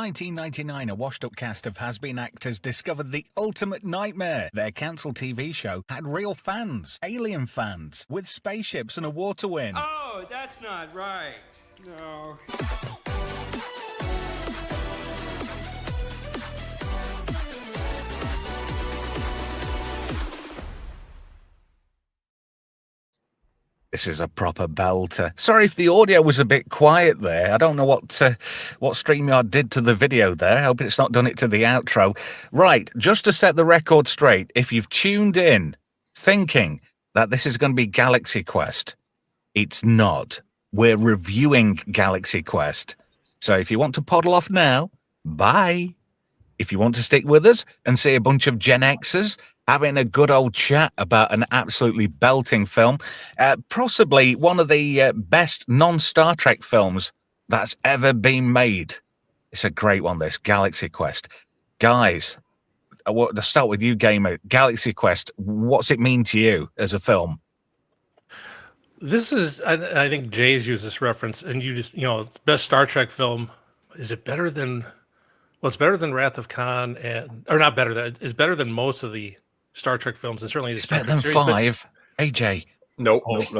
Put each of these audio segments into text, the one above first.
1999, a washed-up cast of has-been actors discovered the ultimate nightmare. Their cancelled TV show had real fans, alien fans, with spaceships and a war to win. Oh, that's not right. No. This is a proper belter. Sorry if the audio was a bit quiet there. I don't know what StreamYard did to the video there. I hope it's not done it to the outro. Right, just to set the record straight, if you've tuned in thinking that this is going to be Galaxy Quest, it's not. We're reviewing Galaxy Quest. So if you want to poddle off now, bye. If you want to stick with us and see a bunch of Gen Xers having a good old chat about an absolutely belting film, possibly one of the best non-Star Trek films that's ever been made. It's a great one, this Galaxy Quest. Guys, I want to start with you, Gamer. Galaxy Quest, what's it mean to you as a film? This is, I think Jay's used this reference, and you just, best Star Trek film. Is it better than, well, it's better than Wrath of Khan, or not better than, it's better than most of the Star Trek films, and certainly the It's Star better than Trek series, five. AJ. Nope. Let's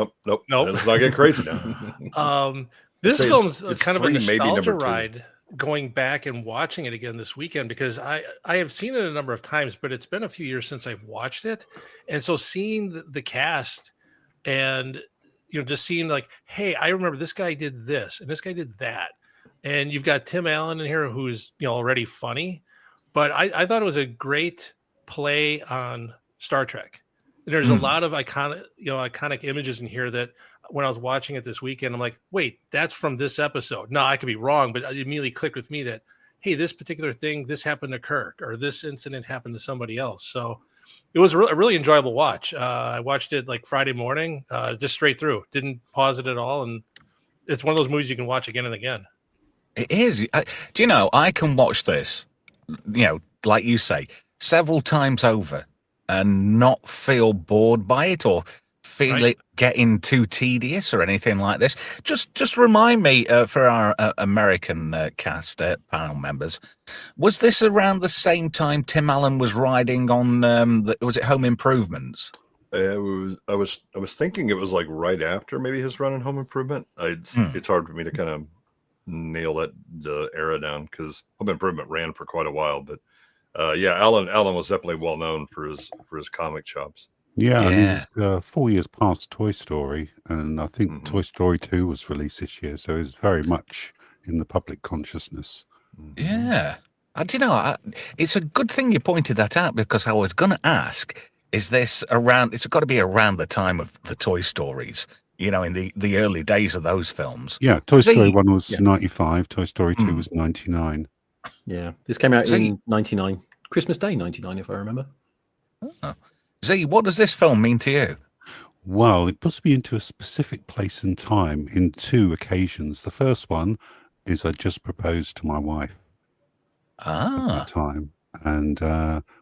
not get crazy now. This film's it's kind of a three, maybe nostalgia number two. ride going back and watching it again this weekend, because I have seen it a number of times, but it's been a few years since I've watched it. And so seeing the cast and, just seeing like, hey, I remember this guy did this and this guy did that. And you've got Tim Allen in here who's, already funny, but I thought it was a great play on Star Trek. And there's a lot of iconic images in here that when I was watching it this weekend, I'm like, wait, that's from this episode. No, I could be wrong, but it immediately clicked with me that, hey, this particular thing, this happened to Kirk, or this incident happened to somebody else. So it was a really enjoyable watch. I watched it like Friday morning, just straight through, didn't pause it at all. And it's one of those movies you can watch again and again. It is. Do you know, I can watch this, like you say, several times over and not feel bored by it or feel it getting too tedious or anything like this. Just remind me, for our American cast panel members, was this around the same time Tim Allen was riding on, was it Home Improvements? I was thinking it was like right after maybe his run in Home Improvement. It's hard for me to kind of nail the era down because Home Improvement ran for quite a while, but Alan was definitely well known for his comic chops. Yeah. He's 4 years past Toy Story, and I think Toy Story 2 was released this year, so he's very much in the public consciousness. Yeah. It's a good thing you pointed that out, because I was going to ask, is this around, it's got to be around the time of the Toy Stories, in the early days of those films. Yeah, Toy Story 1 was 95, Toy Story 2 was 99. Yeah, this came out in 99. Christmas Day 99, if I remember. Oh. Z, what does this film mean to you? Well, it puts me into a specific place and time in two occasions. The first one is I just proposed to my wife at that time, and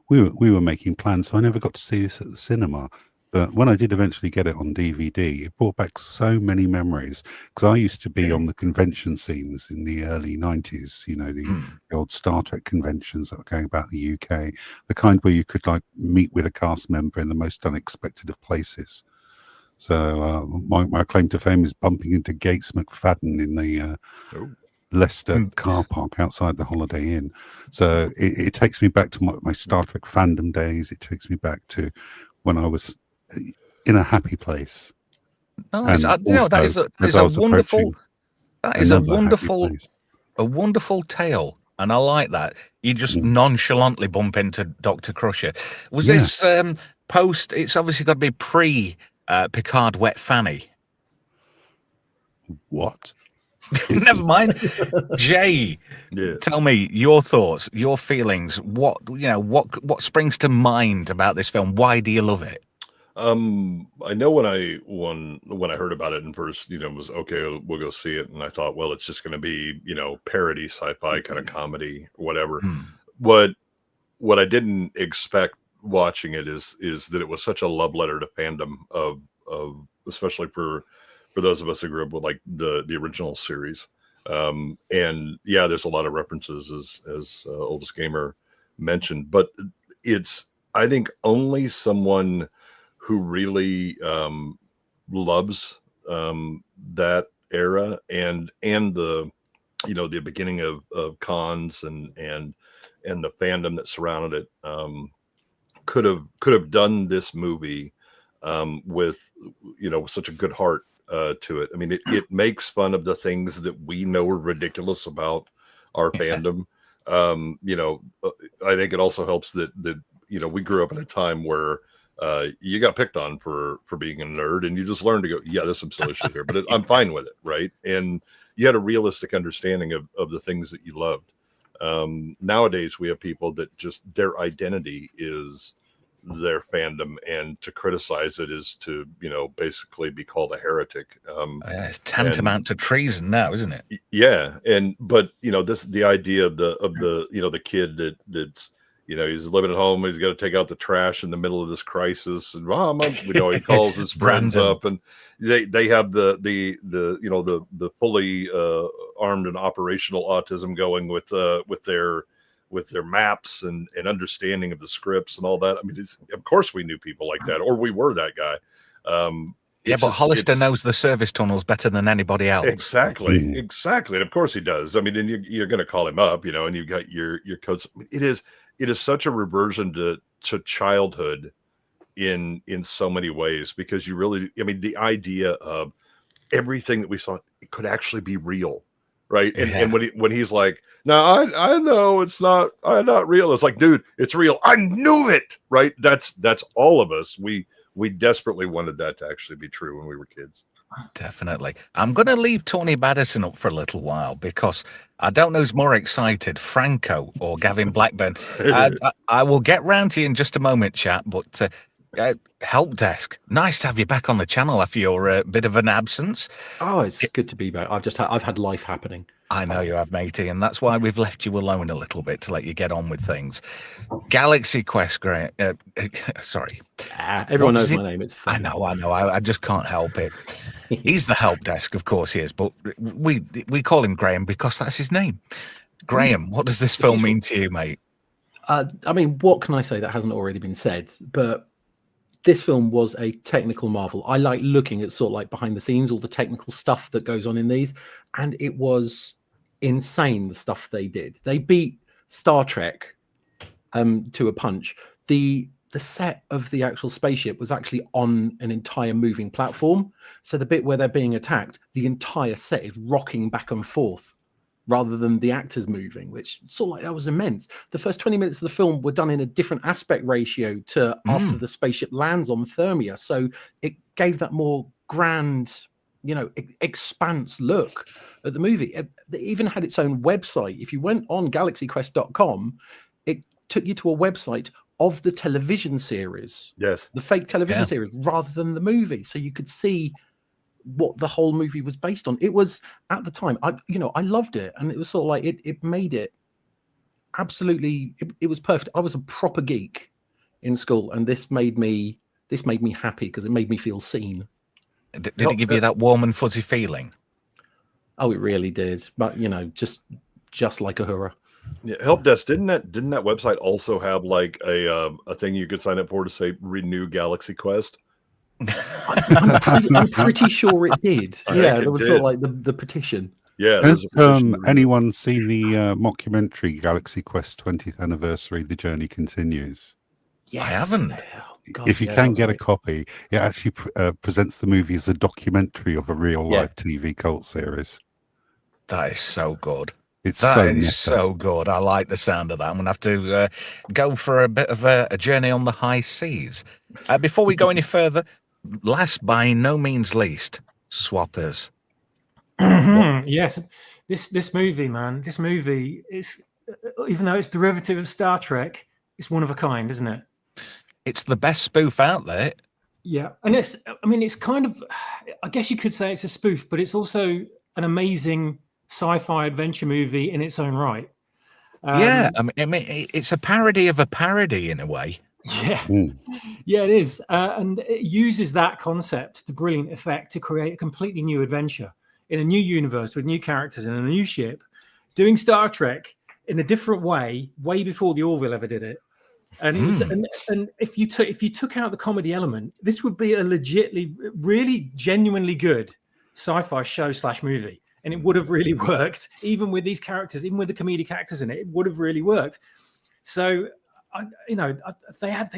we were making plans, so I never got to see this at the cinema. But when I did eventually get it on DVD, it brought back so many memories, because I used to be on the convention scenes in the early 90s, the old Star Trek conventions that were going about the UK, the kind where you could like meet with a cast member in the most unexpected of places. So my claim to fame is bumping into Gates McFadden in the Leicester car park outside the Holiday Inn. So it takes me back to my Star Trek fandom days. It takes me back to when I was in a happy place. Nice. That is a wonderful tale, and I like that. You just nonchalantly bump into Dr. Crusher. Was this post? It's obviously got to be pre Picard Wet Fanny. What? Never mind. Jay, tell me your thoughts, your feelings. What springs to mind about this film? Why do you love it? I know when I heard about it and first, was okay, we'll go see it, and I thought, well, it's just going to be, parody sci-fi kind of comedy, whatever. What I didn't expect watching it is that it was such a love letter to fandom of especially for those of us who grew up with like the original series. And yeah, there's a lot of references as Oldest Gamer mentioned, but I think only someone who really loves that era and the the beginning of cons and the fandom that surrounded it could have done this movie with such a good heart to it. I mean, it makes fun of the things that we know are ridiculous about our fandom. I think it also helps that we grew up in a time where you got picked on for being a nerd, and you just learned to go, yeah, there's some silly shit here, but I'm fine with it, right? And you had a realistic understanding of the things that you loved. Nowadays, we have people that just their identity is their fandom, and to criticize it is to basically be called a heretic. It's tantamount to treason now, isn't it? Yeah, but the idea of the kid that's he's living at home, he's got to take out the trash in the middle of this crisis, and he calls his friends up, and they have the fully armed and operational autism going with their maps and understanding of the scripts and all that. I mean, of course we knew people like that, or we were that guy. But Hollister knows the service tunnels better than anybody else. Exactly. And of course he does. I mean, and you're going to call him up, and you've got your codes. It is such a reversion to childhood in so many ways, because the idea of everything that we saw, it could actually be real. Right. And when he's like, no, I know it's not real. It's like, dude, it's real. I knew it. Right. That's all of us. We desperately wanted that to actually be true when we were kids. Definitely. I'm going to leave Tony Baddison up for a little while, because I don't know who's more excited, Franco or Gavin Blackburn. I will get round to you in just a moment, chat, but Help Desk, nice to have you back on the channel after your bit of an absence. Oh, it's good to be back. I've had life happening. I know you have, matey, and that's why we've left you alone a little bit to let you get on with things. Galaxy Quest, sorry. Everyone knows my name. It's fun. I know. I just can't help it. He's the Help Desk, of course he is, but we call him Graham because that's his name. Graham, what does this film mean to you, mate? I mean, what can I say that hasn't already been said? But this film was a technical marvel. I like looking at sort of like behind the scenes, all the technical stuff that goes on in these, and it was insane, the stuff they did. They beat Star Trek to a punch. The set of the actual spaceship was actually on an entire moving platform. So the bit where they're being attacked, the entire set is rocking back and forth rather than the actors moving, which sort of like that was immense. The first 20 minutes of the film were done in a different aspect ratio to after the spaceship lands on Thermia. So it gave that more grand, expanse look at the movie. It even had its own website. If you went on galaxyquest.com, it took you to a website of the television series. Yes. The fake television series rather than the movie. So you could see what the whole movie was based on. It was, at the time, I loved it, and it was sort of like it made it absolutely, it was perfect. I was a proper geek in school, and this made me happy because it made me feel seen. Did it give you that warm and fuzzy feeling? Oh, it really did. But just like a hurrah. Yeah, Help Desk, didn't that website also have like a thing you could sign up for to say renew Galaxy Quest? I'm pretty sure it did. Yeah, there was sort of like the petition. Yeah. Has anyone seen the mockumentary Galaxy Quest 20th Anniversary, The Journey Continues? Yes. I haven't. God, if you can get a copy, it actually presents the movie as a documentary of a real-life TV cult series. That is so good. It's so good. I like the sound of that. I'm going to have to go for a bit of a journey on the high seas. Before we go any further, last by no means least, Swappers. Yes, this movie, man. This movie is, even though it's derivative of Star Trek, it's one of a kind, isn't it? It's the best spoof out there. Yeah, and it's kind of, I guess you could say it's a spoof, but it's also an amazing sci-fi adventure movie in its own right. I mean, it's a parody of a parody in a way. Yeah, yeah, it is, and it uses that concept to brilliant effect to create a completely new adventure. in a new universe with new characters and a new ship, doing Star Trek in a different way before the Orville ever did it. And it was, and if you took out the comedy element, this would be a legitly, really genuinely good sci-fi show / movie, and it would have really worked, even with these characters, even with the comedic actors in it. It would have really worked. So, they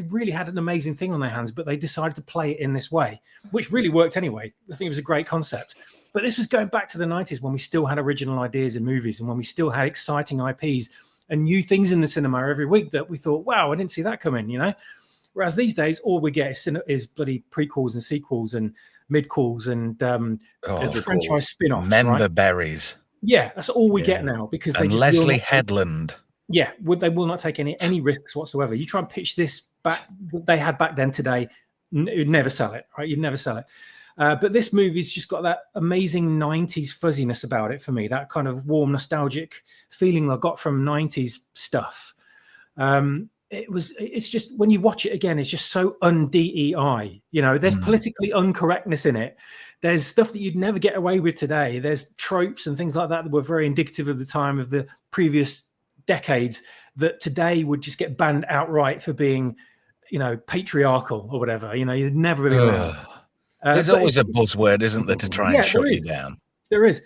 really had an amazing thing on their hands, but they decided to play it in this way, which really worked anyway. I think it was a great concept. But this was going back to the 90s when we still had original ideas in movies and when we still had exciting IPs and new things in the cinema every week that we thought, wow, I didn't see that coming, you know? Whereas these days, all we get is bloody prequels and sequels and mid-calls and franchise spin-offs. Member berries. Yeah, that's all we get now because and Leslie Headland. Yeah, they will not take any risks whatsoever. You try and pitch this back that they had back then today, you'd never sell it, right? You'd never sell it. But this movie's just got that amazing 90s fuzziness about it for me, that kind of warm, nostalgic feeling I got from 90s stuff. It's just, when you watch it again, it's just so un-DEI. You know, there's politically incorrectness in it. There's stuff that you'd never get away with today. There's tropes and things like that were very indicative of the time of the previous decades that today would just get banned outright for being, you know, patriarchal or whatever. You know, you'd never be allowed. There's always a buzzword, isn't there, to try and shut you down? There is.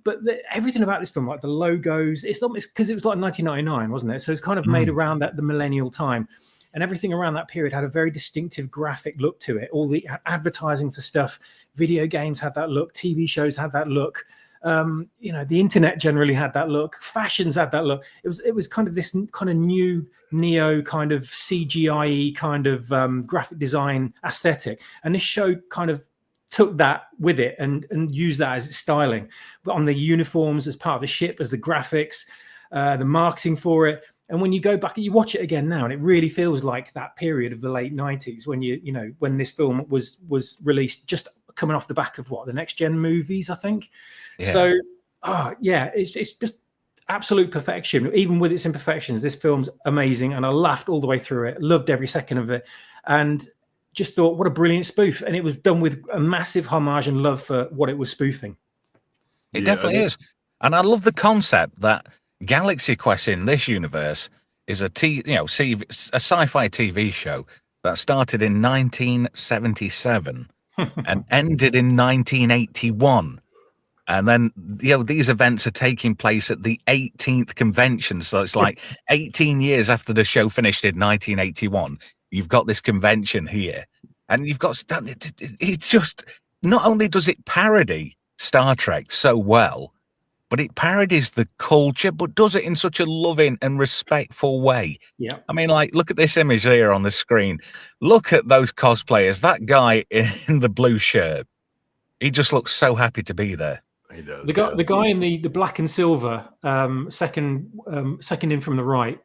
But everything about this film, like the logos, it's because it was like 1999, wasn't it? So it's kind of made around the millennial time. And everything around that period had a very distinctive graphic look to it. All the advertising for stuff, video games had that look, TV shows had that look. You know, the internet generally had that look. Fashions had that look. It was kind of this kind of new neo kind of CGI kind of graphic design aesthetic, and this show kind of took that with it and used that as its styling, but on the uniforms as part of the ship, as the graphics, the marketing for it. And when you go back and you watch it again now, and it really feels like that period of the late 90s when when this film was released, just coming off the back of the next gen movies, I think. Yeah. So, it's just absolute perfection. Even with its imperfections, this film's amazing, and I laughed all the way through it. Loved every second of it, and just thought, what a brilliant spoof. And it was done with a massive homage and love for what it was spoofing. It definitely is. And I love the concept that Galaxy Quest in this universe is a sci-fi TV show that started in 1977 and ended in 1981. And then, these events are taking place at the 18th convention. So it's like 18 years after the show finished in 1981, you've got this convention here. And you've got, it's just, not only does it parody Star Trek so well, but it parodies the culture, but does it in such a loving and respectful way. Yeah. I mean, like, look at this image here on the screen. Look at those cosplayers. That guy in the blue shirt, he just looks so happy to be there. He does. The guy in the black and silver, second in from the right,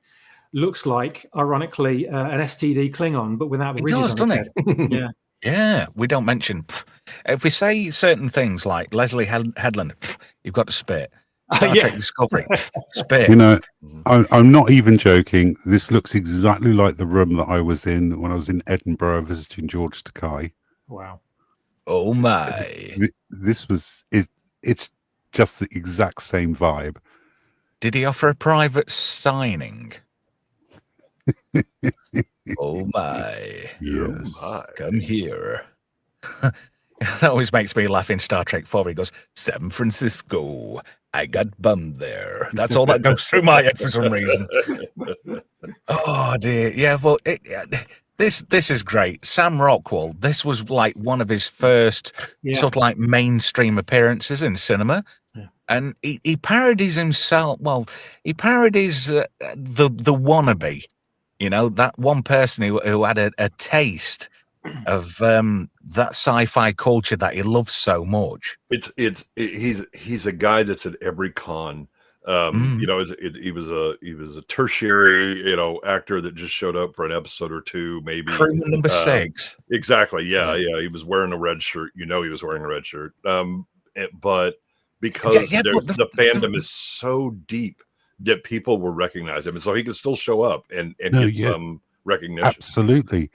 looks like, ironically, an STD Klingon, but without the ridges on his head. Yeah. Yeah, we don't mention. If we say certain things like Leslie Headland, you've got to spit. Star Trek Discovery, spit. You know, I'm not even joking. This looks exactly like the room that I was in when I was in Edinburgh visiting George Takei. Wow. Oh my! This was it. It's just the exact same vibe. Did he offer a private signing? Oh my! Yes. Oh my. Come here. That always makes me laugh in Star Trek 4. He goes, San Francisco. I got bummed there. That's all that goes through my head for some reason. Oh dear. Yeah. Well, this is great. Sam Rockwell. This was like one of his first sort of like mainstream appearances in cinema. Yeah. And he parodies himself. Well, he parodies the wannabe. You know, that one person who had a taste of that sci-fi culture that he loves so much. He's a guy that's at every con. You know, he was a tertiary, actor that just showed up for an episode or two, maybe. Crew number 6. Exactly. Yeah. He was wearing a red shirt. He was wearing a red shirt. But because the fandom is so deep that people will recognize him, and so he can still show up and get some recognition. Absolutely.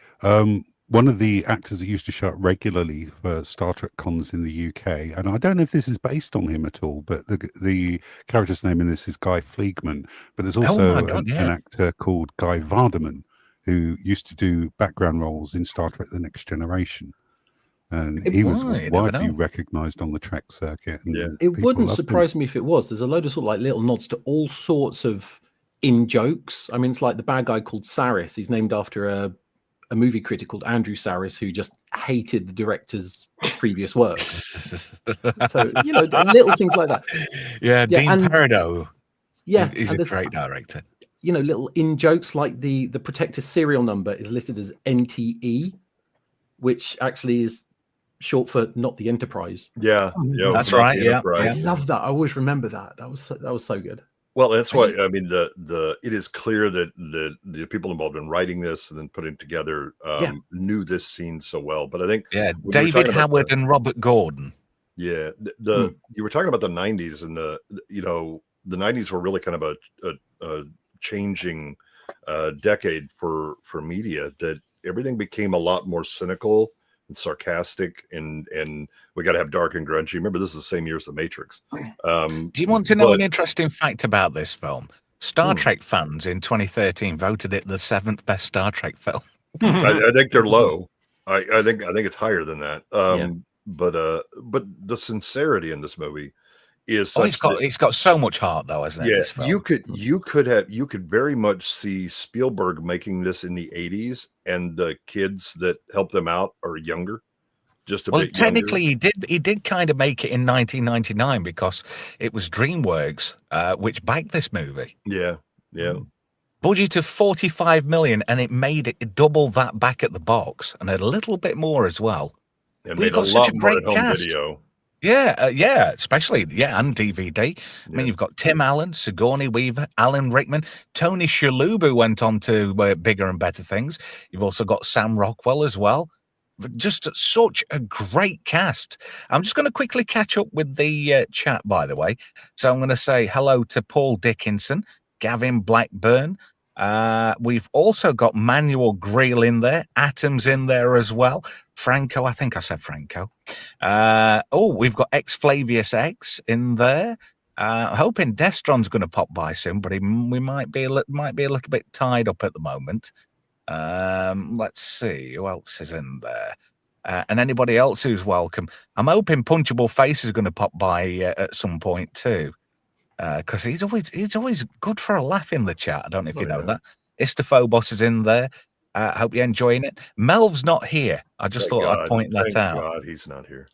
one of the actors that used to show up regularly for Star Trek cons in the UK, and I don't know if this is based on him at all, but the character's name in this is Guy Fleegman. But there's also an actor called Guy Vardaman who used to do background roles in Star Trek: The Next Generation, and he was widely recognised on the Trek circuit. And it wouldn't surprise me if it was. There's a load of sort of like little nods to all sorts of in jokes. I mean, it's like the bad guy called Saris. He's named after a movie critic called Andrew Saris, who just hated the director's previous work. So, you know, little things like that. Yeah, Dean Peridot. Yeah, he's a great director. You know, little in jokes like the Protector serial number is listed as NTE, which actually is short for not the Enterprise. Yeah, that's right. Yeah, I love that. I always remember that. That was so good. Well, that's why I mean it is clear that the people involved in writing this and then putting it together knew this scene so well. But I think David Howard and Robert Gordon. Yeah, you were talking about the '90s, and the '90s were really kind of a changing decade for media. That everything became a lot more cynical and sarcastic, and we got to have dark and grungy. Remember, this is the same year as The Matrix. Do you want to know an interesting fact about this film? Star Trek fans in 2013 voted it the 7th best Star Trek film. I think they're low. I think it's higher than that. But the sincerity in this movie is it's got so much heart, though, hasn't it? Yeah, this film? you could very much see Spielberg making this in the 80s, and the kids that help them out are younger. Technically, he did kind of make it in 1999 because it was DreamWorks which backed this movie. Yeah. Budget of 45 million, and it made it double that back at the box, and a little bit more as well. And made a lot more at home video. Yeah, especially and DVD. I mean, you've got Tim Allen, Sigourney Weaver, Alan Rickman, Tony Shalhoub, who went on to bigger and better things. You've also got Sam Rockwell as well. But just such a great cast. I'm just going to quickly catch up with the chat, by the way. So I'm going to say hello to Paul Dickinson, Gavin Blackburn. We've also got Manuel Greel in there, Atoms in there as well. Franco, I think I said Franco. We've got X Flavius X in there. Hoping Destron's going to pop by soon, but we might be a little bit tied up at the moment. Let's see who else is in there, and anybody else who's welcome. I'm hoping Punchable Face is going to pop by at some point too, because he's always good for a laugh in the chat. I don't know if you know that. Istophobos is in there. Hope you're enjoying it. Melv's not here. I just thought I'd point that out. God, he's not here.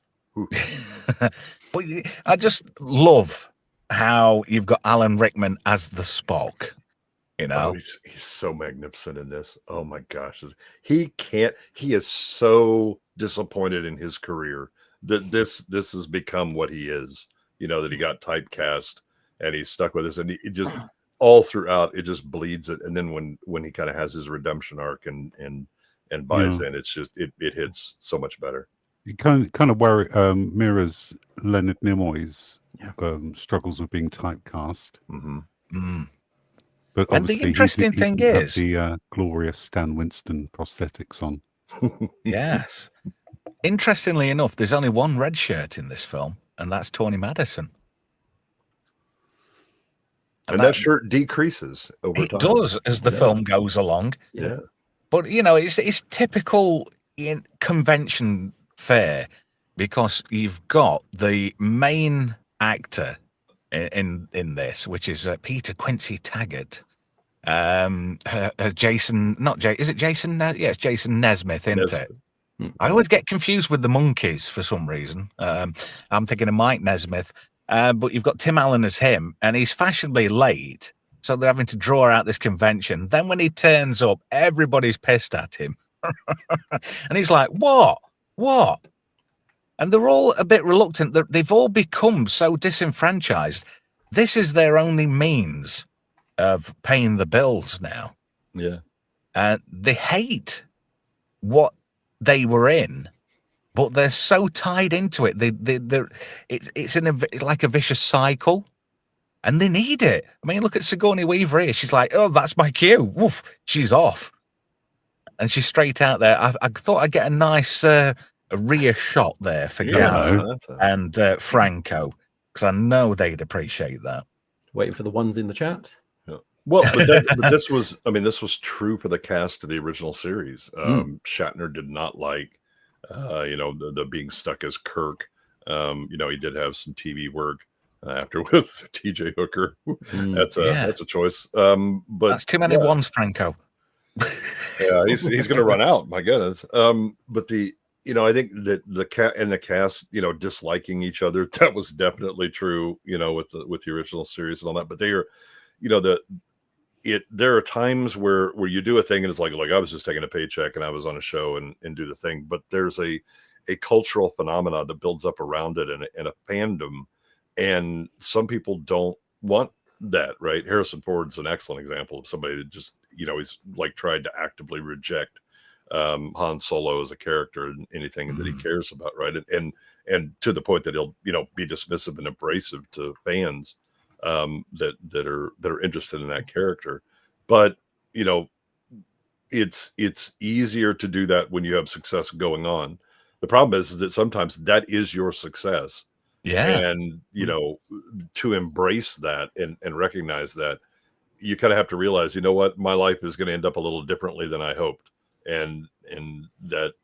But I just love how you've got Alan Rickman as the Spock. You know, he's so magnificent in this. Oh my gosh, he is so disappointed in his career that this has become what he is. You know, that he got typecast and he's stuck with this, and it just all throughout it just bleeds it. And then when he kind of has his redemption arc and buys in, it's just it hits so much better. It kind of mirrors Leonard Nimoy's struggles with being typecast. But and the interesting thing is the glorious Stan Winston prosthetics on. Yes. Interestingly enough, there's only one red shirt in this film, and that's Tony Madison. And that shirt decreases over time. It does as the film goes along. Yeah. But you know, it's typical in convention fare, because you've got the main actor in this, which is Peter Quincy Taggart. Jason, is it Jason? Yeah, it's Jason Nesmith, isn't it? I always get confused with the Monkees for some reason. I'm thinking of Mike Nesmith, but you've got Tim Allen as him, and he's fashionably late, so they're having to draw out this convention. Then when he turns up, everybody's pissed at him, and he's like, "What? And they're all a bit reluctant. They've all become so disenfranchised. This is their only means of paying the bills now. Yeah. And they hate what they were in, but they're so tied into it. It's like a vicious cycle, and they need it. I mean, look at Sigourney Weaver here. She's like, "Oh, that's my cue." Woof, she's off. and she's straight out there. I thought I'd get a nice rear shot there for Gav and Franco, because I know they'd appreciate that. Waiting for the ones in the chat. Well, but this was, I mean, this was true for the cast of the original series. Shatner did not like, the being stuck as Kirk. He did have some TV work after with T.J. Hooker. That's a choice. But that's too many ones, Franco. Yeah, he's going to run out. My goodness. But I think that the cast, disliking each other, that was definitely true. With the original series and all that. But they are, there are times where you do a thing and it's like I was just taking a paycheck and I was on a show and do the thing, but there's a cultural phenomena that builds up around it and a fandom, and some people don't want that, right? Harrison Ford's an excellent example of somebody that just he's like tried to actively reject Han Solo as a character and anything that he cares about, right? And to the point that he'll be dismissive and abrasive to fans that are interested in that character. But it's easier to do that when you have success going on. The problem is that sometimes that is your success. And to embrace that and recognize that, you kind of have to realize, what, my life is going to end up a little differently than I hoped, and that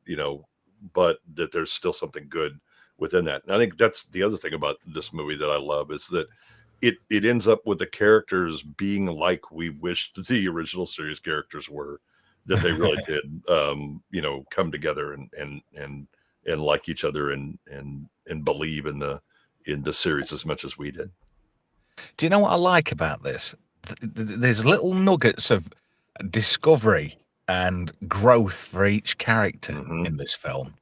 but that there's still something good within that. And I think that's the other thing about this movie that I love, is that it ends up with the characters being like we wished the original series characters were, that they really did come together and like each other and believe in the series as much as we did. Do you know what I like about this? There's little nuggets of discovery and growth for each character in this film.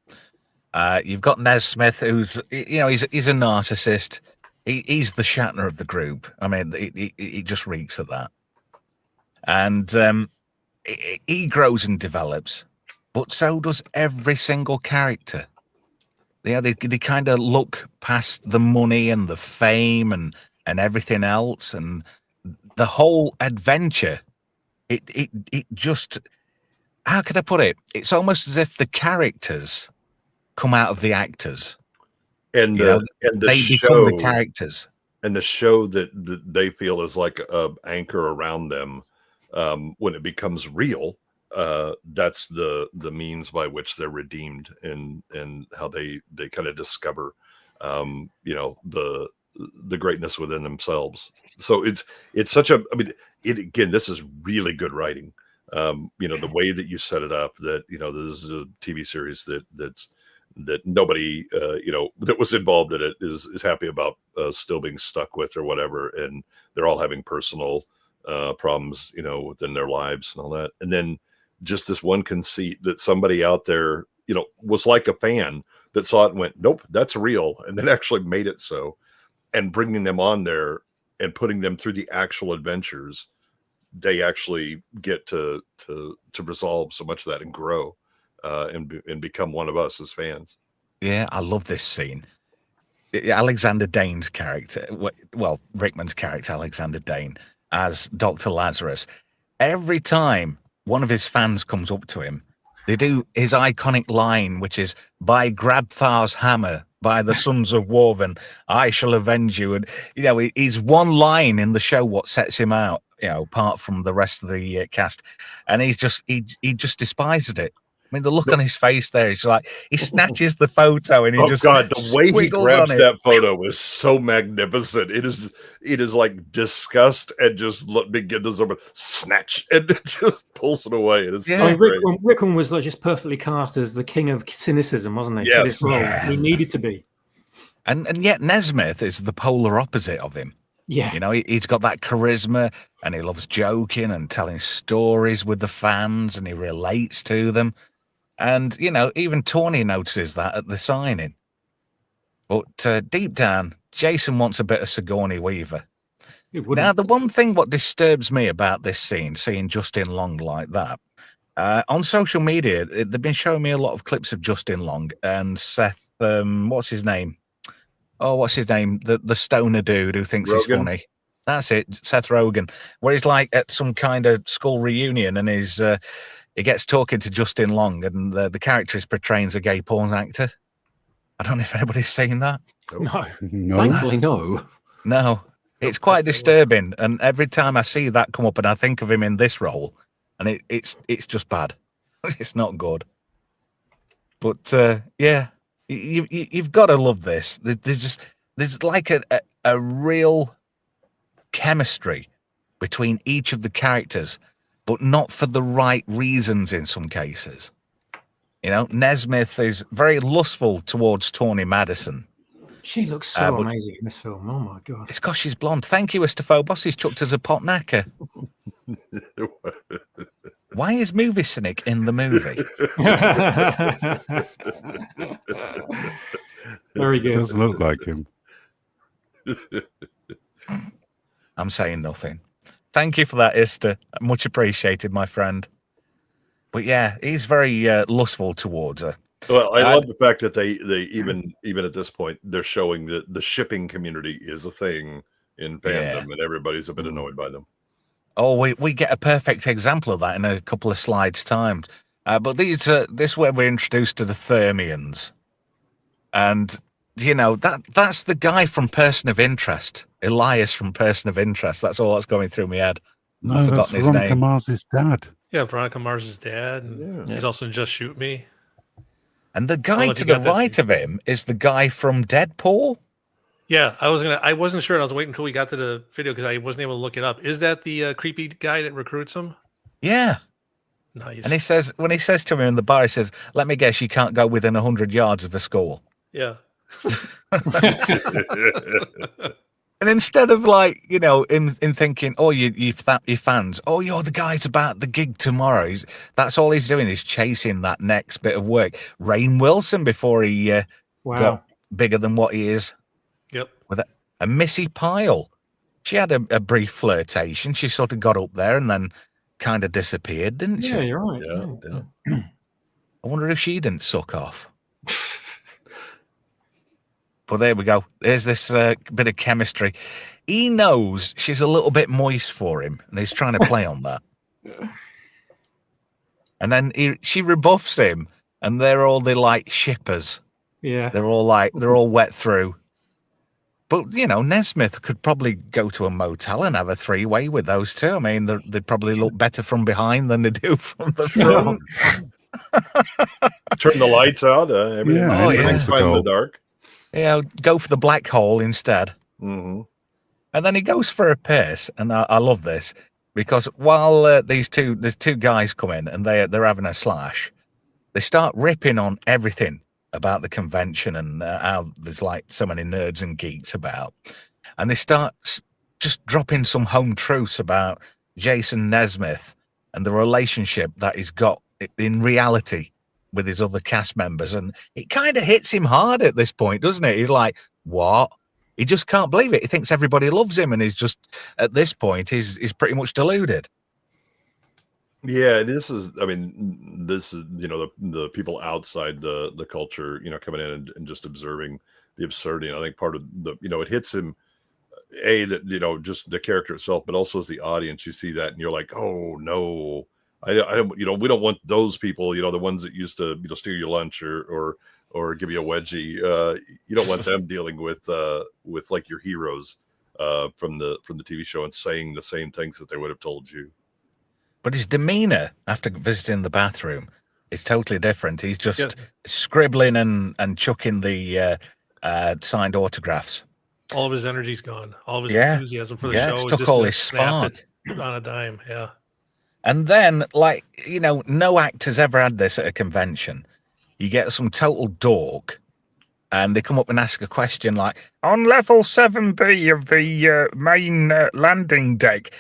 You've got Nesmith, who's he's a narcissist. He's the Shatner of the group. I mean, he just reeks of that. And he grows and develops, but so does every single character. They kind of look past the money and the fame and everything else, and the whole adventure. It just, how could I put it? It's almost as if the characters come out of the actors. And they become the characters, and the show that they feel is like a anchor around them. When it becomes real, that's the means by which they're redeemed, and how they kind of discover, the greatness within themselves. So it's such a, again, this is really good writing. The way that you set it up, that this is a TV series that nobody that was involved in it is happy about still being stuck with, or whatever, and they're all having personal problems within their lives and all that. And then just this one conceit that somebody out there was like a fan that saw it and went, nope, that's real, and then actually made it so, and bringing them on there and putting them through the actual adventures, they actually get to resolve so much of that and grow. And become one of us as fans. Yeah, I love this scene. Alexander Dane's character, Rickman's character, Alexander Dane, as Dr. Lazarus. Every time one of his fans comes up to him, they do his iconic line, which is, "By Grabthar's hammer, by the sons of Worven, I shall avenge you." And he's one line in the show what sets him out, apart from the rest of the cast, and he just despises it. I mean, the look on his face there, he's like, he snatches the photo and he the way he grabs that photo is so magnificent. It is like disgust, and just let me get this over, snatch, and it just pulls it away. And it's so great. Rickman was just perfectly cast as the king of cynicism, wasn't he? Yes. For this role. Yeah. He needed to be. And yet Nesmith is the polar opposite of him. Yeah. He's got that charisma, and he loves joking and telling stories with the fans, and he relates to them. And, even Tawny notices that at the signing. But deep down, Jason wants a bit of Sigourney Weaver. Now, the one thing what disturbs me about this scene, seeing Justin Long like that, on social media, they've been showing me a lot of clips of Justin Long and Seth, what's his name? The stoner dude who thinks he's funny. That's it, Seth Rogen, where he's like at some kind of school reunion and he's he gets talking to Justin Long, and the character is portraying as a gay porn actor. I don't know if anybody's seen that. No. No. Thankfully, no. No, it's quite disturbing. And every time I see that come up, and I think of him in this role, and it's just bad. It's not good. But yeah, you've got to love this. There's like a real chemistry between each of the characters, but not for the right reasons in some cases. You know, Nesmith is very lustful towards Tawny Madison. She looks so amazing in this film. Oh my god! It's because she's blonde. Thank you, Mr. Phobos. He's chucked us a pot knacker. Why is Movie Cynic in the movie? Very good. It does look like him. I'm saying nothing. Thank you for that, Ista. Much appreciated, my friend. But yeah, he's very lustful towards her. Well, I love the fact that they even at this point they're showing that the shipping community is a thing in fandom, and everybody's a bit annoyed by them. Oh, we get a perfect example of that in a couple of slides' time. But this is where we're introduced to the Thermians, and you know that's the guy from Person of Interest, Elias from Person of Interest. That's all that's going through my head. No, that's Veronica Mars's dad. Yeah, Veronica Mars's dad. And he's also in Just Shoot Me. And the guy to the right of him is the guy from Deadpool. Yeah, I wasn't sure. And I was waiting until we got to the video because I wasn't able to look it up. Is that the creepy guy that recruits him? Yeah. Nice. And when he says to him in the bar, he says, "Let me guess, you can't go within 100 yards of a school." Yeah. And instead of like, you know, in thinking, oh, you fans, oh, you're the guys about the gig tomorrow. That's all he's doing is chasing that next bit of work. Rainn Wilson before he got bigger than what he is. Yep. With a Missy Pyle. She had a brief flirtation. She sort of got up there and then kind of disappeared, didn't she? Yeah, you're right. Yeah. I wonder if she didn't suck off. But there we go. There's this bit of chemistry. He knows she's a little bit moist for him, and he's trying to play on that. And then she rebuffs him, and they're all the like shippers. Yeah, they're all wet through. But you know, Nesmith could probably go to a motel and have a three-way with those two. I mean, they probably look better from behind than they do from the front. Turn the lights out. Everything's fine in the dark. Yeah, go for the black hole instead. Mm-hmm. And then he goes for a piss, and I love this because while these two guys come in and they're having a slash, they start ripping on everything about the convention and how there's like so many nerds and geeks about, and they start just dropping some home truths about Jason Nesmith and the relationship that he's got in reality with his other cast members, and it kind of hits him hard at this point, doesn't it? He's like, what? He just can't believe it. He thinks everybody loves him, and he's just, at this point, he's pretty much deluded. Yeah, this is, you know, the people outside the culture, you know, coming in and just observing the absurdity. And I think part of the, you know, it hits him, that, you know, just the character itself, but also as the audience, you see that and you're like, oh no, I you know, we don't want those people, you know, the ones that used to, you know, steal your lunch or give you a wedgie. You don't want them dealing with like your heroes from the TV show and saying the same things that they would have told you. But his demeanor after visiting the bathroom is totally different. He's just scribbling and chucking the signed autographs. All of his energy's gone. All of his enthusiasm for the show. It's took all his spark on a dime. Yeah. And then, like, you know, no actor's ever had this at a convention. You get some total dork, and they come up and ask a question like, on level 7B of the main landing deck,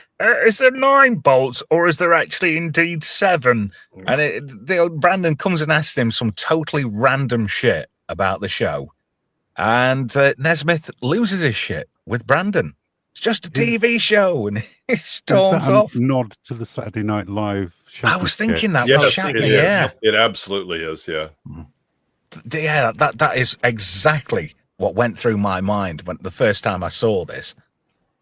is there 9 bolts, or is there actually indeed 7? And Brandon comes and asks him some totally random shit about the show, and Nesmith loses his shit with Brandon. It's just a TV show, and he storms off. Nod to the Saturday Night Live. I was thinking that. Yes, it absolutely is. Yeah, that is exactly what went through my mind when the first time I saw this.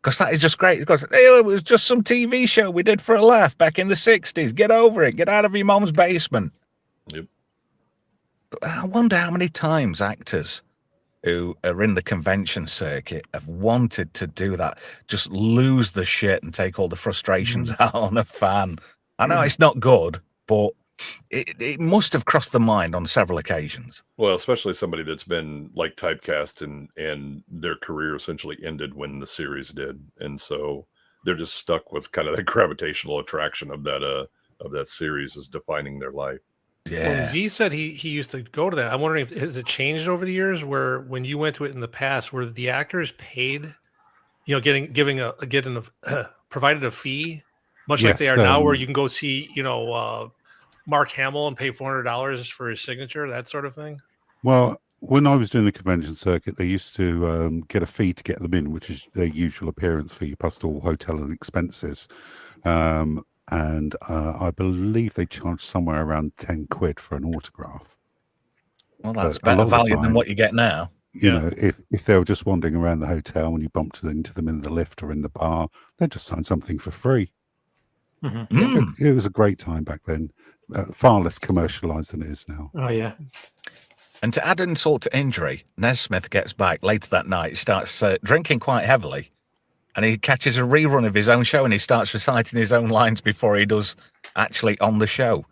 Because that is just great. Because it was just some TV show we did for a laugh back in the 60s. Get over it. Get out of your mom's basement. Yep. But I wonder how many times actors who are in the convention circuit have wanted to do that, just lose the shit and take all the frustrations out on a fan. I know it's not good, but it must have crossed the mind on several occasions. Well, especially somebody that's been like typecast and their career essentially ended when the series did, and so they're just stuck with kind of the gravitational attraction of that series as defining their life. Yeah. Well, Z said he used to go to that. I'm wondering if has it changed over the years, where when you went to it in the past, were the actors paid, provided a fee, much like they are now, where you can go see, Mark Hamill and pay $400 for his signature, that sort of thing? Well, when I was doing the convention circuit, they used to get a fee to get them in, which is their usual appearance fee plus all hotel and expenses. And I believe they charge somewhere around 10 quid for an autograph. Well, that's better value than what you get now. You know, if they were just wandering around the hotel and you bumped into them in the lift or in the bar, they'd just sign something for free. It was a great time back then. Far less commercialized than it is now. Oh, yeah. And to add insult to injury, Nesmith gets back later that night, starts drinking quite heavily, and he catches a rerun of his own show and he starts reciting his own lines before he does actually on the show.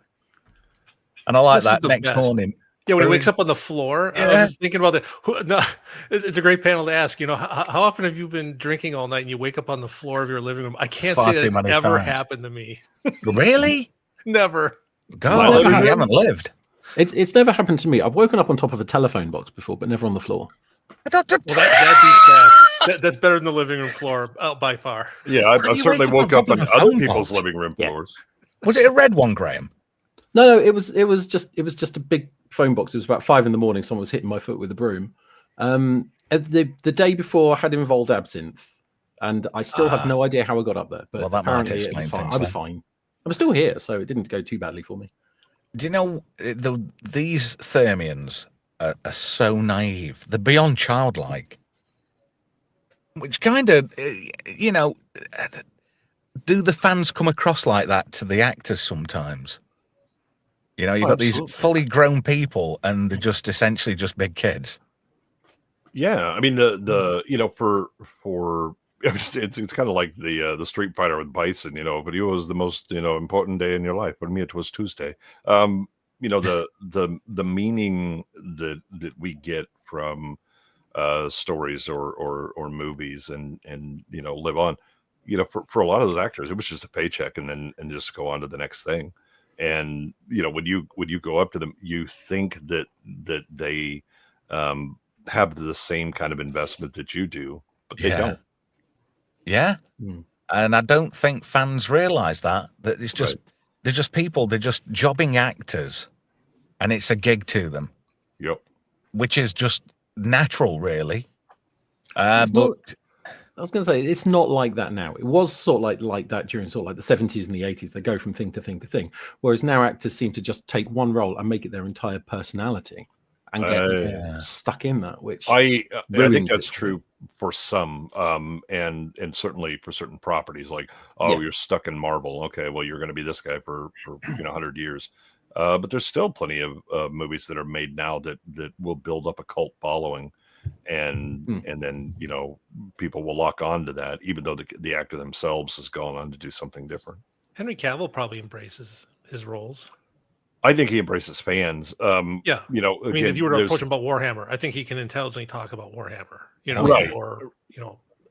And I like that next morning. Yeah, when he wakes up on the floor, I was thinking about that. It's a great panel to ask. How often have you been drinking all night and you wake up on the floor of your living room? I can't say that it's ever happened to me. Really? Never. God, you haven't lived. It's never happened to me. I've woken up on top of a telephone box before, but never on the floor. Well, that'd be bad. That's better than the living room floor by far. Yeah, I certainly woke up on other people's living room floors. Was it a red one, Graham? No, it was just a big phone box. It was about 5 a.m. Someone was hitting my foot with a broom. The day before I had involved absinthe, and I still have no idea how I got up there. But that might explain it was fine. things. I was fine. I'm still here, so it didn't go too badly for me. Do you know these Thermians are so naive? They're beyond childlike. Which kind of, do the fans come across like that to the actors sometimes? You've got these fully grown people, and they're just essentially just big kids. Yeah, I mean for it's kind of like the Street Fighter with Bison, but it was the most important day in your life. But me, it was Tuesday. The meaning that we get from stories or movies and live on, for a lot of those actors, it was just a paycheck and just go on to the next thing. And when you go up to them, you think that they have the same kind of investment that you do, but they don't. Yeah. And I don't think fans realize that it's just they're just people, they're just jobbing actors, and it's a gig to them. Yep. Which is just natural, really. I was going to say, it's not like that now. It was sort of like that during sort of like the 70s and the 80s. They go from thing to thing to thing. Whereas now actors seem to just take one role and make it their entire personality and get stuck in that, which I think that's true for some, and certainly for certain properties, like, you're stuck in Marvel. Okay, well, you're going to be this guy for 100 years. But there's still plenty of movies that are made now that will build up a cult following. And then people will lock on to that, even though the actor themselves has gone on to do something different. Henry Cavill probably embraces his roles. I think he embraces fans. Again, if you were to approach him about Warhammer, I think he can intelligently talk about Warhammer.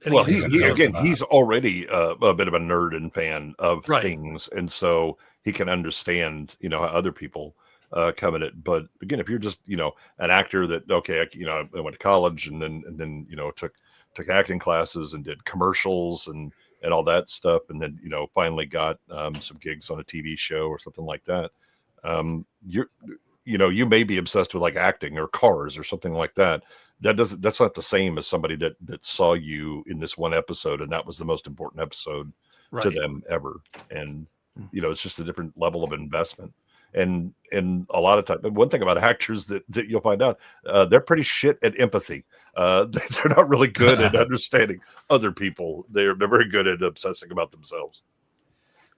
Well, he's already a bit of a nerd and fan of things, and so he can understand how other people come at it. But again, if you're just an actor that I went to college and then took acting classes and did commercials and all that stuff, and then finally got some gigs on a TV show or something like that, you may be obsessed with like acting or cars or something like that. That's not the same as somebody that saw you in this one episode and that was the most important episode to them ever. And it's just a different level of investment. And a lot of time, one thing about actors that you'll find out, they're pretty shit at empathy. They're not really good at understanding other people. They're very good at obsessing about themselves.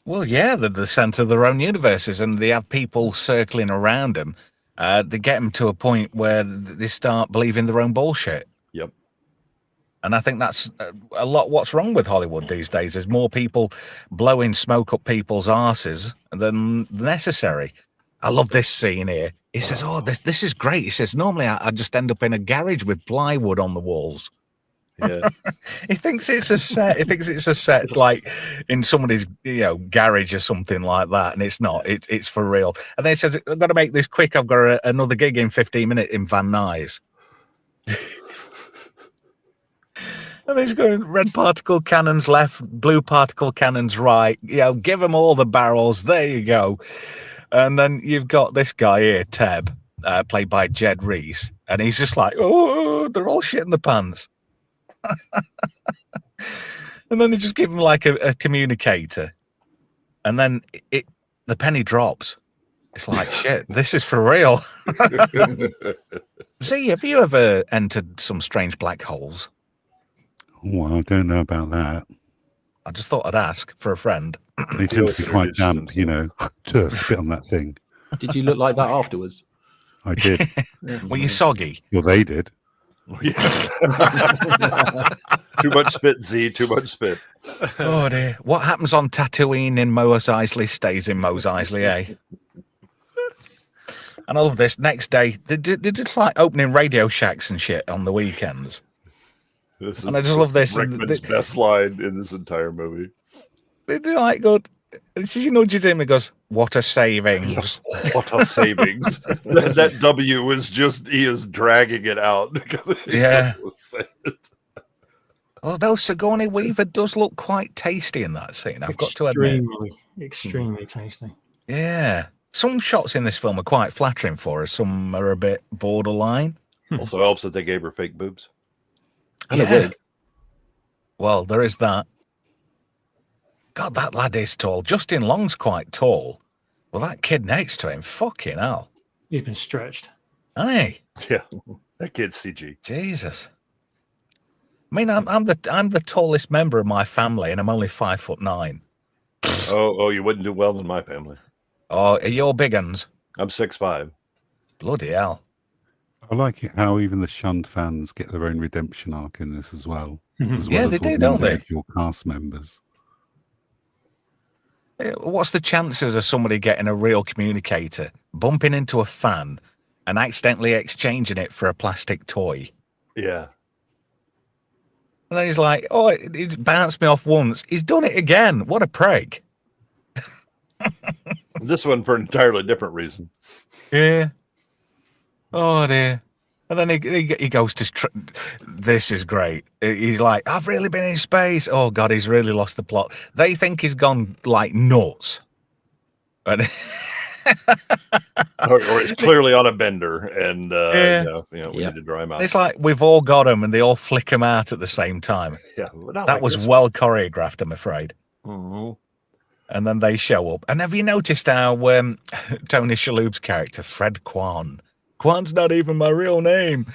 Well, yeah, they're the center of their own universes, and they have people circling around them. They get them to a point where they start believing their own bullshit. Yep. And I think that's a lot what's wrong with Hollywood these days. There's more people blowing smoke up people's arses than necessary. I love this scene here. He says, "Oh, this is great." He says, "Normally I just end up in a garage with plywood on the walls." Yeah. He thinks it's a set. He thinks it's a set like in somebody's garage or something like that, and it's not. It's for real. And then he says, "I've got to make this quick. I've got another gig in 15 minutes in Van Nuys." And he's going red particle cannons left, blue particle cannons right. Give them all the barrels. There you go. And then you've got this guy here, Teb, played by Jed Reese, and he's just like, "Oh, they're all shit in the pants." And then they just give him like a communicator, and then the penny drops. It's like, shit, this is for real. See, have you ever entered some strange black holes? Well, I don't know about that. I just thought I'd ask for a friend. They tend to be quite damp, to spit on that thing. Did you look like that afterwards? I did. Were you soggy? Well, they did. Too much spit, Z. Too much spit. Oh dear. What happens on Tatooine in Mos Eisley stays in Mos Eisley, eh? And I love this. Next day, they just like opening Radio Shacks and shit on the weekends. And I just love this. Rickman's best line in this entire movie. They do like good. She nudges him and goes, "What a savings!" What a savings! that W is he is dragging it out. Yeah. Although Sigourney Weaver does look quite tasty in that scene, I've got to admit. Extremely tasty. Yeah. Some shots in this film are quite flattering for her. Some are a bit borderline. Also helps that they gave her fake boobs. And a wig. Well, there is that. God, that lad is tall. Justin Long's quite tall. Well, that kid next to him, fucking hell. He's been stretched. Hey. Yeah, that kid's CG. Jesus. I mean, I'm the tallest member of my family, and I'm only 5'9". Oh, you wouldn't do well in my family. Oh, are you all big uns? I'm 6'5". Bloody hell. I like it how even the shunned fans get their own redemption arc in this as well. Yeah, they do, don't they? Your cast members. What's the chances of somebody getting a real communicator, bumping into a fan, and accidentally exchanging it for a plastic toy? Yeah. And then he's like, "Oh, he bounced me off once. He's done it again. What a prig." This one for an entirely different reason. Yeah. Oh dear. And then he goes to this is great. He's like, "I've really been in space." Oh God, he's really lost the plot. They think he's gone like nuts. And or it's clearly on a bender, and we need to dry him out. It's like we've all got them, and they all flick them out at the same time. Yeah, that was well choreographed, I'm afraid. Mm-hmm. And then they show up. And have you noticed how Tony Shalhoub's character, Fred Kwan's not even my real name.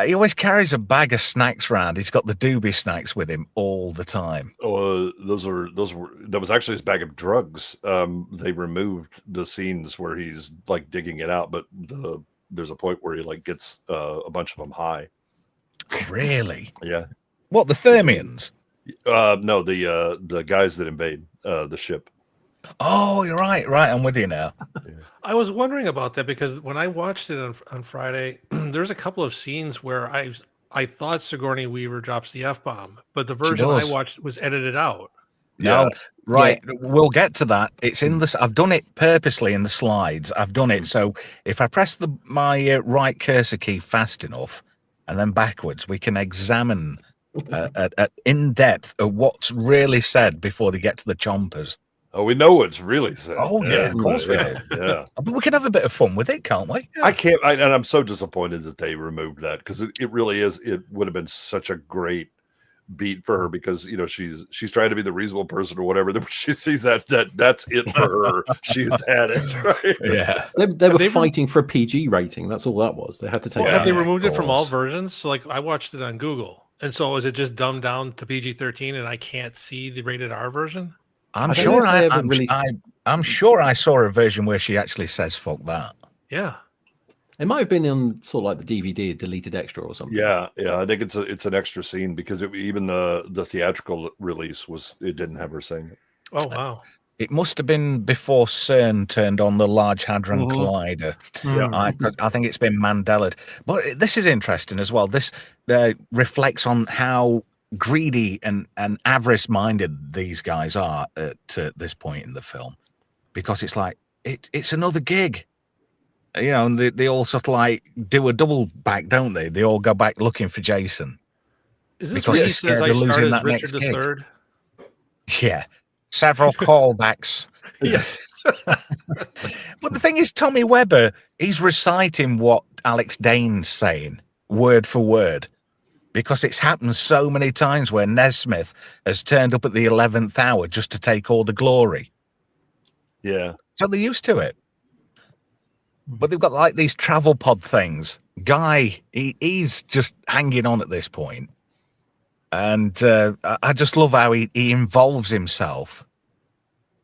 He always carries a bag of snacks around. He's got the doobie snacks with him all the time. Oh, that was actually his bag of drugs. They removed the scenes where he's like digging it out, but there's a point where he like gets a bunch of them high. Really? Yeah. What, the Thermians? No, the guys that invade the ship. Oh, you're right. I'm with you now. Yeah. I was wondering about that because when I watched it on Friday, there's a couple of scenes where I thought Sigourney Weaver drops the F-bomb, but the version I watched was edited out. No, right. Yeah. We'll get to that. It's in this. I've done it purposely in the slides. I've done it. So if I press my right cursor key fast enough and then backwards, we can examine in depth what's really said before they get to the chompers. Oh, we know what's really said. Oh, yeah, of course we do. Yeah. But we can have a bit of fun with it, can't we? I can't, and I'm so disappointed that they removed that because it really is. It would have been such a great beat for her because she's trying to be the reasonable person or whatever. Then she sees that's it for her. She's had it, right? Yeah. They were fighting for a PG rating. That's all that was. They had to take. Have it they out. removed it from all course. versions? So like I watched it on Google, and so is it just dumbed down to PG-13, and I can't see the rated R version? I'm I don't know sure if they ever I'm, released- I'm sure I saw a version where she actually says "fuck that." Yeah. It might have been on sort of like the DVD, deleted extra or something. Yeah. I think it's an extra scene because even the theatrical release it didn't have her saying it. Oh wow. It must have been before CERN turned on the Large Hadron Mhm. Collider. Yeah. I think it's been Mandelaed. But this is interesting as well. This reflects on how greedy and avarice-minded these guys are at this point in the film, because it's like it's another gig. And they all sort of like do a double back, don't they? They all go back looking for Jason. Is this Because where they're he scared says of I losing started as that Richard next gig. III? Yeah, several callbacks. Yes. But the thing is, Tommy Webber, he's reciting what Alex Dane's saying, word for word, because it's happened so many times where Nesmith has turned up at the 11th hour just to take all the glory. Yeah. So they're used to it. But they've got like these travel pod things. Guy, he's just hanging on at this point. And I just love how he involves himself.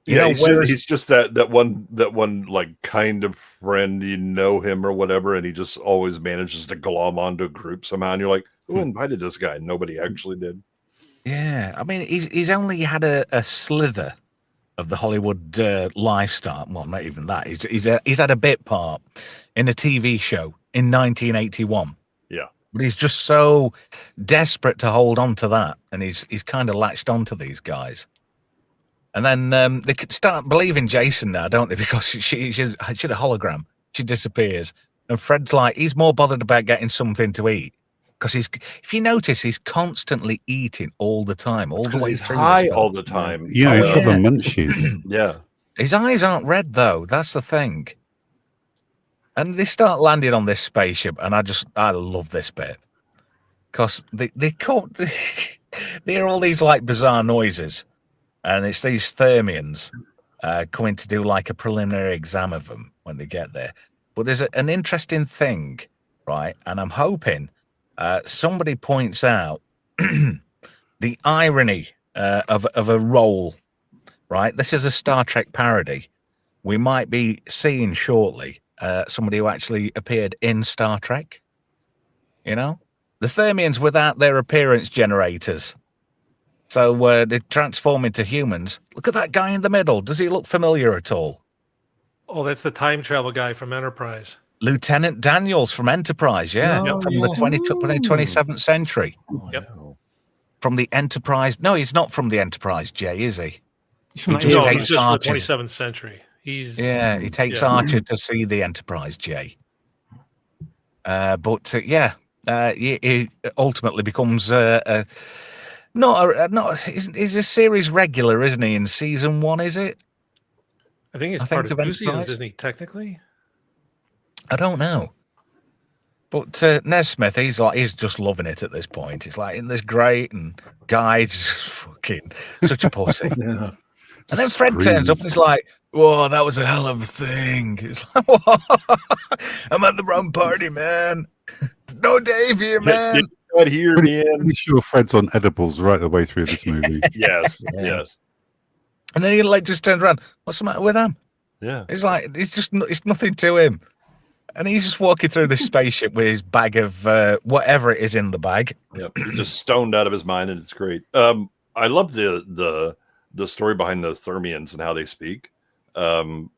He's just that one like kind of friend, him or whatever, and he just always manages to glom onto a group somehow. And you're like, who invited this guy? Nobody actually did. Yeah, I mean, he's only had a slither of the Hollywood lifestyle. Well, not even that. He's had a bit part in a TV show in 1981. Yeah, but he's just so desperate to hold on to that, and he's kind of latched onto these guys. And then they could start believing Jason now, don't they? Because she's a hologram. She disappears, and Fred's like, he's more bothered about getting something to eat. Because if you notice, he's constantly eating all the time, all the way he's through. high all the time. Yeah, he's got the munchies. Yeah. His eyes aren't red, though. That's the thing. And they start landing on this spaceship, and I love this bit. Because they hear all these, like, bizarre noises. And it's these Thermians coming to do, like, a preliminary exam of them when they get there. But there's an interesting thing, right? And I'm hoping somebody points out the irony of a role, right? This is a Star Trek parody. We might be seeing shortly somebody who actually appeared in Star Trek. The Thermians without their appearance generators. So they transform into humans. Look at that guy in the middle. Does he look familiar at all? Oh, that's the time travel guy from Enterprise. Lieutenant Daniels from Enterprise, yeah, Oh, from yeah. the 27th century. Yep. From the Enterprise. No, he's not from the Enterprise, Jay, is he? From He that just No, era. takes he's just from the Archer. 27th century. Yeah, he takes Yeah. Archer to see the Enterprise, Jay. He ultimately becomes he's a series regular, isn't he? In season 1, is it? I think it's I part think of of 2 seasons, Enterprise. isn't he, technically? I don't know. But Nesmith, he's just loving it at this point. It's like, isn't this great? And Guy's just fucking such a pussy. Yeah. And then Fred turns up and he's like, whoa, that was a hell of a thing. It's like, whoa, I'm at the wrong party, man. There's no Dave here, man. You're not here, man. Pretty sure Fred's on edibles right the way through this movie. Yes. Yeah. Yes. And then he just turns around. What's the matter with him? Yeah. It's like, it's nothing to him. And he's just walking through this spaceship with his bag of whatever it is in the bag. Yep. Just stoned out of his mind, and it's great. I love the story behind the Thermians and how they speak. The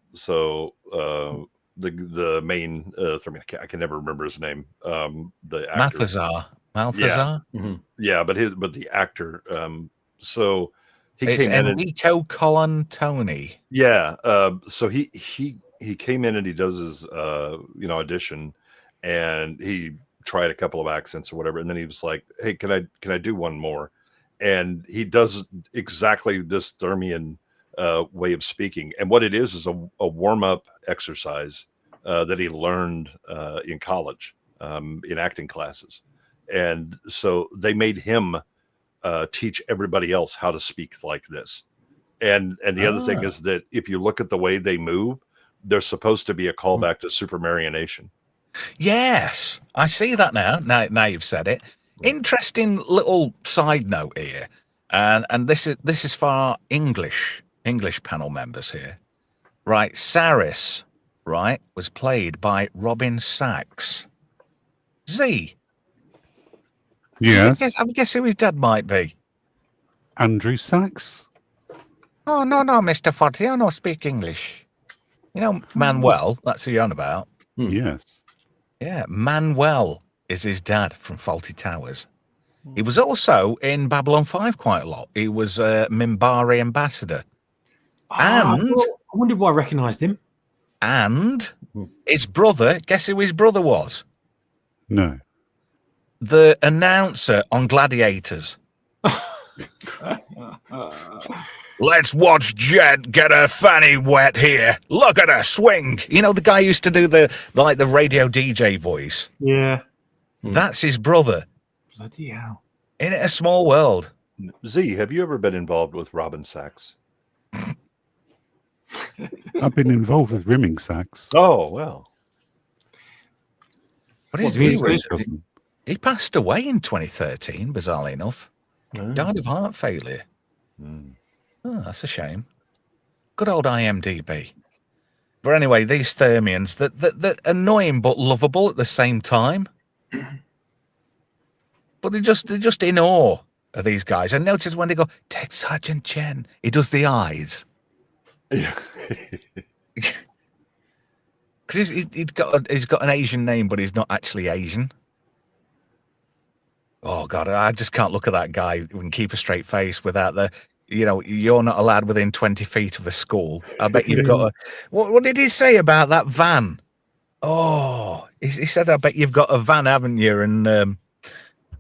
main Thermian, I can never remember his name. The actor. Malthazar. Yeah, but the actor. So he It's came in. Enrico Colantoni. Yeah. So he came in and he does his audition, and he tried a couple of accents or whatever, and then he was like, "Hey, can I do one more?" And he does exactly this Thermian way of speaking, and what it is a warm up exercise that he learned in college in acting classes, and so they made him teach everybody else how to speak like this. And the other thing is that if you look at the way they move, there's supposed to be a callback to Supermarionation. Yes, I see that now. Now you've said it. Interesting little side note here, and this is for our English panel members here, right? Saris, right, was played by Robin Sachs. Z. Yes. I guess who his dad might be. Andrew Sachs. Oh no, Mr. Foddy, I don't speak English. You know Manuel. That's who you're on about. Yes. Yeah, Manuel is his dad from Fawlty Towers. He was also in Babylon 5 quite a lot. He was a Minbari ambassador. I wondered why I recognised him. And his brother, guess who his brother was? No. The announcer on Gladiators. Let's watch Jet get her fanny wet here. Look at her swing. You know, the guy who used to do the radio DJ voice. Yeah. That's his brother. Bloody hell. Isn't it a small world? Z, have you ever been involved with Robin Sachs? I've been involved with rimming Sachs. Oh, well. But he passed away in 2013, bizarrely enough. Died of heart failure. Oh, that's a shame. Good old IMDb. But anyway, these Thermians, they're annoying but lovable at the same time. But they're just in awe of these guys. And notice when they go, "Take Sergeant Chen," he does the eyes. Yeah. Because he's got an Asian name, but he's not actually Asian. Oh God, I just can't look at that guy and keep a straight face without you're not allowed within 20 feet of a school. I bet you've got a. What did he say about that van? Oh, he said, "I bet you've got a van, haven't you?" And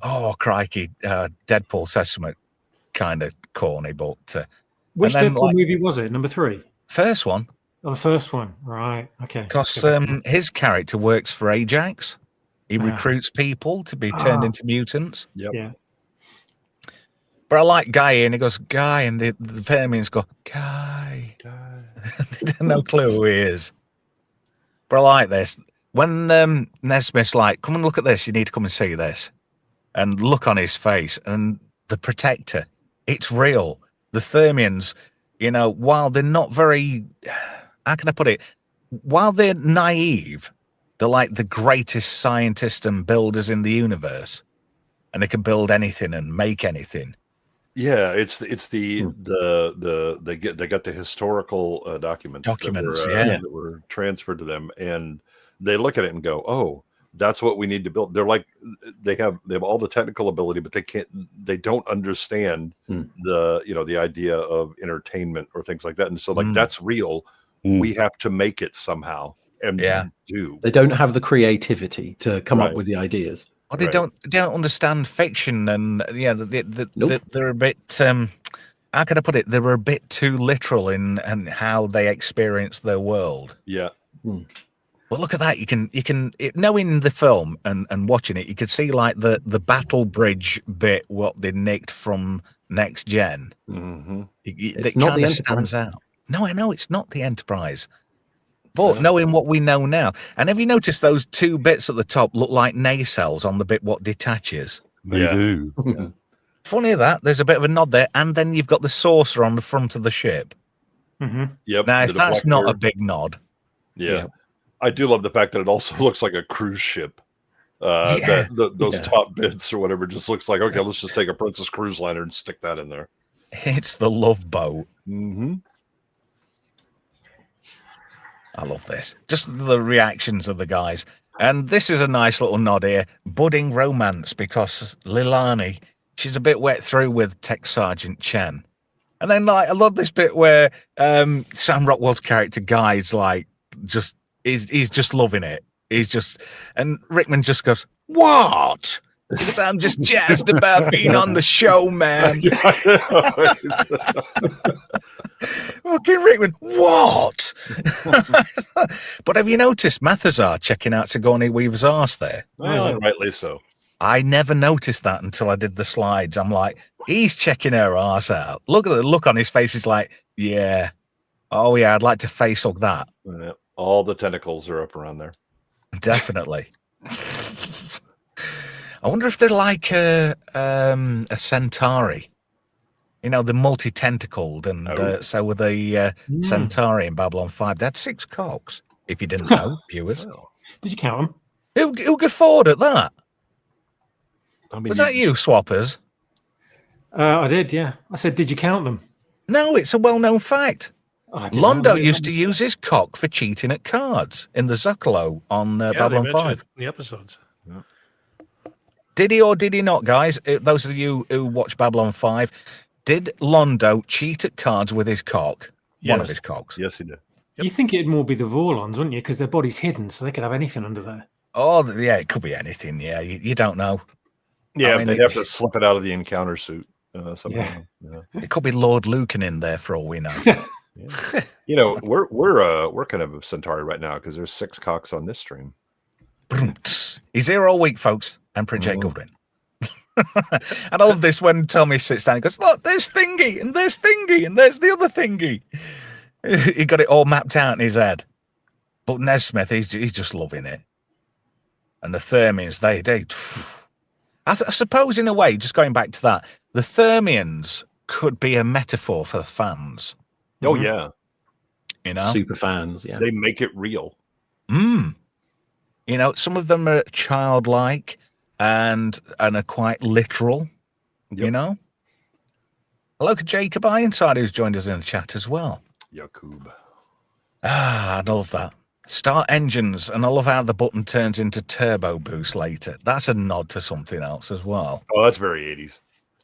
oh crikey, Deadpool says something kind of corny, but which Deadpool movie was it? Number 3. First one. Oh, the first one. Right. Okay. Because his character works for Ajax. He recruits people to be turned into mutants. Yep. Yeah. But I like Guy, and he goes, "Guy," and the Vermians go, "Guy." They have no clue who he is. But I like this. When Nesmith's like, "Come and look at this, you need to come and see this." And look on his face, and the Protector, it's real. The Thermians, while they're not very, how can I put it? While they're naive, they're like the greatest scientists and builders in the universe. And they can build anything and make anything. Yeah, they got the historical documents that were transferred to them, and they look at it and go, "Oh, that's what we need to build." They're like, they have all the technical ability, but they don't understand the idea of entertainment or things like that. And so that's real. We have to make it somehow. And they don't have the creativity to come up with the ideas. Well, they don't understand fiction, and they're a bit. How can I put it? They were a bit too literal in how they experience their world. Yeah. Well, look at that. You can knowing the film and watching it, you could see like the battle bridge bit what they nicked from Next Gen. Mm-hmm. It not the Enterprise. Stands out. No, I know it's not the Enterprise. But knowing what we know now, and have you noticed those two bits at the top look like nacelles on the bit what detaches? They do. Yeah. Funny that there's a bit of a nod there, and then you've got the saucer on the front of the ship. Mm-hmm. Yep. Now, if that's not a big nod, I do love the fact that it also looks like a cruise ship. Those top bits or whatever just looks like, okay, let's just take a Princess Cruise liner and stick that in there. It's the Love Boat. Mm-hmm. I love this. Just the reactions of the guys. And this is a nice little nod here. Budding romance, because Lilani, she's a bit wet through with Tech Sergeant Chen. And then I love this bit where Sam Rockwell's character Guy's like he's just loving it. And Rickman just goes, "What?" Because I'm just jazzed about being on the show, man. Fucking Rickman, what? But have you noticed Mathazar checking out Sigourney Weaver's arse there? Well, rightly so. I never noticed that until I did the slides. I'm like, he's checking her ass out. Look at the look on his face. He's like, yeah. Oh, yeah, I'd like to face hug that. Yeah, all the tentacles are up around there. Definitely. I wonder if they're like a Centauri. You know, the multi-tentacled, and so were the Centauri in Babylon 5. They had 6 cocks, if you didn't know, viewers. Did you count them? Who guffawed at that? I mean, Was that you, Swappers? I did, yeah. I said, did you count them? No, it's a well-known fact. Oh, I didn't know. Londo used to use his cock for cheating at cards in the Zuccalo on Babylon 5. The episodes. Yeah. Did he or did he not, guys? Those of you who watch Babylon 5, did Londo cheat at cards with his cock? Yes. One of his cocks. Yes, he did. You think it'd more be the Vorlons, wouldn't you? Because their body's hidden, so they could have anything under there. Oh, yeah, it could be anything. Yeah, you don't know. Yeah, I mean, they'd have to slip it out of the encounter suit somehow. Yeah. It could be Lord Lucan in there for all we know. Yeah. You know, we're kind of a Centauri right now because there's 6 cocks on this stream. He's here all week, folks. Emperor J. Goodwin. And I love this when Tommy sits down and goes, look, there's Thingy, and there's Thingy, and there's the other Thingy. He got it all mapped out in his head. But Nesmith, he's just loving it. And the Thermians, they I suppose in a way, just going back to that, the Thermians could be a metaphor for the fans. Oh, yeah. You know? Super fans, yeah. They make it real. You know, some of them are childlike and are quite literal, you know? Hello to Jacob Ironside, who's joined us in the chat as well. Yakub. I love that. Start engines, and I love how the button turns into turbo boost later. That's a nod to something else as well. Oh, that's very 80s.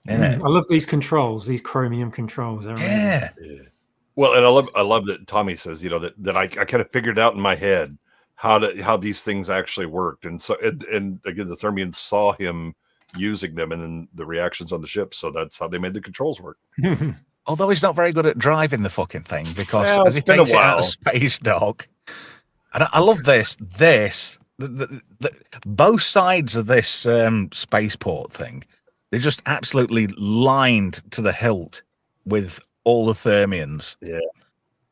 Isn't it? I love these controls, these chromium controls. They're amazing. Yeah. Well, and I love that Tommy says, you know, that I kind of figured out in my head how these things actually worked. And so, and again, the Thermians saw him using them and then the reactions on the ship. So that's how they made the controls work. Although he's not very good at driving the fucking thing because Well, as he it's been a takes it out while. of space dock, and I love this, both sides of this spaceport thing, they're just absolutely lined to the hilt with all the Thermians. Yeah.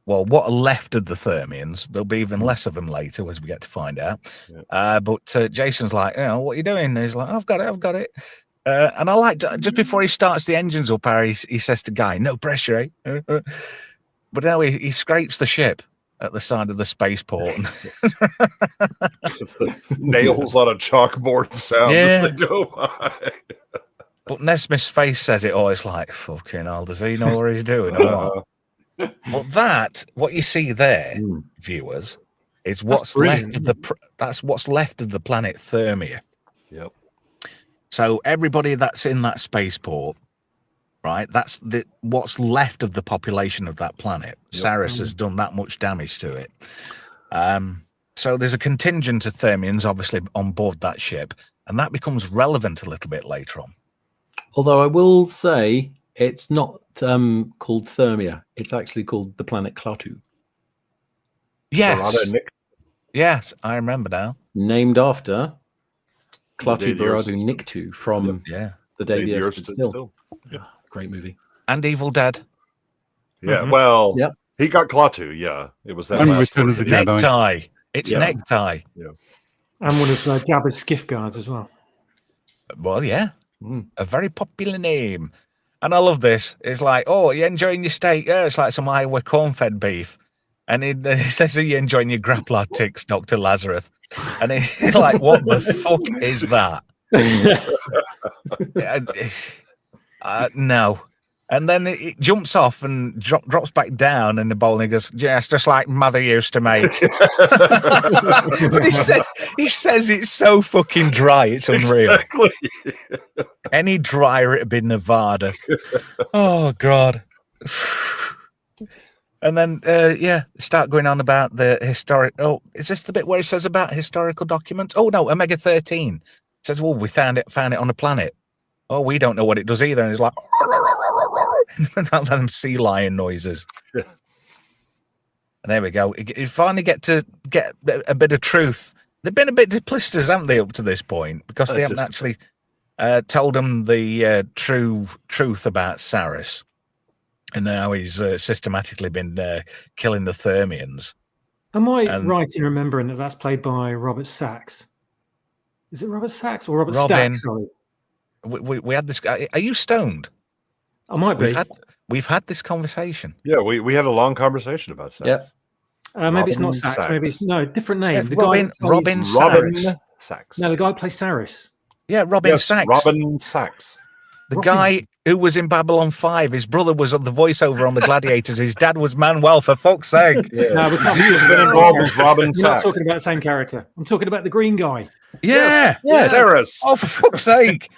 Well, what are left of the Thermians? There'll be even less of them later as we get to find out. Yeah. But Jason's like, you know, what are you doing? And he's like, I've got it. And I like, just before he starts the engines up, Harry, he says to Guy, no pressure, eh? But now he scrapes the ship at the side of the spaceport. Nails on a chalkboard sound as they go by. But Nesmith's face says it all. It's like, fucking hell, does he know what he's doing or what? But what you see there, viewers, is what's left of that's what's left of the planet Thermia. Yep. So everybody that's in that spaceport, right? That's what's left of the population of that planet. Yep. Saris has done that much damage to it. So there's a contingent of Thermians obviously on board that ship, and that becomes relevant a little bit later on. Although I will say it's not called Thermia. It's actually called the planet Klaatu. Yes. Yes, I remember now. Named after The Klaatu Day the Earth Baradu Stood Nikto from The Day the Earth Stood Still. Yeah. Great movie. And Evil Dead. Yeah, well, Yep. he got Klaatu, yeah. It was that And last Return one. of the Jedi. Necktie. It's Yeah. necktie. And one of Jabba's skiff guards as well. Well, yeah. A very popular name. And I love this. It's like, oh, you enjoying your steak? Yeah, it's like some Iowa corn-fed beef. And he says, are you enjoying your grappler ticks, Dr. Lazarus? And he's like, what the fuck is that? No. And then it jumps off and drops back down in the bowl, and he goes, yes, just like Mother used to make. But he says it's so fucking dry, it's unreal. Exactly. Any drier, it'd be Nevada. Oh, God. And then, start going on about the historic. Oh, is this the bit where it says about historical documents? Oh, no, Omega 13. It says, well, we found it on a planet. Oh, we don't know what it does either. And it's like, them sea lion noises. And there we go. You finally get a bit of truth. They've been a bit duplicitous, haven't they, up to this point? Because they haven't actually told him the truth about Saris, and now he's systematically been killing the Thermians. Am I right in remembering that that's played by Robert Sachs? Is it Robert Sachs or Robert Stack? Sorry. We had this guy. Are you stoned? I might be. We've had this conversation. Yeah, we had a long conversation about Sachs. Yeah. Maybe it's not Sachs. Maybe it's different name. Yeah, Robin Sachs. No, the guy who plays Saris. Yeah, Robin Sachs. Robin Sachs. The guy who was in Babylon 5, his brother was the voiceover on the Gladiators. His dad was Manuel, for fuck's sake. Yeah. No, has been involved with Robin Sachs. You're not talking about the same character. I'm talking about the green guy. Yeah. Yes. Saris. Oh, for fuck's sake.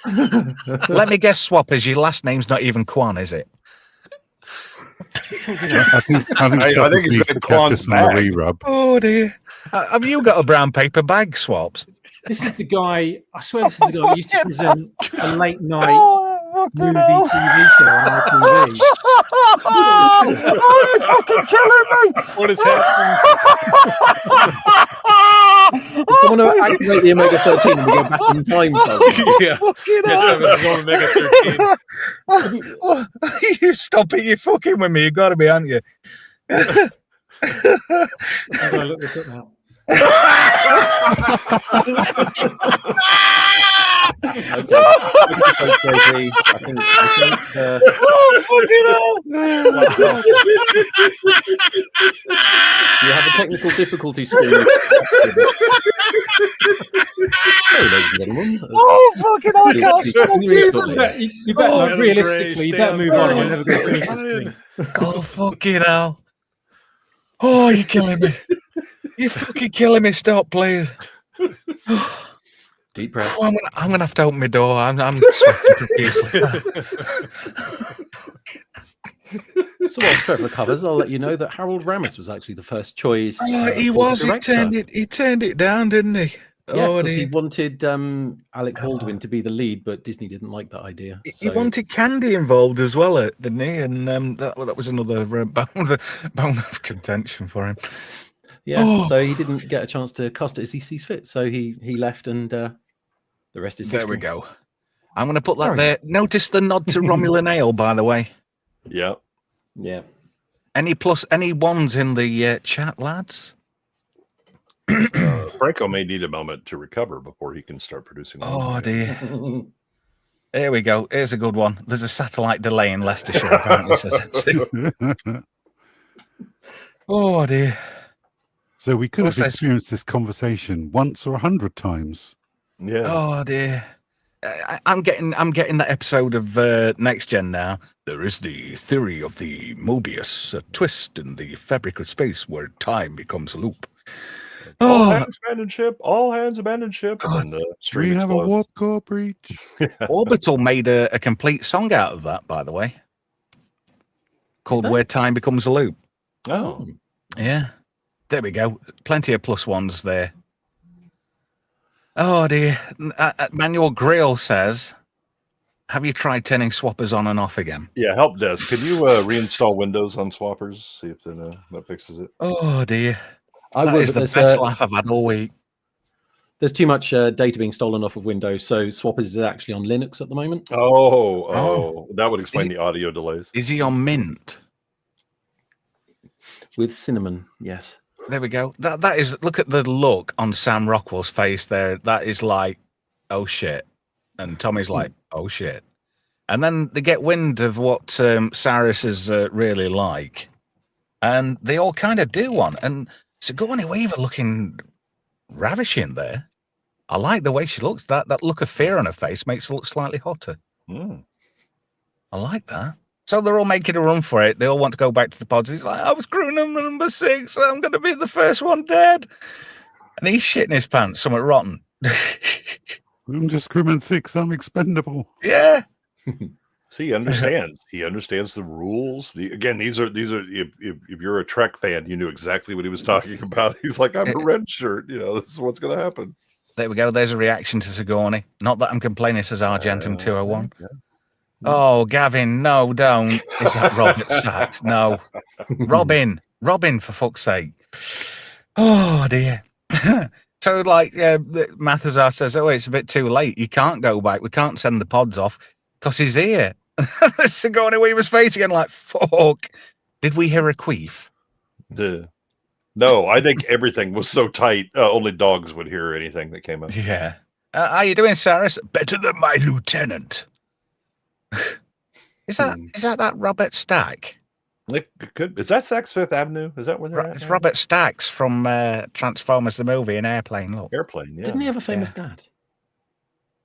Let me guess, Swappers, your last name's not even Quan, is it? I think he's got Quan's bag. Oh, dear. Have you got a brown paper bag, Swaps? This is the guy, I swear this is the guy who used to present a late night movie TV show on ITV. Oh, you're fucking killing me! What is happening? I want to activate the Omega 13 and we go back in time. Omega 13. You stop it, you're fucking with me. You got to be, aren't you? I'm going to look this up now. You have a technical difficulty screen. Oh, fucking hell, I can't stop you. You better, realistically, you better move on. You're never going to finish this thing. Oh, fucking hell. Oh, you're killing me. You're fucking killing me. Stop, please. Deep breath. Oh, I'm gonna have to open my door. I'm sweating profusely. So while Trevor covers, I'll let you know that Harold Ramis was actually the first choice. He was. He turned it down, didn't he? Yeah, because he wanted Alec Baldwin to be the lead, but Disney didn't like that idea. He wanted Candy involved as well, didn't he? And that was another bone of contention for him. Yeah, so he didn't get a chance to cast it as he sees fit. So he left, and the rest is history. There we go. I'm going to put that there. Notice the nod to Romulan Ale, by the way. Yeah. Yeah. Any ones in the chat, lads? Franco may need a moment to recover before he can start producing. Oh, dear. Here we go. Here's a good one. There's a satellite delay in Leicestershire, apparently, says MC. Oh, dear. So we could have experienced this conversation once or 100 times. Yeah. Oh, dear. I'm getting that episode of Next Gen now. There is the theory of the Mobius, a twist in the fabric of space where time becomes a loop. All hands abandon ship. All hands abandon ship. And the we have a warp core breach. Orbital made a complete song out of that, by the way, called "Where Time Becomes a Loop." Oh, yeah. There we go. Plenty of plus ones there. Oh dear. Manuel Grill says, "Have you tried turning swappers on and off again?" Yeah, help desk. Can you reinstall Windows on swappers? See if that fixes it. Oh dear. That is the best laugh I've had all week. There's too much data being stolen off of Windows, so Swappers is actually on Linux at the moment. Oh, that would explain the audio delays. Is he on Mint? With Cinnamon, yes. There we go. That is. Look at the look on Sam Rockwell's face there. That is like, oh shit, and Tommy's like, oh shit, and then they get wind of what Saris is really like, and they all kind of do one. And Sigourney Weaver looking ravishing there. I like the way she looks. That look of fear on her face makes her look slightly hotter. Mm. I like that. So they're all making a run for it. They all want to go back to the pods. He's like, I was crewing number 6. I'm going to be the first one dead. And he's shitting his pants. Something rotten. I'm just crewman 6. I'm expendable. Yeah. See, he understands. He understands the rules. These are. If you're a Trek fan, you knew exactly what he was talking about. He's like, I'm a red shirt. This is what's going to happen. There we go. There's a reaction to Sigourney. Not that I'm complaining, says Argentum 201. Yeah. Oh, Gavin, no, don't. Is that Robert Sachs? No. Robin, for fuck's sake. Oh, dear. So, like, Mathazar says, "Oh, it's a bit too late. You can't go back. We can't send the pods off because he's here." Sigourney Weaver's face again, like, "Fuck." Did we hear a queef? No, I think everything was so tight. Only dogs would hear anything that came up. Yeah. How you doing, Cyrus? Better than my lieutenant. Is that Robert Stack? It could. Is that Saks Fifth Avenue? Is that where they're at? It's now? Robert Stacks from Transformers the movie in Airplane. Look. Airplane. Yeah. Didn't he have a famous dad?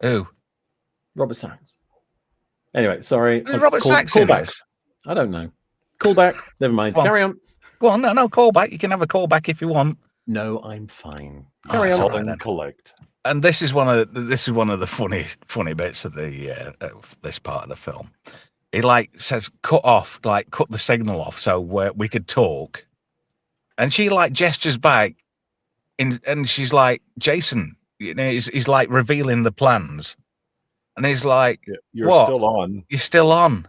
Who? Robert Sachs. Anyway, sorry. Who's Robert Sachs in back. this? I don't know. Call back. Never mind. Carry on. Go on. No, call back. You can have a call back if you want. No, I'm fine. Carry Call on. and collect. And this is one of the funny bits of the of this part of the film. He like says cut the signal off so we could talk, and she like gestures back, and she's like, Jason, he's like revealing the plans, and he's like, You're what? still on. You're still on.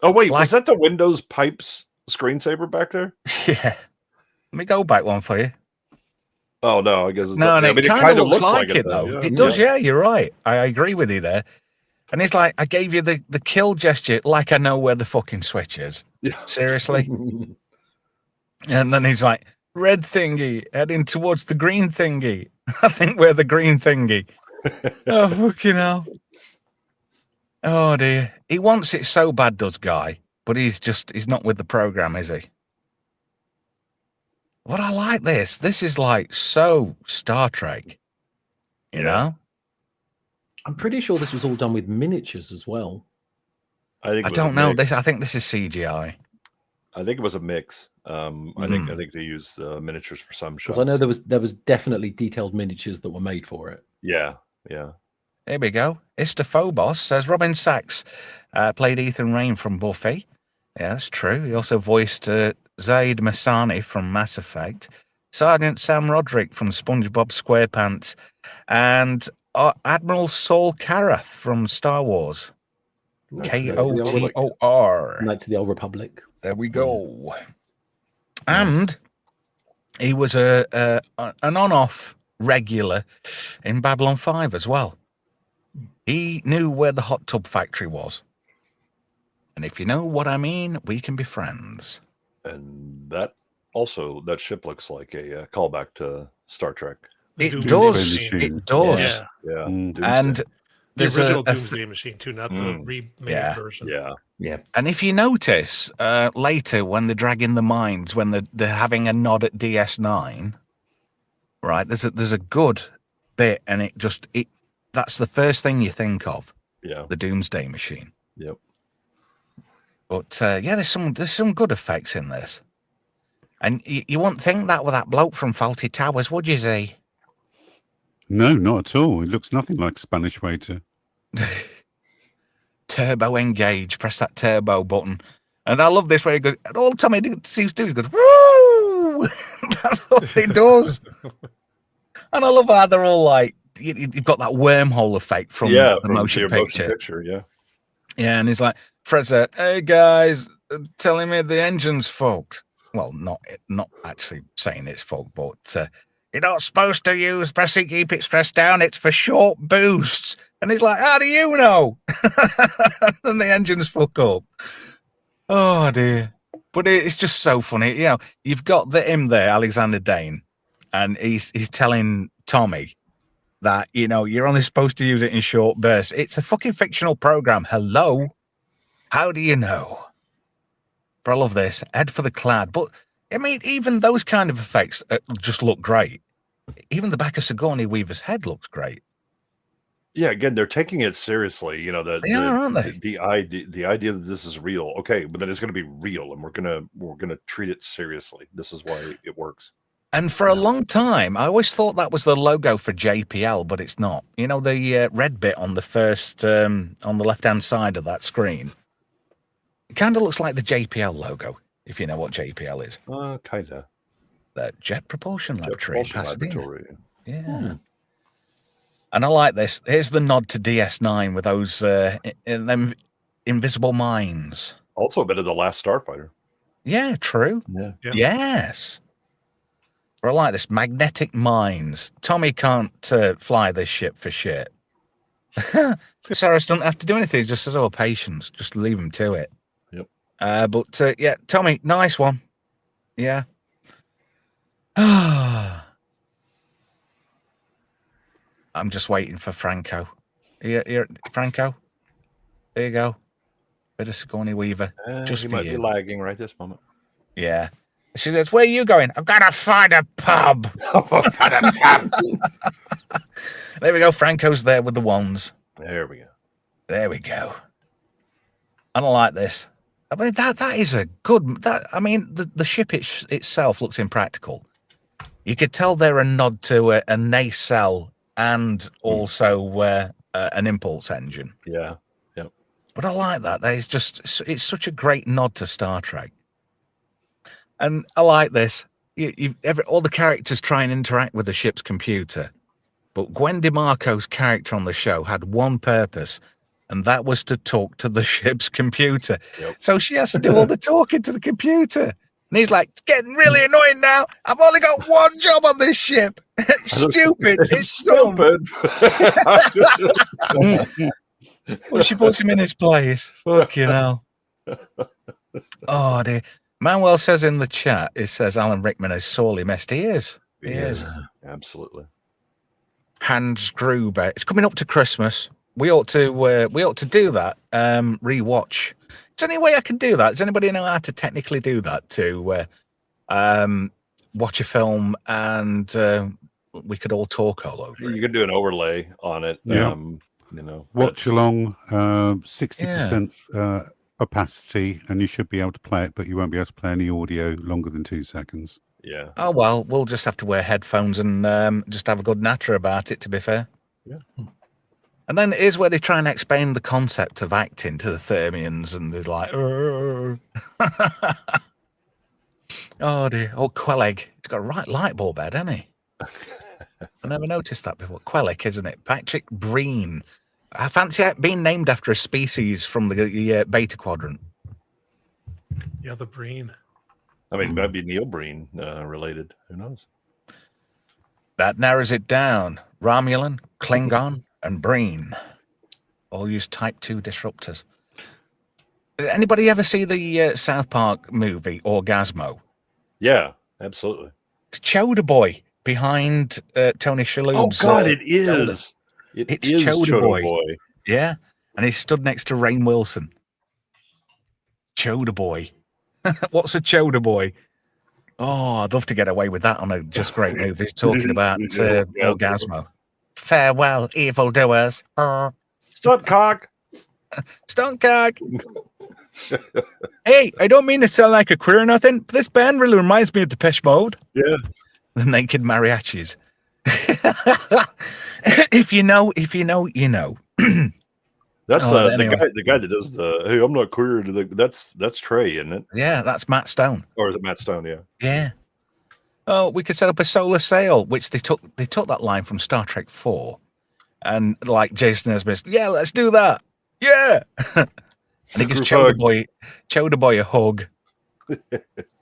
Oh wait, was that the Windows Pipes screensaver back there? Yeah. Let me go back one for you. Oh no, I guess it's No, it kind of looks like it though. though. Yeah. It does, yeah, you're right. I agree with you there. And he's like, I gave you the kill gesture like I know where the fucking switch is. Yeah. Seriously? And then he's like, red thingy, heading towards the green thingy. I think we're the green thingy. Oh, fucking hell. Oh, dear. He wants it so bad, does Guy, but he's not with the program, is he? What I like this. This is like so Star Trek, you know? I'm pretty sure this was all done with miniatures as well. I don't know. I think this is CGI. I think it was a mix. I think they used miniatures for some shots. Because I know there was definitely detailed miniatures that were made for it. Yeah. Here we go. Istophobos says Robin Sachs played Ethan Rayne from Buffy. Yeah, that's true. He also voiced Zaid Masani from Mass Effect, Sergeant Sam Roderick from SpongeBob SquarePants, and Admiral Saul Karath from Star Wars. KOTOR. Knights of the Old Republic. There we go. And he was an on-off regular in Babylon 5 as well. He knew where the hot tub factory was. And if you know what I mean, we can be friends. And that ship looks like a callback to Star Trek. It does. It does. Yeah. And the there's original Doomsday Machine too, not the remade version. Yeah. And if you notice later when they're dragging the mines, when they're having a nod at DS9, right? There's a good bit, and that's the first thing you think of. Yeah. The Doomsday Machine. Yep. But there's some good effects in this, and you wouldn't think that with that bloke from Faulty Towers, would you, Z? No, not at all. It looks nothing like Spanish waiter. Turbo engage. Press that turbo button, and I love this where he goes. All Tommy seems to do is goes woo. That's what he does, and I love how they're all like you've got that wormhole effect from the motion picture. Yeah, and he's like, Fred said, "Hey guys, telling me the engine's fucked." Well, not actually saying it's fucked, but you're not supposed to use pressing keep it pressed down. It's for short boosts. And he's like, "How do you know?" And the engine's fuck up. Oh dear! But it's just so funny. You know, you've got him there, Alexander Dane, and he's telling Tommy that, you know, you're only supposed to use it in short bursts. It's a fucking fictional program. Hello? How do you know? But I love this. Head for the clad. But, I mean, even those kind of effects just look great. Even the back of Sigourney Weaver's head looks great. Yeah, again, they're taking it seriously. You know, aren't they? The idea that this is real. Okay, but then it's going to be real, and we're gonna treat it seriously. This is why it works. And for a long time, I always thought that was the logo for JPL, but it's not. You know, the red bit on the first, on the left-hand side of that screen. It kind of looks like the JPL logo, if you know what JPL is. Kind of. The Jet Propulsion Laboratory. Yeah. And I like this. Here's the nod to DS9 with those them invisible mines. Also a bit of The Last Starfighter. Yeah, true. Yeah. Yes. But I like this magnetic mines. Tommy can't fly this ship for shit. Saris doesn't have to do anything. He just says, "Oh, patience. Just leave him to it." Yep. But yeah, Tommy, nice one. Yeah. I'm just waiting for Franco. Here, Franco. There you go. Bit of Sigourney Weaver. Just he for might be you. lagging right this moment. Yeah. She goes, "Where are you going?" "I've got to find a pub." There we go. Franco's there with the wands. There we go. There we go. I don't like this. I mean, that is a good. I mean, the ship itself looks impractical. You could tell they're a nod to a nacelle and also an impulse engine. Yeah. Yep. But I like that. It's such a great nod to Star Trek. And I like this. All the characters try and interact with the ship's computer. But Gwen DeMarco's character on the show had one purpose, and that was to talk to the ship's computer. Yep. So she has to do all the talking to the computer. And he's like, "It's getting really annoying now. I've only got one job on this ship. It's stupid. It's dumb." Well, she puts him in his place. Fucking hell. Oh, dear. Manuel says in the chat, it says Alan Rickman is sorely missed. He is. He is. Absolutely. Hans Gruber. It's coming up to Christmas. We ought to do that. Rewatch. Is there any way I can do that? Does anybody know how to technically do that? To watch a film and we could all talk all over it. You could do an overlay on it. Yeah. You know, Watch along 60% opacity, and you should be able to play it, but you won't be able to play any audio longer than 2 seconds. Yeah. Oh, well, we'll just have to wear headphones and just have a good natter about it, to be fair. Yeah. And then here's where they try and explain the concept of acting to the Thermians, and they're like, oh dear. Oh, Quelleg. He's got a right light bulb head, hasn't he? I never noticed that before. Quelleg, isn't it? Patrick Breen. I fancy it being named after a species from the Beta Quadrant. Yeah, the Breen. I mean, might be Neil Breen related. Who knows? That narrows it down. Romulan, Klingon, and Breen all use Type 2 disruptors. Anybody ever see the South Park movie Orgasmo? Yeah, absolutely. It's Chowder Boy behind Tony Shalhoub's. Oh God, it is. It's is Chowder Boy. Boy. Yeah, and he's stood next to Rainn Wilson. Chowder Boy. What's a Chowder Boy? Oh, I'd love to get away with that on a Just Great Movies talking about Orgasmo. Farewell, evildoers. Stunt cock. Stunt cock. Hey, I don't mean to sound like a queer or nothing, but this band really reminds me of Depeche Mode. Yeah. The Naked Mariachis. If you know, you know. That's anyway. the guy that does the "Hey, I'm not queer." That's Trey, isn't it? Yeah, that's Matt Stone. Or is it Matt Stone? Yeah. Yeah. Oh, we could set up a solar sail, which they took that line from Star Trek 4. And like Jason Nesbitt, yeah, let's do that. Yeah. And he gives Chowder Boy a hug.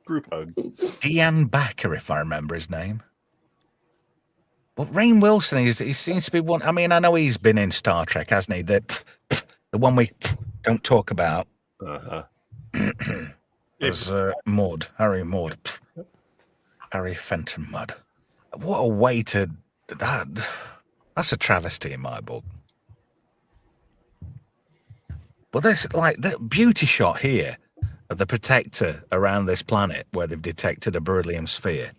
Group hug. Deanne Backer, if I remember his name. But Rainn Wilson, he seems to be one. I mean, I know he's been in Star Trek, hasn't he? The one we don't talk about. Uh-huh. There's Mudd, Harry Mudd. Harry Fenton Mudd. What a way to... That's a travesty in my book. But there's like the beauty shot here of the protector around this planet where they've detected a beryllium sphere.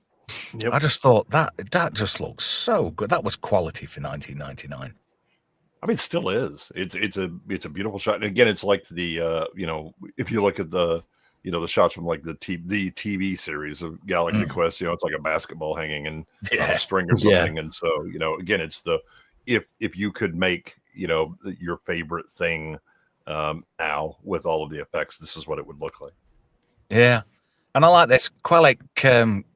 Yep. I just thought that just looks so good. That was quality for 1999. I mean, it still is. It's a beautiful shot. And again, it's like the if you look at the the shots from like the TV series of Galaxy Quest, it's like a basketball hanging on a string or something. And so, again, it's the if you could make your favorite thing now with all of the effects, this is what it would look like. Yeah. And I like this. Quellic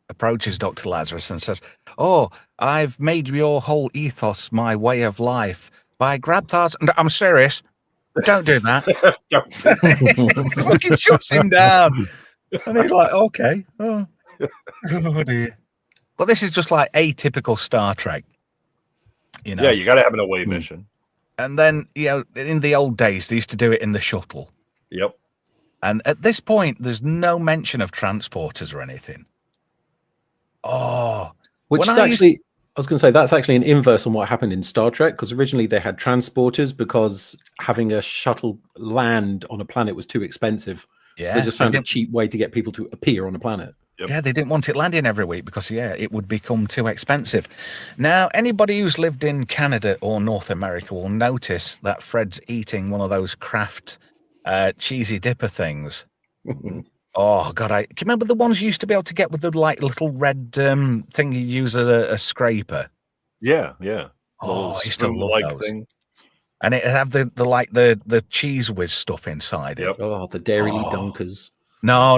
approaches Dr. Lazarus and says, "Oh, I've made your whole ethos my way of life. By Grabthar's..." I'm serious. Don't do that. Fucking shuts him down. And he's like, okay. Oh dear. But this is just like atypical Star Trek. You know? Yeah, you got to have an away mission. And then, you know, in the old days, they used to do it in the shuttle. Yep. And at this point, there's no mention of transporters or anything. Oh, which when is I used- actually, I was going to say that's actually an inverse on what happened in Star Trek, because originally they had transporters because having a shuttle land on a planet was too expensive. So they just found a cheap way to get people to appear on a planet. Yep. Yeah, they didn't want it landing every week because, it would become too expensive. Now, anybody who's lived in Canada or North America will notice that Fred's eating one of those Kraft cheesy dipper things. Oh, God, can you remember the ones you used to be able to get with the little red thing you use as a scraper? Yeah, yeah. Oh, I used to love those. Thing. And it'd have the cheese whiz stuff inside it. Oh, the Dairy Dunkers. No.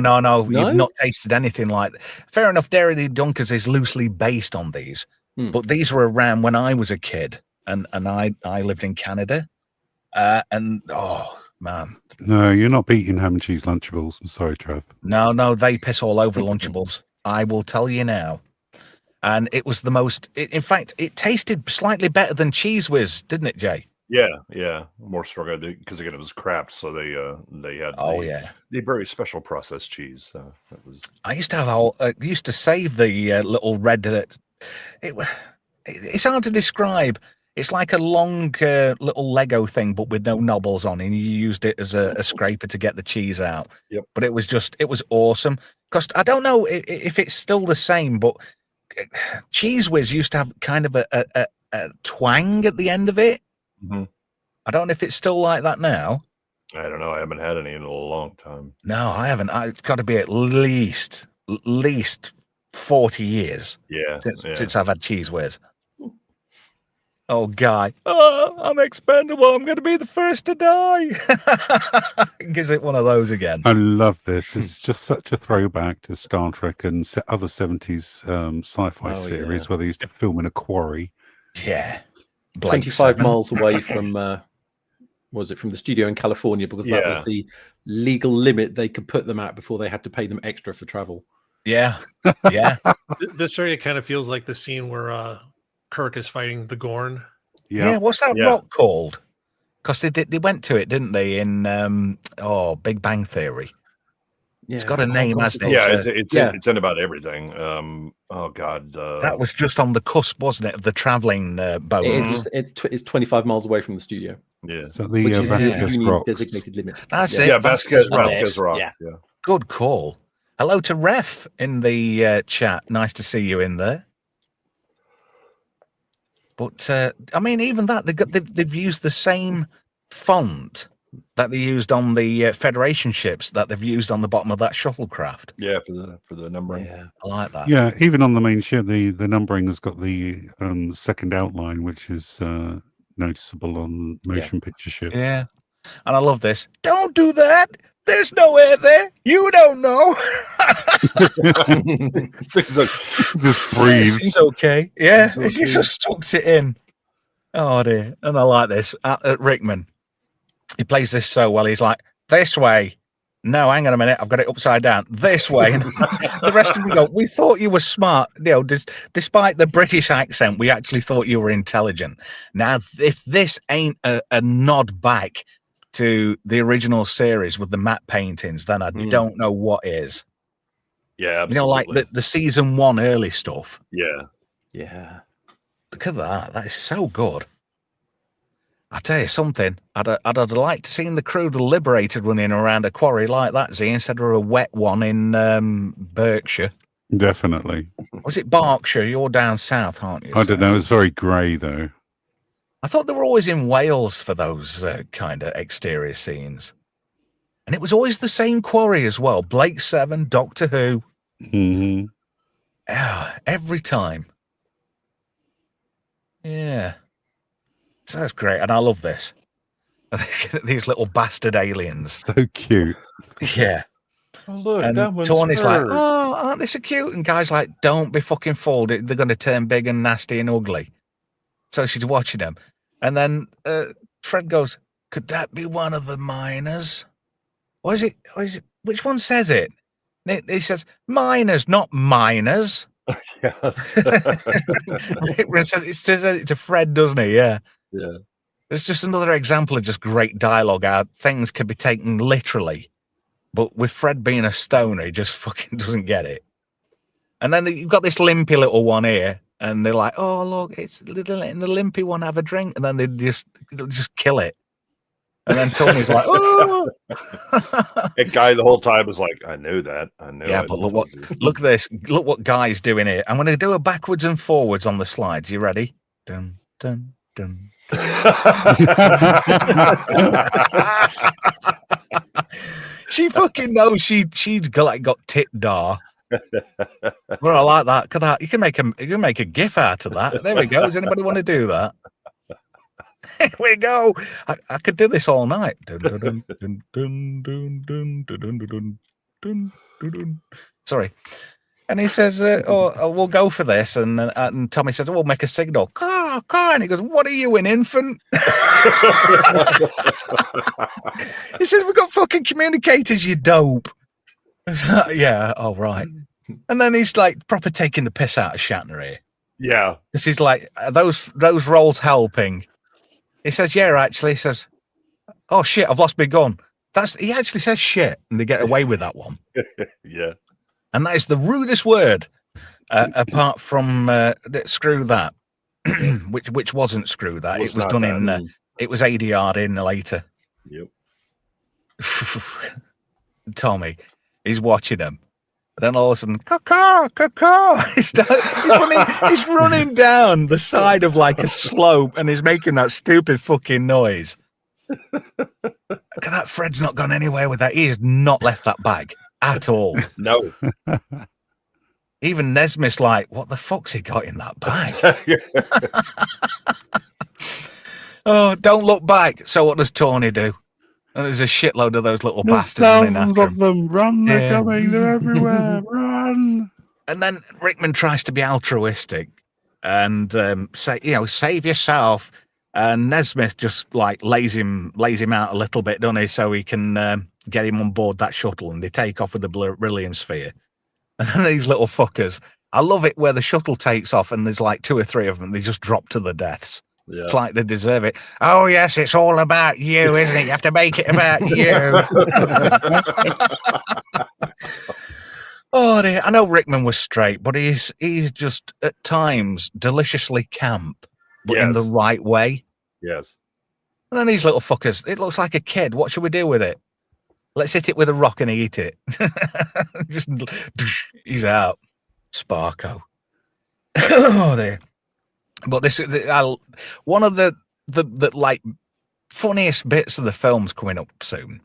You've not tasted anything like that. Fair enough, Dairy Dunkers is loosely based on these, but these were around when I was a kid, and I lived in Canada, and oh man, No, you're not beating ham and cheese Lunchables. I'm sorry, Trev. no, they piss all over Lunchables. I will tell you now. And it was the most. In fact, it tasted slightly better than Cheese Whiz, didn't it, Jay? Yeah, more strong because again it was Kraft, so they had the very special processed cheese. That was. I used to have used to save the little red. It's hard to describe. It's like a long little Lego thing, but with no knobbles on, and you used it as a scraper to get the cheese out. Yep. But it was awesome. Because I don't know if it's still the same, but Cheese Whiz used to have kind of a twang at the end of it. Mm-hmm. I don't know if it's still like that now. I don't know. I haven't had any in a long time. No, I haven't. It's got to be at least 40 years. Yeah, since I've had Cheese Whiz. Oh, Guy. Oh, I'm expendable. I'm going to be the first to die. Gives it one of those again. I love this. It's just such a throwback to Star Trek and other 70s sci-fi series where they used to film in a quarry. Yeah. 25 miles away from from the studio in California, because that was the legal limit they could put them at before they had to pay them extra for travel. Yeah. This area kind of feels like the scene where Kirk is fighting the Gorn. Yeah, what's that rock called? Because they went to it, didn't they, in Big Bang Theory? Yeah, it's got a name, hasn't it? Yeah, it's in about everything. Oh God, that was just on the cusp, wasn't it, of the traveling boat? It's 25 miles away from the studio. Yeah, so the Vasquez Rocks. Designated limit. That's it. Yeah, Vasquez Rock. Yeah, good call. Hello to Ref in the chat. Nice to see you in there. But I mean, even that they've used the same font that they used on the Federation ships that they've used on the bottom of that shuttlecraft. Yeah, for the numbering. Yeah, I like that. Yeah, even on the main ship, the numbering has got the second outline, which is noticeable on motion picture ships. Yeah, and I love this. Don't do that. There's no air there. You don't know. Just breathes. It's okay. Yeah, he just sucks it in. Oh dear. And I like this. Rickman, he plays this so well. He's like, this way. No, hang on a minute. I've got it upside down. This way. And the rest of them go, we thought you were smart. You know, despite the British accent, we actually thought you were intelligent. Now, if this ain't a nod back to the original series with the matte paintings, then I don't know what is. Yeah, absolutely. You know, like the season 1 early stuff. Yeah. Look at that. That is so good. I'll tell you something. I'd have liked to seen the crew of the Liberated running around a quarry like that, Z, instead of a wet one in Berkshire. Definitely. Was it Berkshire? You're down south, aren't you? I don't know. It's very grey, though. I thought they were always in Wales for those kind of exterior scenes. And it was always the same quarry as well. Blake 7, Doctor Who. Mm-hmm. Every time. Yeah. So that's great. And I love this. These little bastard aliens. So cute. Yeah. Oh, look, and that one's Tony's like, hurt. oh, aren't they so cute? And Guy's like, don't be fucking fooled. They're going to turn big and nasty and ugly. So she's watching them. And then Fred goes, could that be one of the miners? What is it? Which one says it? And he says, miners, not miners. Yes. Rickman says it's a Fred, doesn't he? Yeah. Yeah. It's just another example of just great dialogue. How things can be taken literally, but with Fred being a stoner, he just fucking doesn't get it. And then you've got this limpy little one here, and they're like, "Oh, look, it's letting the limpy one have a drink," and then they just kill it. And then Tony's like, "Oh." That guy the whole time was like, "I knew that. I knew." Yeah, it. but look at this. Look what Guy's doing here. I'm going to do a backwards and forwards on the slides. You ready? Dun dun dun. She fucking knows she's got tit dar. Well, I like that. Look at that. You can make a gif out of that. There we go. Does anybody want to do that? Here we go. I could do this all night. Dun, dun, dun, dun, dun, dun, dun, dun, dun, dun, dun, dun, dun. Sorry. And he says, oh, we'll go for this. And Tommy says, we'll make a signal. Car. And he goes, what are you, an infant? He says, we've got fucking communicators, you dope. Yeah, all right. And then he's like proper taking the piss out of Shatner here. Yeah. Because he's like, are those roles helping? He says, yeah, actually. He says, oh, shit, I've lost my gun. He actually says shit, and they get away with that one. Yeah. And that is the rudest word, apart from screw that, which wasn't screw that. It was done in, it was ADR'd in later. Yep. Tommy, he's watching him. Then all of a sudden, caw. He's running down the side of like a slope and he's making that stupid fucking noise. Look at that. Fred's not gone anywhere with that. He has not left that bag at all. No. Even Nesmith's like, what the fuck's he got in that bag? Oh, don't look back. So what does Tony do? And there's a shitload of those little There's bastards running thousands after of him. them. Run, they're Yeah. coming. They're everywhere. Run. And then Rickman tries to be altruistic and say, save yourself. And Nesmith just like lays him out a little bit, doesn't he? So he can get him on board that shuttle, and they take off with the beryllium sphere. And then these little fuckers, I love it where the shuttle takes off and there's like 2 or 3 of them. They just drop to the deaths. Yeah. It's like they deserve it. Oh, yes, it's all about you, isn't it? You have to make it about you. Oh, dear. I know Rickman was straight, but he's just at times deliciously camp, but in the right way. Yes. And then these little fuckers, it looks like a kid. What should we do with it? Let's hit it with a rock and eat it. Just, he's out. Sparko. Oh, dear. But this, one of the like funniest bits of the film's coming up soon,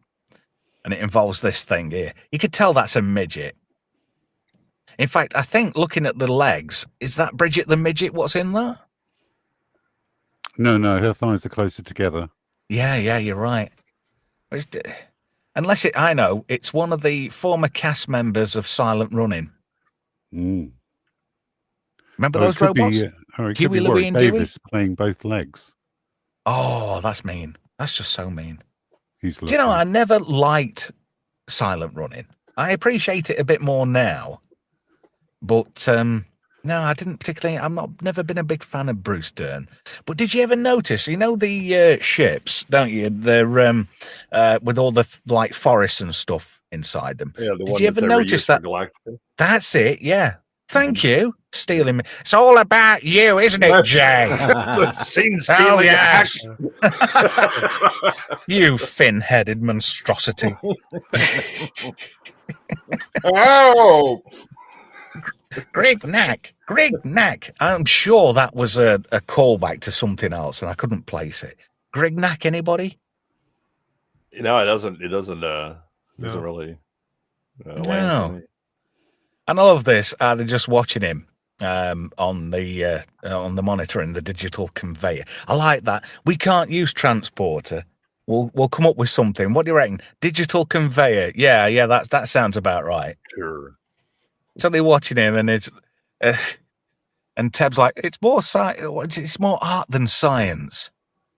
and it involves this thing here. You could tell that's a midget. In fact, I think looking at the legs, is that Bridget the midget? What's in that? No, her thighs are closer together. Yeah, you're right. Unless I know, it's one of the former cast members of Silent Running. Mm. Remember those robots? It could be Warwick Davis playing both legs. Oh, that's mean. That's just so mean. Do you know, I never liked Silent Running. I appreciate it a bit more now. But no, I didn't particularly. Never been a big fan of Bruce Dern. But did you ever notice? You know the ships, don't you? They're with all the like forests and stuff inside them. Yeah, the did one you ever notice that? That's it. Yeah. Thank you. Stealing me. It's all about you, isn't it, Jay? Scene stealing. Yes. You fin-headed monstrosity. Oh. Greg Knack. I'm sure that was a callback to something else, and I couldn't place it. Greg Knack, anybody? No, it doesn't really. No. And I love this. They're just watching him on the monitor in the digital conveyor. I like that. We can't use transporter. We'll come up with something. What do you reckon? Digital conveyor. Yeah. That sounds about right. Sure. So they're watching him, and it's and Teb's like, it's more art than science,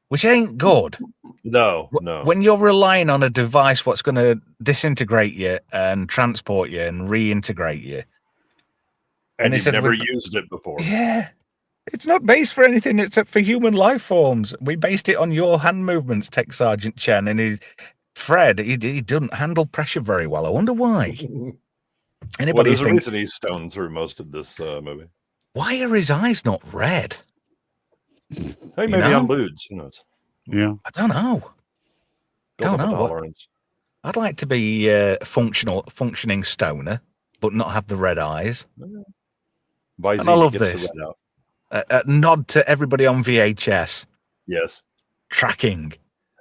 which ain't good. No. When you're relying on a device, what's going to disintegrate you and transport you and reintegrate you. And he you've said never we've- used it before. Yeah. It's not based for anything except for human life forms. We based it on your hand movements, Tech Sergeant Chen. And Fred, he doesn't handle pressure very well. I wonder why. Well, Anybody there's a think, reason he's stoned through most of this movie. why are his eyes not red? Hey, You maybe know? on lewds. Who knows? Yeah. I don't know. Build Don't up a know. What- tolerance. I'd like to be a functioning stoner, but not have the red eyes. Visine And I love gets the this. red out. A nod to everybody on VHS. Yes. Tracking.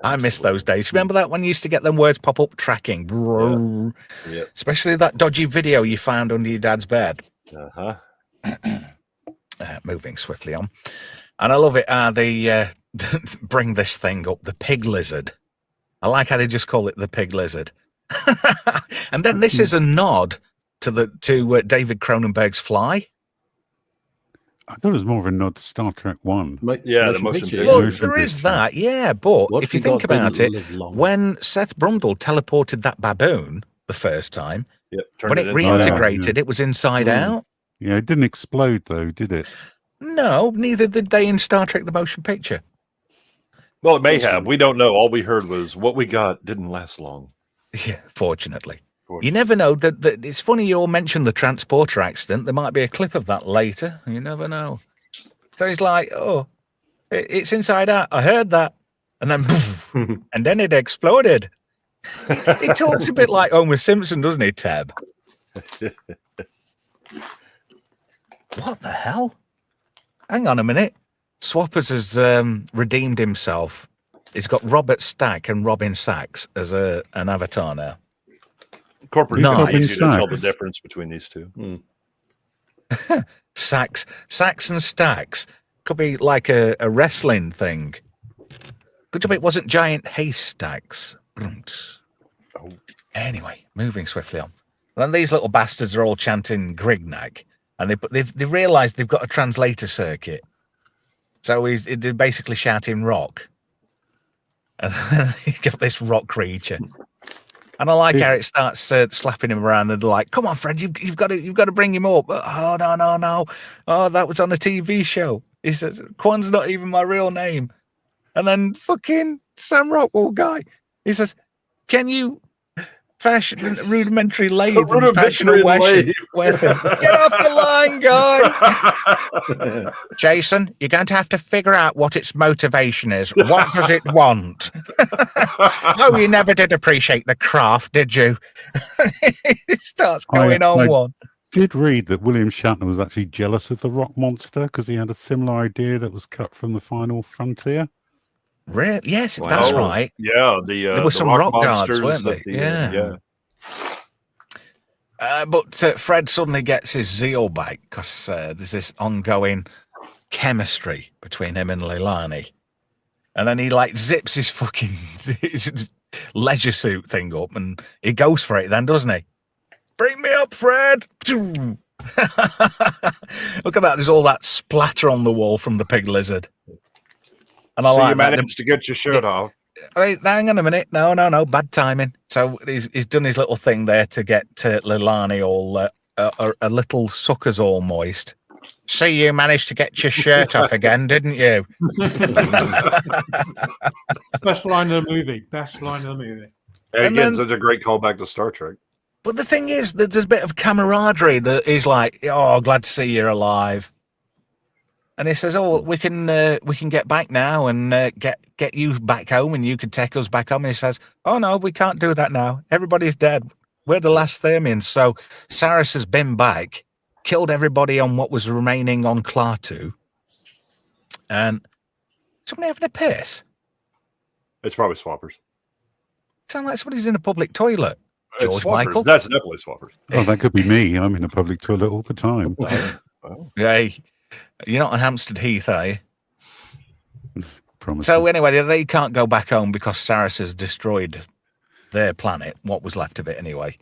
I miss Absolutely. those days. Remember that when you used to get them words pop up? Tracking. Yep. Especially that dodgy video you found under your dad's bed. Uh-huh. Moving swiftly on. And I love it. They bring this thing up, the pig lizard. I like how they just call it the pig lizard. And then this is a nod to David Cronenberg's Fly. I thought it was more of a nod to Star Trek 1. Yeah, the motion picture. Well, Motion there is picture. that, yeah. But What if you we got think about didn't it, live long. when Seth Brundle teleported that baboon the first time, Yep. when it inside out. reintegrated, it was inside out. Yeah, it didn't explode though, did it? No, neither did they in Star Trek the Motion Picture. Well, it may have. We don't know. All we heard was what we got didn't last long. Yeah, fortunately. You never know. That it's funny you all mentioned the transporter accident. There might be a clip of that later. You never know. So he's like, "Oh, it's inside out. I heard that," and then, poof, and then it exploded. He talks a bit like Homer Simpson, doesn't he, Teb? What the hell? Hang on a minute. Swappers has redeemed himself. He's got Robert Stack and Robin Sachs as an avatar now. Corporate No, is easy to tell the Sachs. difference between these two. Sachs and Stacks could be like a wrestling thing. Good job it wasn't giant haystacks. Oh. Anyway, moving swiftly on. Then these little bastards are all chanting Grignag, and they realised they've got a translator circuit. So they're basically shouting rock. And then you got this rock creature. And I like how it starts slapping him around, and they're like, "Come on, Fred, you've got to bring him up." Oh no! Oh, that was on a TV show. He says, "Quan's not even my real name." And then fucking Sam Rockwell guy, he says, "Can you fashion a rudimentary lathe and fashion a weapon? Get off the line, guy!" Jason, you're going to have to figure out what its motivation is. What does it want? Oh, you never did appreciate the craft, did you? It starts going on one. Did read that William Shatner was actually jealous of the rock monster because he had a similar idea that was cut from the Final Frontier. Really? Yes, that's right. Yeah, There were some rock guards, monsters weren't they? yeah. But Fred suddenly gets his zeal back because there's this ongoing chemistry between him and Leilani. And then he like zips his fucking his leisure suit thing up and he goes for it then, doesn't he? Bring me up, Fred! Look at that. There's all that splatter on the wall from the pig lizard. And I So like you that. managed to get your shirt off. Wait, hang on a minute. No, bad timing. So he's done his little thing there to get Leilani all a little suckers all moist. So you managed to get your shirt off again, didn't you? Best line of the movie. Best line of the movie. And And again, then- such a great callback to Star Trek. But the thing is, that there's a bit of camaraderie that is like, "Oh, glad to see you're alive." And he says, "Oh, we can get back now and get you back home, and you can take us back home." And he says, "Oh no, we can't do that now. Everybody's dead. We're the last Thermians." So Saris has been back, killed everybody on what was remaining on Klaatu, and somebody having a piss. It's probably Swappers. Sound like somebody's in a public toilet. It's George Swappers. Michael. That's definitely Swappers. Oh, that could be me. I'm in a public toilet all the time. Hey, you're not on Hampstead Heath, are you? Promise. So anyway, they can't go back home because Saris has destroyed their planet, what was left of it anyway.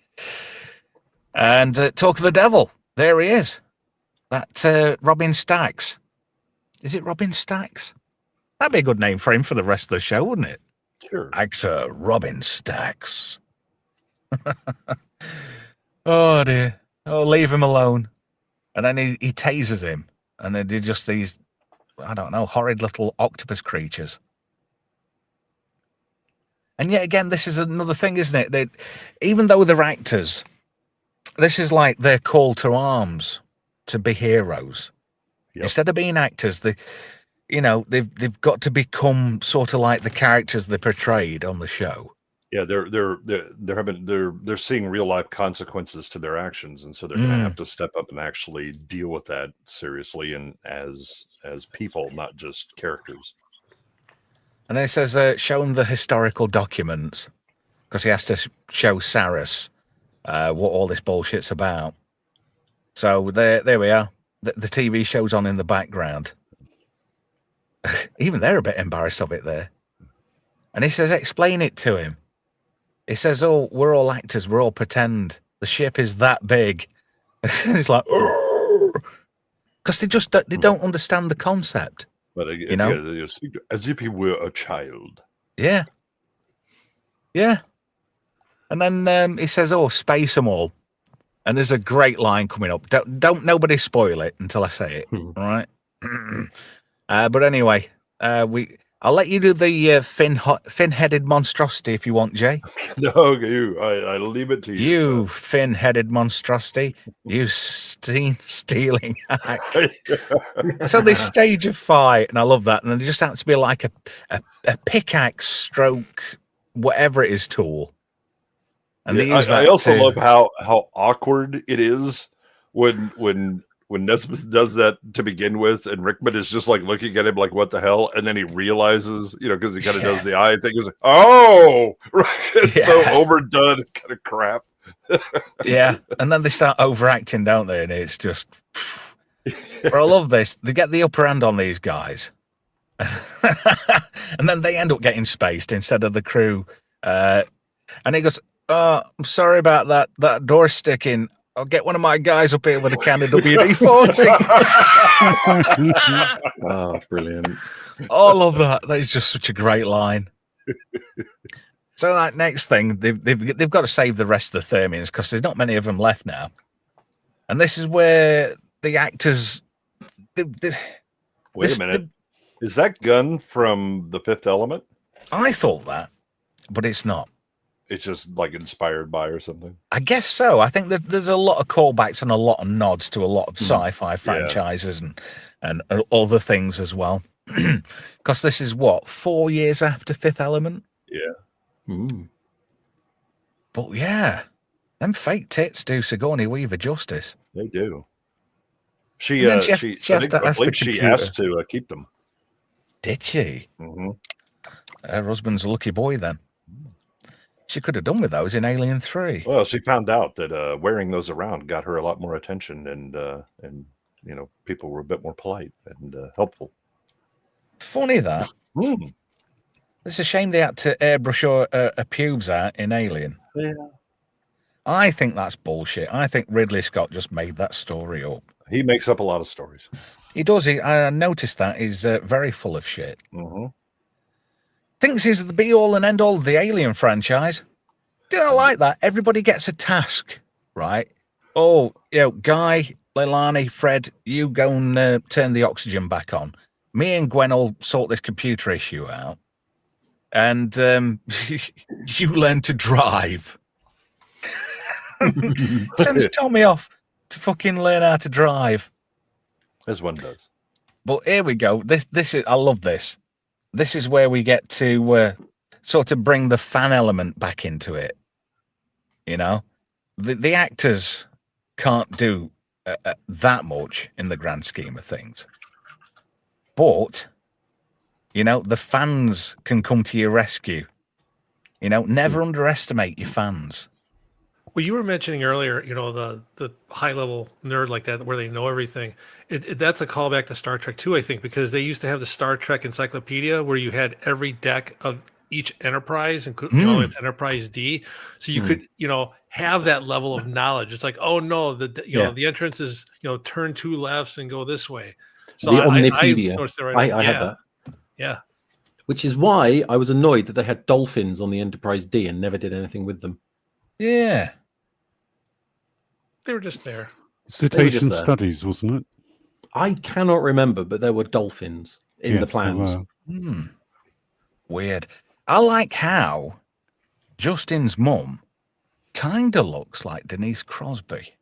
And talk of the devil, there he is. That Robin Stacks. Is it Robin Stacks? That'd be a good name for him for the rest of the show, wouldn't it? Sure. Actor Robin Stacks. Oh dear. Oh, leave him alone. and then he tases him, and then they're just these, I don't know, horrid little octopus creatures. And yet again, this is another thing, isn't it? That even though they're actors, this is like their call to arms to be heroes. Yep. Instead of being actors, they've got to become sort of like the characters they portrayed on the show. Yeah, they're seeing real life consequences to their actions, and so they're going to have to step up and actually deal with that seriously and as people, not just characters. And then it says, show him the historical documents, because he has to show Saris what all this bullshit's about. So there we are. The TV show's on in the background. Even they're a bit embarrassed of it there. And he says, explain it to him. He says, oh, we're all actors. We're all pretend. The ship is that big. And he's like, because they don't understand the concept. But as if he were a child. Yeah. Yeah. And then he says, oh, space them all. And there's a great line coming up. Don't nobody spoil it until I say it. All right. But anyway, I'll let you do the fin-headed monstrosity if you want, Jay. No, I leave it to you. You fin-headed monstrosity. You stealing hack. So this stage of fight, and I love that. And it just happens to be like a pickaxe stroke, whatever it is, tool. And they use that I also love how awkward it is when Nesbitt does that to begin with, and Rickman is just like looking at him like, what the hell? And then he realizes, because he kind of does the eye thing. He's like, oh, right. It's so overdone kind of crap. Yeah. And then they start overacting, don't they? And it's just, but I love this. They get the upper hand on these guys. And then they end up getting spaced instead of the crew. And he goes, oh, I'm sorry about that door sticking. I'll get one of my guys up here with a can of WD-40. Oh, brilliant. Oh, I love that. That is just such a great line. So that next thing, they've got to save the rest of the Thermians because there's not many of them left now. And this is where the actors... Wait a minute. Is that gun from The Fifth Element? I thought that, but it's not. It's just like inspired by or something. I guess so. I think there's a lot of callbacks and a lot of nods to a lot of sci-fi franchises and other things as well. Because this is 4 years after Fifth Element. Yeah. But yeah, them fake tits do Sigourney Weaver justice. They do. She has to ask the computer. She asked to keep them. Did she? Mm-hmm. Her husband's a lucky boy then. She could have done with those in Alien 3. Well, she found out that wearing those around got her a lot more attention, and people were a bit more polite and helpful. Funny that. It's a shame they had to airbrush her pubes out in Alien. Yeah. I think that's bullshit. I think Ridley Scott just made that story up. He makes up a lot of stories. He does. I noticed that. He's very full of shit. Mm-hmm. Thinks he's the be-all and end-all of the Alien franchise. Do I like that? Everybody gets a task, right? Oh, Guy, Leilani, Fred, you go and turn the oxygen back on. Me and Gwen will sort this computer issue out. And you learn to drive. Sends Tommy off to fucking learn how to drive. As one does. But here we go. This is, I love this. This is where we get to sort of bring the fan element back into it. The actors can't do that much in the grand scheme of things. But, the fans can come to your rescue. Never underestimate your fans. Well, you were mentioning earlier, the high level nerd like that, where they know everything. That's a callback to Star Trek too, I think, because they used to have the Star Trek encyclopedia where you had every deck of each Enterprise, including it's Enterprise D, so you could, have that level of knowledge. It's like, oh no, the entrance is, turn 2 lefts and go this way. So the Omnipedia. I had that. Yeah. Which is why I was annoyed that they had dolphins on the Enterprise D and never did anything with them. Yeah. They were just there. Cetacean there. studies, wasn't it? I cannot remember, but there were dolphins in the Yes, there plans. were. Weird. I like how Justin's mum kind of looks like Denise Crosby.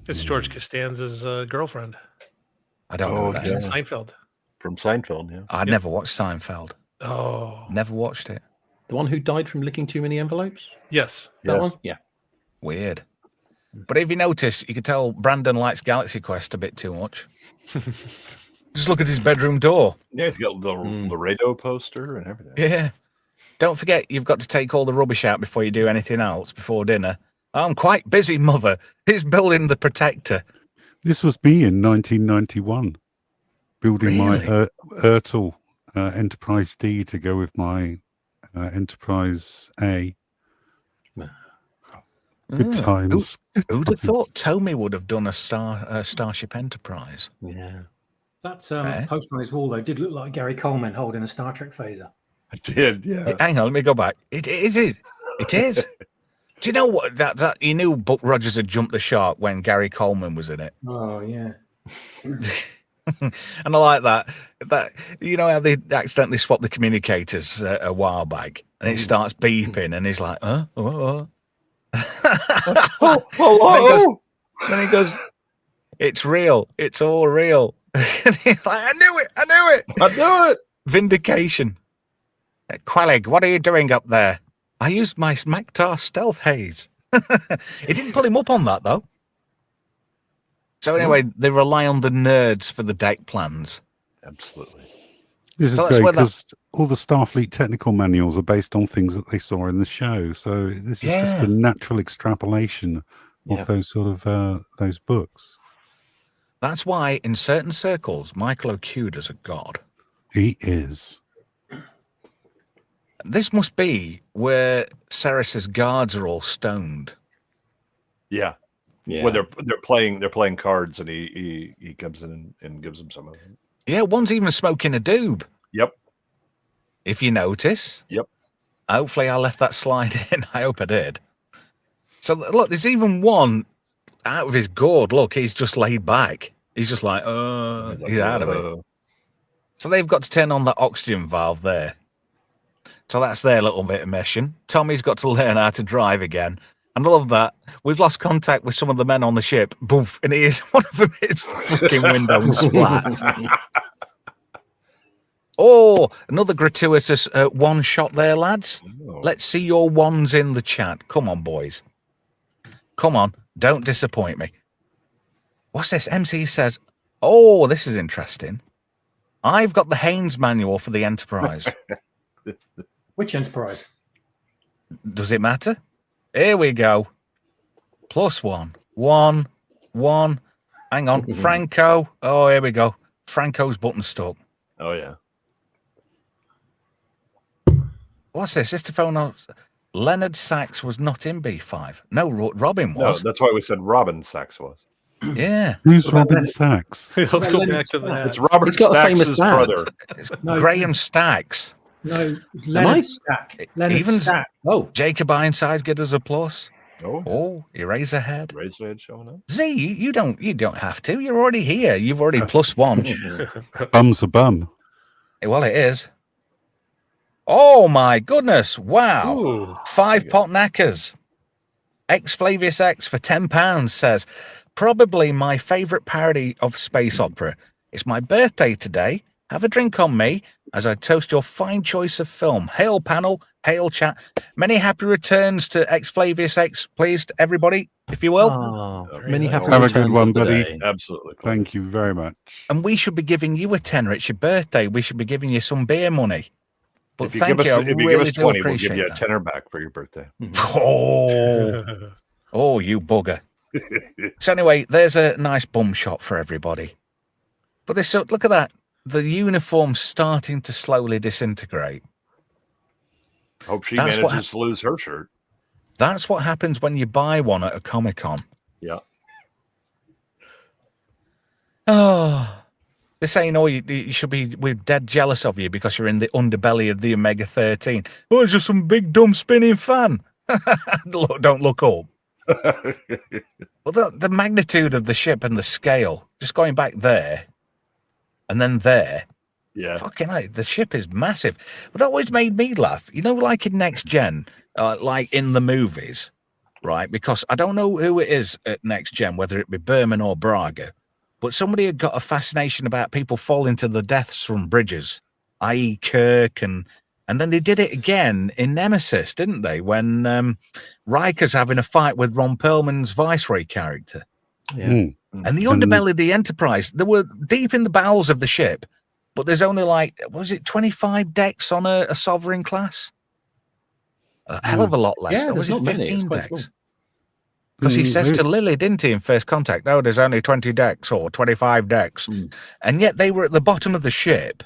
It's George Costanza's girlfriend. I don't know that. yeah. Seinfeld. From Seinfeld. Yeah. I never watched Seinfeld. Oh, Never watched it. The one who died from licking too many envelopes? yes. That one? Yeah. Weird. But if you notice, you can tell Brandon likes Galaxy Quest a bit too much. Just look at his bedroom door. Yeah, he's got the Laredo poster and everything. Yeah. Don't forget, you've got to take all the rubbish out before you do anything else before dinner. I'm quite busy, mother. He's building the protector. This was me in 1991, building my Really? Ertl Enterprise D to go with my Enterprise A. Good times. Who'd have thought Tommy would have done a Starship Enterprise? Yeah. That poster on his wall, though, did look like Gary Coleman holding a Star Trek phaser. I did, yeah. Hang on, let me go back. It is. It is. Do you know what? That you knew Buck Rogers had jumped the shark when Gary Coleman was in it. Oh, yeah. And I like that. That you know how they accidentally swapped the communicators a while back, and it starts beeping, and he's like, "Huh? Oh." Hello. Then he goes, "It's real. It's all real." And he's like, "I knew it. I knew it. I knew it." Vindication. Quellig, what are you doing up there? I used my Mactar stealth haze. It didn't pull him up on that, though. So anyway, they rely on the nerds for the deck plans. Absolutely. This is So that's great where that- because all the Starfleet technical manuals are based on things that they saw in the show. So this is just a natural extrapolation of those sort of those books. That's why, in certain circles, Michael Okuda's a god. He is. This must be where Ceres's guards are all stoned. Yeah. Yeah. When they're playing cards, and he comes in and gives them some of it. Yeah, one's even smoking a doob. Yep. If you notice. Yep. Hopefully I left that slide in. I hope I did. So look, there's even one out of his gourd. Look, he's just laid back. He's just like, he's out of it. So they've got to turn on that oxygen valve there. So that's their little bit of mission. Tommy's got to learn how to drive again. And I love that. We've lost contact with some of the men on the ship. Boof. And one of them hits the fucking window and splat. Oh, another gratuitous one shot there, lads. Oh. Let's see your ones in the chat. Come on, boys. Come on. Don't disappoint me. What's this? MC says, oh, this is interesting. I've got the Haynes manual for the Enterprise. Which Enterprise? Does it matter? Here we go. +1. 1. 1. Hang on. Franco. Oh, here we go. Franco's button stuck. Oh, yeah. What's this? Is the phone on? Leonard Sachs was not in B5. No, Robin No, was. that's why we said Robin Sachs was. Yeah. Who's Robin Sachs? Let's go Leonard back to that. It's Robert He's got a famous Stax's dad. brother. It's No. Graham Stacks. No, it's Am I? Leonard Stack. Leonard Even- Stack. Oh, Jacob Ironside get us a plus. Oh, Oh, Eraserhead. Razorhead showing up. Z, you don't have to. You're already here. You've already +1. Bum's a bum. Well, it is. Oh my goodness! Wow. Ooh. 5 pot knackers. X Flavius X for £10 says, probably my favourite parody of space opera. It's my birthday today. Have a drink on me as I toast your fine choice of film. Hail panel, hail chat. Many happy returns to X Flavius X, please, everybody, if you will. many happy Have a good returns one, of the buddy. day. Absolutely. Thank you very much. And we should be giving you a tenner. It's your birthday. We should be giving you some beer money. But If you thank give us, you. I if you really give us do 20, we'll appreciate give you a that. tenner back for your birthday. Oh, you bugger. So anyway, there's a nice bum shot for everybody. But this, look at that. The uniform's starting to slowly disintegrate. Hope she That's what manages to lose her shirt. That's what happens when you buy one at a Comic-Con. Yeah. Oh, they're saying, oh, you should be, we're dead jealous of you because you're in the underbelly of the Omega 13. Oh, it's just some big dumb spinning fan. Look, don't look up. Well, the magnitude of the ship and the scale, just going back there and then there. Yeah. Fucking hell, the ship is massive. But it always made me laugh. You know, like in Next Gen, like in the movies, right? Because I don't know who it is at Next Gen, whether it be Berman or Braga, but somebody had got a fascination about people falling to the deaths from bridges, i.e. Kirk, and then they did it again in Nemesis, didn't they? When Riker's having a fight with Ron Perlman's Viceroy character. Yeah. And the underbelly of the Enterprise, they were deep in the bowels of the ship, but there's only like, what was it, 25 decks on a Sovereign class? A hell of a lot less. Yeah, Or was there's it not many. It's 15 quite small. decks? Because he says to Lily, didn't he, in First Contact, no, there's only 20 decks or 25 decks. And yet they were at the bottom of the ship.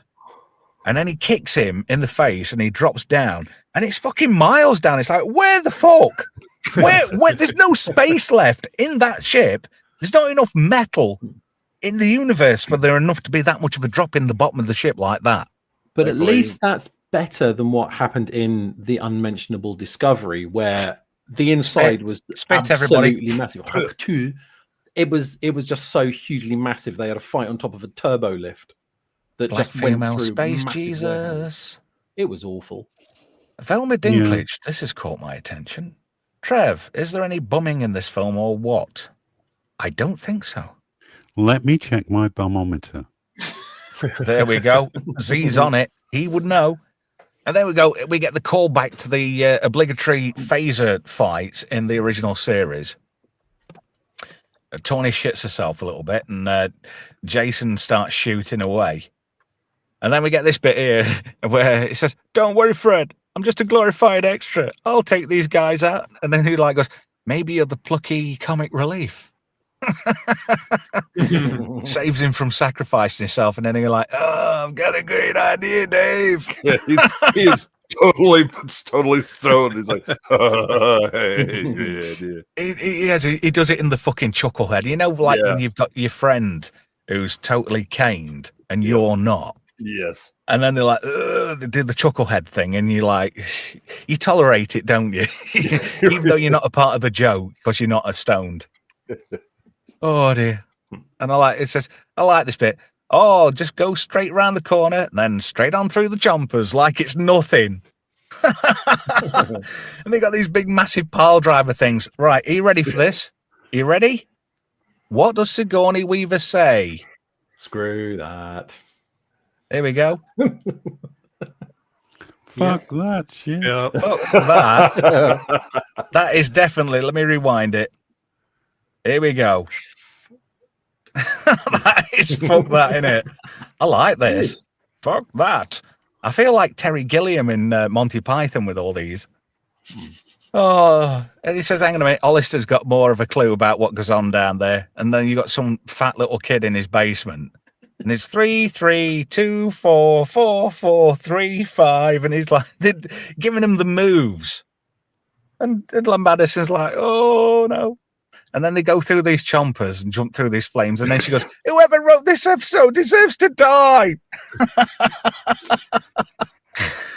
And then he kicks him in the face and he drops down. And it's fucking miles down. It's like, where the fuck? Where there's no space left in that ship. There's not enough metal in the universe for there enough to be that much of a drop in the bottom of the ship like that. But at least that's better than what happened in the unmentionable Discovery, where the inside was absolutely massive. It was just so hugely massive. They had a fight on top of a turbo lift that Black just went female through space massive Jesus. warehouses. It was awful. Velma Dinklage, this has caught my attention. Trev, is there any bumming in this film or what? I don't think so. Let me check my bummometer. There we go. Z's on it. He would know. And there we go. We get the call back to the obligatory phaser fights in the original series. Tawny shits herself a little bit, and Jason starts shooting away. And then we get this bit here where it says, "Don't worry, Fred. I'm just a glorified extra. I'll take these guys out." And then he like goes, "Maybe you're the plucky comic relief." Saves him from sacrificing himself, and then he's like, "Oh, I've got a great idea, Dave." Yeah, he's totally thrown. He's like, hey, he does it in the fucking chucklehead. You know, like when you've got your friend who's totally caned and you're not. Yes. And then they're like, they do the chucklehead thing, and you like, you tolerate it, don't you? Even though you're not a part of the joke because you're not a stoned. Oh dear. And I like this bit. Oh, just go straight around the corner and then straight on through the chompers like it's nothing. And they got these big massive pile driver things. Right, are you ready for this? Are you ready? What does Sigourney Weaver say? Screw that. Here we go. Fuck that shit. Yeah. Fuck that. That is definitely, let me rewind it. Here we go. That is fuck that, innit? I like this. Fuck that. I feel like Terry Gilliam in Monty Python with all these. Oh, and he says, hang on a minute, Hollister's got more of a clue about what goes on down there. And then you got some fat little kid in his basement. And it's 3, 3, 2, 4, 4, 4, 3, 5. And he's like, giving him the moves. And Madison's like, oh no. And then they go through these chompers and jump through these flames. And then she goes, whoever wrote this episode deserves to die.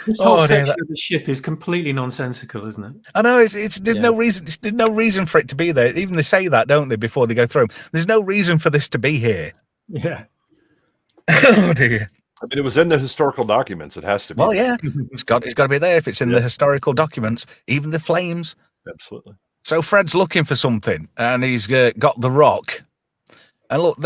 This whole section of the ship is completely nonsensical, isn't it? I know there's no reason. There's no reason for it to be there. Even they say that, don't they, before they go through them? There's no reason for this to be here. Yeah. Oh dear. I mean, it was in the historical documents. It has to be. Well, yeah, it's got to be there if it's in the historical documents. Even the flames. Absolutely. So Fred's looking for something, and he's got the rock. And look,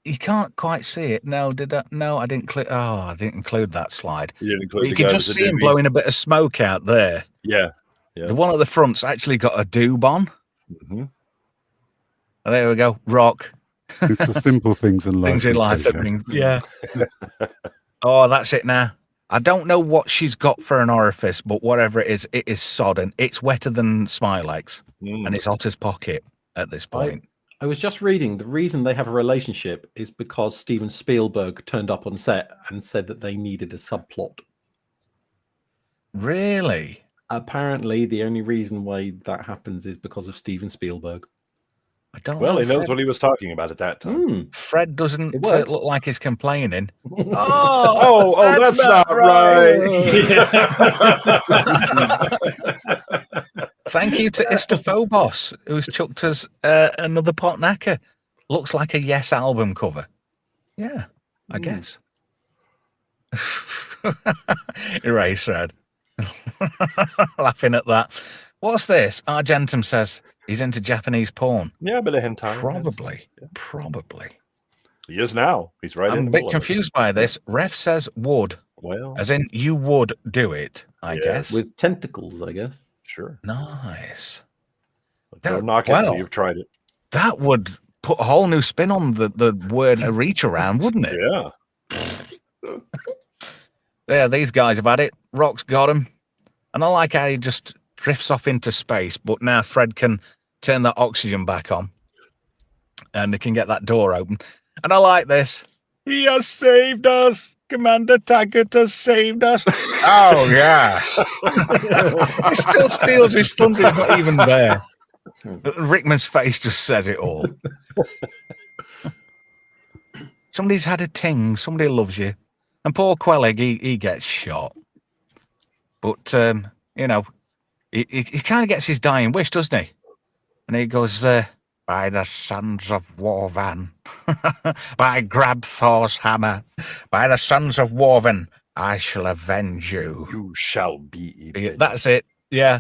you can't quite see it. No, did that? No, I didn't. I didn't include that slide. You can just see him blowing a bit of smoke out there. Yeah. The one at the front's actually got a doob on. Mm-hmm. And there we go, rock. It's the simple things in life. Things in life that bring, Oh, that's it now. I don't know what she's got for an orifice, but whatever it is sodden. It's wetter than Smilex, and it's hot as pocket at this point. I was just reading the reason they have a relationship is because Steven Spielberg turned up on set and said that they needed a subplot. Really? Apparently, the only reason why that happens is because of Steven Spielberg. I don't well, know. He knows what he was talking about at that time. Fred doesn't look like he's complaining. That's not right. Thank you to Istophobos, who's chucked us another pot knacker. Looks like a Yes album cover. Yeah, I guess. Eraserhead. Laughing at that. What's this? Argentum says he's into Japanese porn. Yeah, but a hentai. Probably. Yeah. Probably. He is now. He's right in I'm the a bit middle of it. confused by this. Ref says would. Well, As in you would do it, I Yes. guess. With tentacles, I guess. sure. Nice. Don't knock it until well, you've tried it. That would put a whole new spin on the word a reach around, wouldn't it? Yeah. Yeah, these guys have had it. Rock's got him. And I like how he just drifts off into space, but now Fred can turn that oxygen back on and they can get that door open. And I like this. He has saved us. Commander Taggart has saved us. Oh, yes. He still steals his thunder. He's not even there. Rickman's face just says it all. Somebody's had a ting. Somebody loves you. And poor Quellig, he gets shot. But, you know, he kind of gets his dying wish, doesn't he? And he goes, by the sons of Warvan, by Grabthor's hammer, by the sons of Warvan, I shall avenge you. You shall be eaten. That's it, yeah.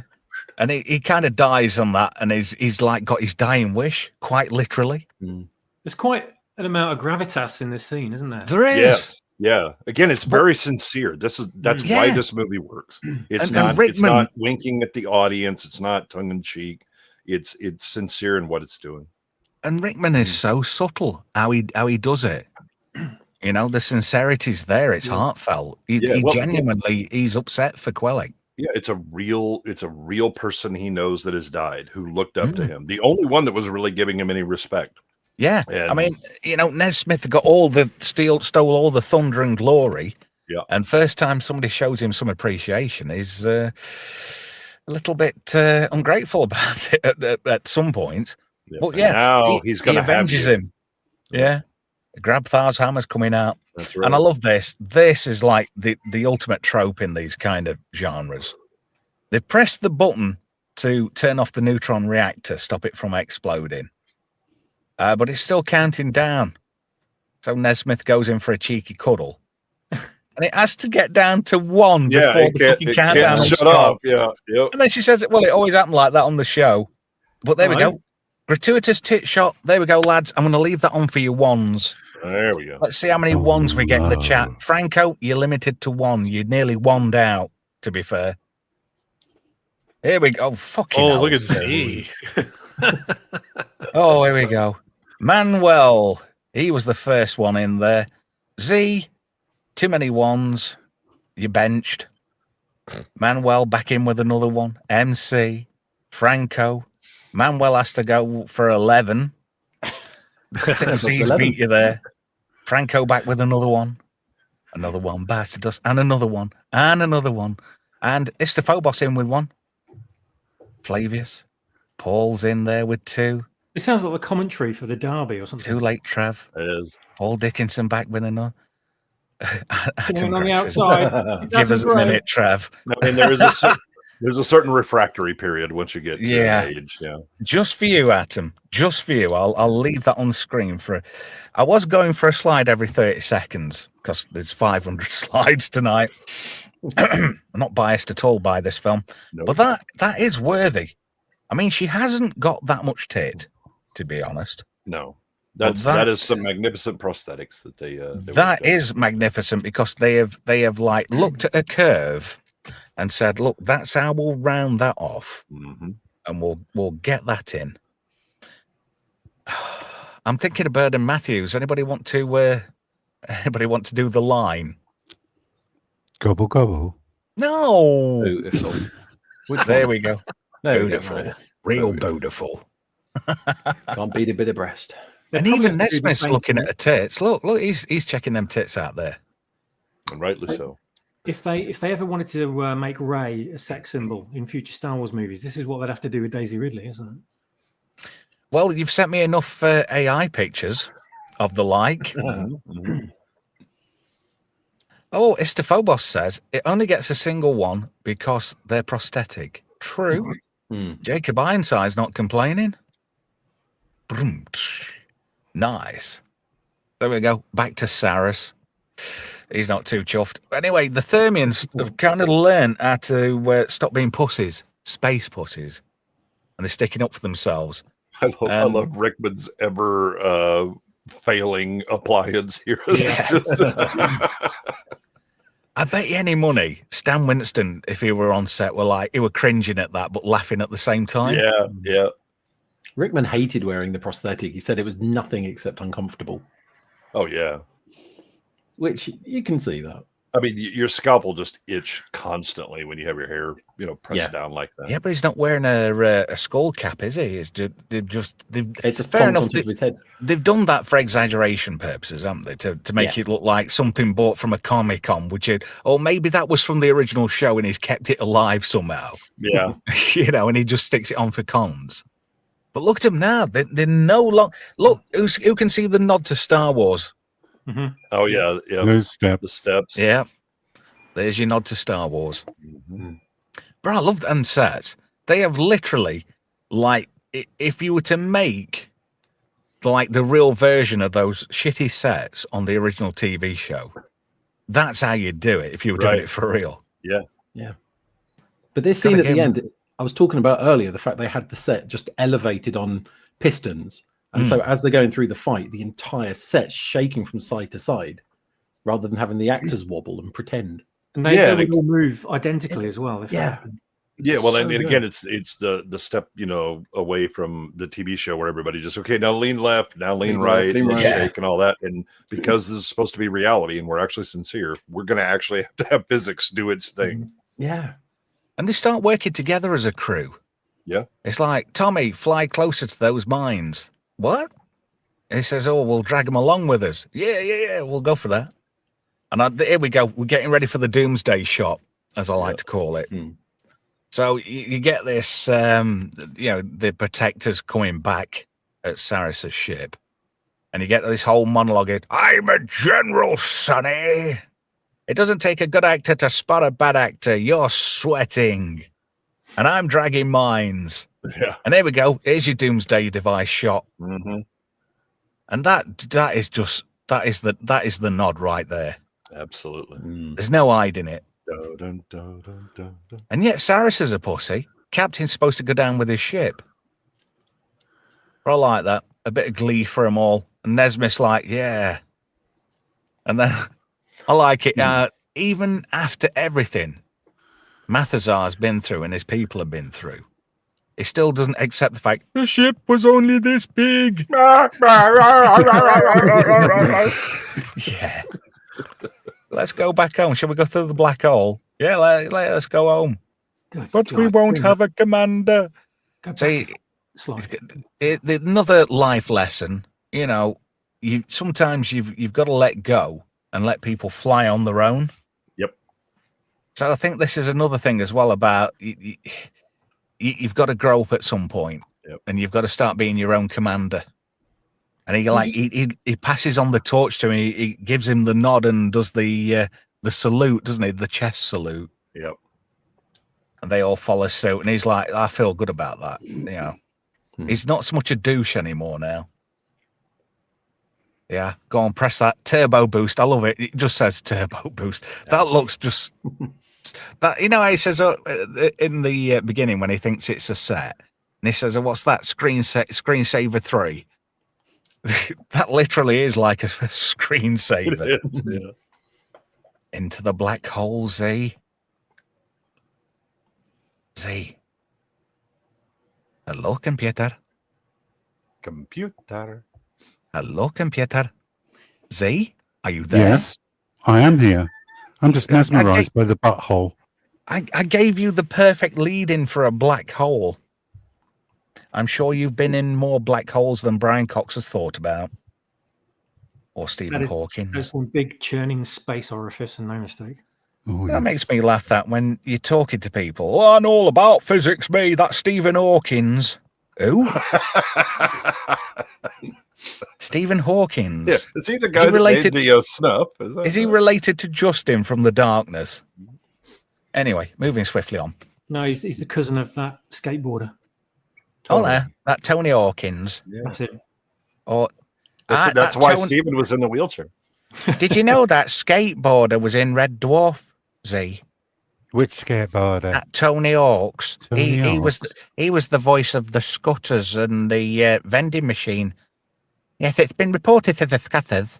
And he kind of dies on that, and he's like got his dying wish, quite literally. There's quite an amount of gravitas in this scene, isn't there? There is. Yes. Yeah. Again, it's very sincere. That's why this movie works. It's it's not winking at the audience. It's not tongue in cheek. It's sincere in what it's doing. And Rickman is so subtle how he does it. You know, the sincerity's there. It's heartfelt. He genuinely he's upset for Quellig. Yeah, it's a real person he knows that has died who looked up to him. The only one that was really giving him any respect. Yeah, and, I mean, you know, Nesmith got stole all the thunder and glory. Yeah, and first time somebody shows him some appreciation, he's a little bit ungrateful about it at some points. Yeah. But yeah, now he's going to avenges him. Yeah, Grabthar's hammer's coming out. That's right. And I love this. This is like the ultimate trope in these kind of genres. They press the button to turn off the neutron reactor, stop it from exploding. But it's still counting down. So Nesmith goes in for a cheeky cuddle. And it has to get down to 1 before the fucking countdown will stop. Yeah, yep. And then she says, well, it always happened like that on the show. But there we go. Gratuitous tit shot. There we go, lads. I'm going to leave that on for your ones. There we go. Let's see how many ones we get in the chat. Franco, you're limited to 1. You're nearly wanned out, to be fair. Here we go. Fucking hell. Look at Z. Oh, here we go. Manuel, he was the first one in there. Z, too many ones. You benched. Manuel back in with another one. MC, Franco. Manuel has to go for 11. Z's beat you there. Franco back with another one. Another one. Bastard us. And another one. And another one. And Istophobos in with 1. Flavius. Paul's in there with 2. It sounds like the commentary for the derby or something. Too late, Trev. It is. Paul Dickinson back with another. On the outside. Give us a minute, Trev. I mean, there's a certain refractory period once you get to that age. Yeah. Just for you, Atom. Just for you. I'll leave that on screen for. I was going for a slide every 30 seconds because there's 500 slides tonight. I'm not biased at all by this film, but that is worthy. I mean, she hasn't got that much tit, to be honest. No, that is some magnificent prosthetics that they that is magnificent because they have like looked at a curve and said, look, that's how we'll round that off, and we'll get that in. I'm thinking of Bird and Matthews. Anybody want to do the line? Gobble gobble. No. Beautiful. There we go. Beautiful. Real beautiful. Can't beat a bit of breast. And even Nesmith's looking at her tits. Look, he's checking them tits out there. And rightly so. If they ever wanted to make Rey a sex symbol in future Star Wars movies, this is what they'd have to do with Daisy Ridley, isn't it? Well, you've sent me enough AI pictures of the like. Oh, Istophobos says it only gets a single one because they're prosthetic. True. Jacob Ironside's not complaining. Nice. There we go. Back to Saris. He's not too chuffed. Anyway, the Thermians have kind of learned how to stop being pussies, space pussies, and they're sticking up for themselves. I love Rickman's ever failing appliance here. Yeah. I bet you any money, Stan Winston, if he were on set, he were cringing at that, but laughing at the same time. Yeah. Rickman hated wearing the prosthetic. He said it was nothing except uncomfortable. Oh, yeah. Which you can see that. I mean, your scalp will just itch constantly when you have your hair, pressed down like that. Yeah, but he's not wearing a skull cap, is he? It's just fair enough. His head. They've done that for exaggeration purposes, haven't they? To make it look like something bought from a Comic-Con, or maybe that was from the original show and he's kept it alive somehow. Yeah. And he just sticks it on for cons. But look at them now. They're no longer... Look, who can see the nod to Star Wars? Mm-hmm. Oh, yeah. Those steps. The steps. Yeah. There's your nod to Star Wars. Mm-hmm. Bro, I love the sets. They have literally, if you were to make, the real version of those shitty sets on the original TV show, that's how you'd do it if you were doing it for real. Yeah. Yeah. But this scene at the end, I was talking about earlier, the fact they had the set just elevated on pistons. And so as they're going through the fight, the entire set's shaking from side to side rather than having the actors wobble and pretend. And they would all move identically as well. Yeah. Yeah, well, and again, it's the step, away from the TV show where everybody just, okay, now lean left, now lean right, shake and all that. And because this is supposed to be reality and we're actually sincere, we're going to actually have to have physics do its thing. Yeah. And they start working together as a crew. Yeah. It's like, Tommy, fly closer to those mines. What? And he says, oh, we'll drag them along with us. Yeah, we'll go for that. And here we go. We're getting ready for the doomsday shot, as I like to call it. So you get this, the protectors coming back at Saris's ship. And you get this whole monologue. I'm a general, sonny. It doesn't take a good actor to spot a bad actor. You're sweating. And I'm dragging mines. Yeah. And there we go. Here's your doomsday device shot. Mm-hmm. And that is the nod right there. Absolutely. There's no hiding it. Dun, dun, dun, dun, dun. And yet Saris is a pussy. Captain's supposed to go down with his ship. I like that. A bit of glee for them all. And Nesmith's like, yeah. And then I like it. Even after everything Mathazar's been through and his people have been through, he still doesn't accept the fact the ship was only this big. Yeah. Let's go back home. Shall we go through the black hole? Yeah, let us go home. But we won't have a commander. See, another life lesson. Sometimes you've got to let go and let people fly on their own. Yep. So I think this is another thing as well about you've got to grow up at some point, and you've got to start being your own commander. And he passes on the torch to him. He gives him the nod and does the salute, doesn't he? The chest salute. Yep. And they all follow suit. And he's like, I feel good about that. He's not so much a douche anymore now. Yeah, go on, press that turbo boost. I love it. It just says turbo boost. That looks just that. How he says in the beginning when he thinks it's a set, and he says, "What's that? Screensaver 3." That literally is like a screensaver. Yeah. Into the black hole, Z. Z. Hello, computer. Hello, computer. Z, are you there? Yes, I am here. I'm just mesmerized by the butthole. I gave you the perfect lead-in for a black hole. I'm sure you've been in more black holes than Brian Cox has thought about. Or Stephen Hawking. There's one big churning space orifice, and no mistake. Oh, that makes me laugh that when you're talking to people, I know all about physics, me. That's Stephen Hawkins. Who? Stephen Hawkins. Yeah, is he the guy that made the snuff? Is he related to Justin from The Darkness? Anyway, moving swiftly on. No, he's the cousin of that skateboarder. Oh, there, that Tony Hawkins. Yeah. That's it. Or That's why Steven was in the wheelchair. Did you know that skateboarder was in Red Dwarf? Z. Which skateboarder? That Tony Hawks. Tony Hawks. He was the voice of the Scutters and the vending machine. Yes, it's been reported to the Scutters.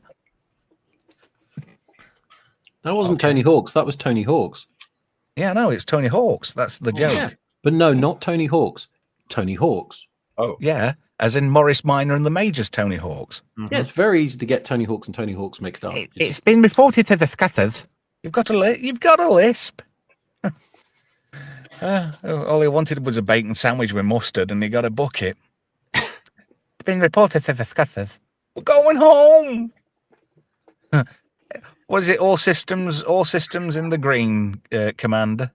That wasn't Tony Hawks. That was Tony Hawks. Yeah, no, it's Tony Hawks. That's the joke. Yeah. But no, not Tony Hawks. Tony Hawks. Oh, Yeah, as in Morris Minor and the Majors Tony Hawks. Yeah, it's very easy to get Tony Hawks and Tony Hawks mixed up. It's been reported to the Scutters. You've got a lisp. All he wanted was a bacon sandwich with mustard, and he got a bucket. It's been reported to the Scutters. We're going home. What is it? All systems in the green, Commander.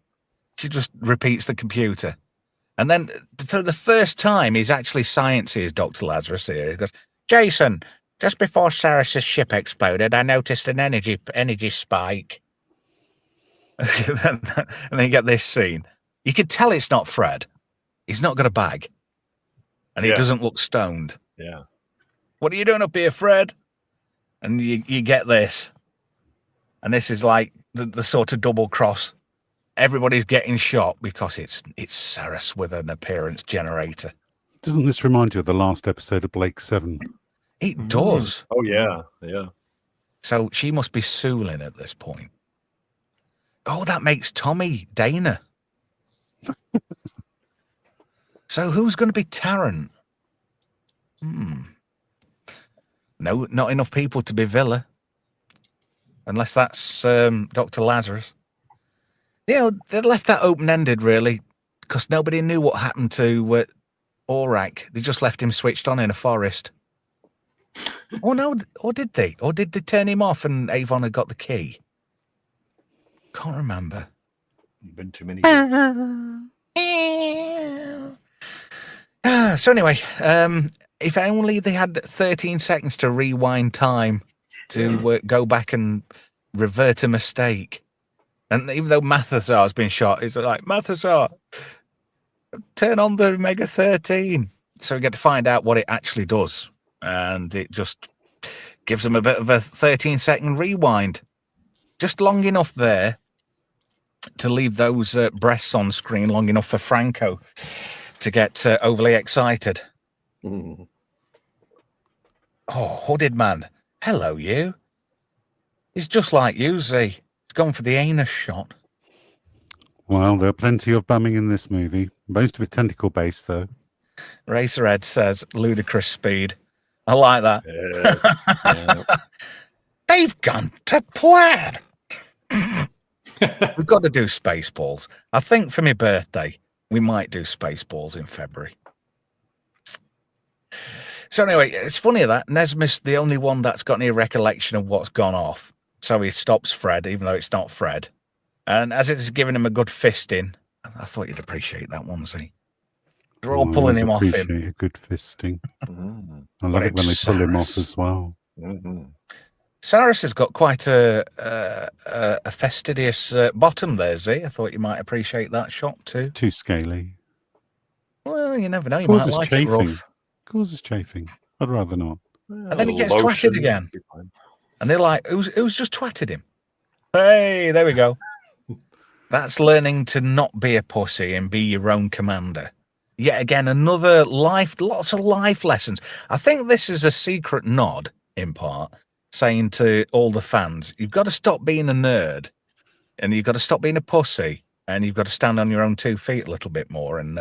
She just repeats the computer. And then for the first time, he's actually sciences Dr. Lazarus here. He goes, Jason, just before Saris's ship exploded, I noticed an energy spike. And then you get this scene. You could tell it's not Fred. He's not got a bag. And he doesn't look stoned. yeah. What are you doing up here, Fred? And you get this. And this is like the sort of double cross. Everybody's getting shot because it's Saris with an appearance generator. Doesn't this remind you of the last episode of Blake 7? It does. Oh, yeah. Yeah. So she must be Sulin at this point. Oh, that makes Tommy Dana. So who's going to be Tarrant? No, not enough people to be Villa. Unless that's Dr. Lazarus. Yeah, they left that open-ended, really, because nobody knew what happened to Aurak. They just left him switched on in a forest. Oh, no, or did they? Or did they turn him off and Avon had got the key? Can't remember. Been too many. So anyway, if only they had 13 seconds to rewind time to go back and revert a mistake. And even though Mathasar has been shot, it's like, Mathasar, turn on the Mega 13. So we get to find out what it actually does. And it just gives them a bit of a 13-second rewind. Just long enough there to leave those breasts on screen long enough for Franco to get overly excited. Mm. Oh, hooded man. Hello, you. He's just like you, Z. He's gone for the anus shot. Well, there are plenty of bumming in this movie. Most of it tentacle-based, though. Racerhead says ludicrous speed. I like that. Yeah. They've gone to Plaid. We've got to do Spaceballs. I think for my birthday, we might do Spaceballs in February. So anyway, it's funny that Nesmith's the only one that's got any recollection of what's gone off. So he stops Fred, even though it's not Fred. And as it's giving him a good fisting, I thought you'd appreciate that one, Z. They're all pulling him off him. Appreciate a good fisting. Mm-hmm. I love it when they pull him off Saris. as well. Mm-hmm. Saris has got quite a fastidious bottom there, Z. I thought you might appreciate that shot too. Too scaly. Well, you never know. You might Causes like chafing. it rough. Causes chafing. I'd rather not. And then he gets twatted again. And they're like, who's just twatted him? Hey, there we go. That's learning to not be a pussy and be your own commander. Yet again, another lots of life lessons. I think this is a secret nod, in part, saying to all the fans, you've got to stop being a nerd and you've got to stop being a pussy and you've got to stand on your own 2 feet a little bit more and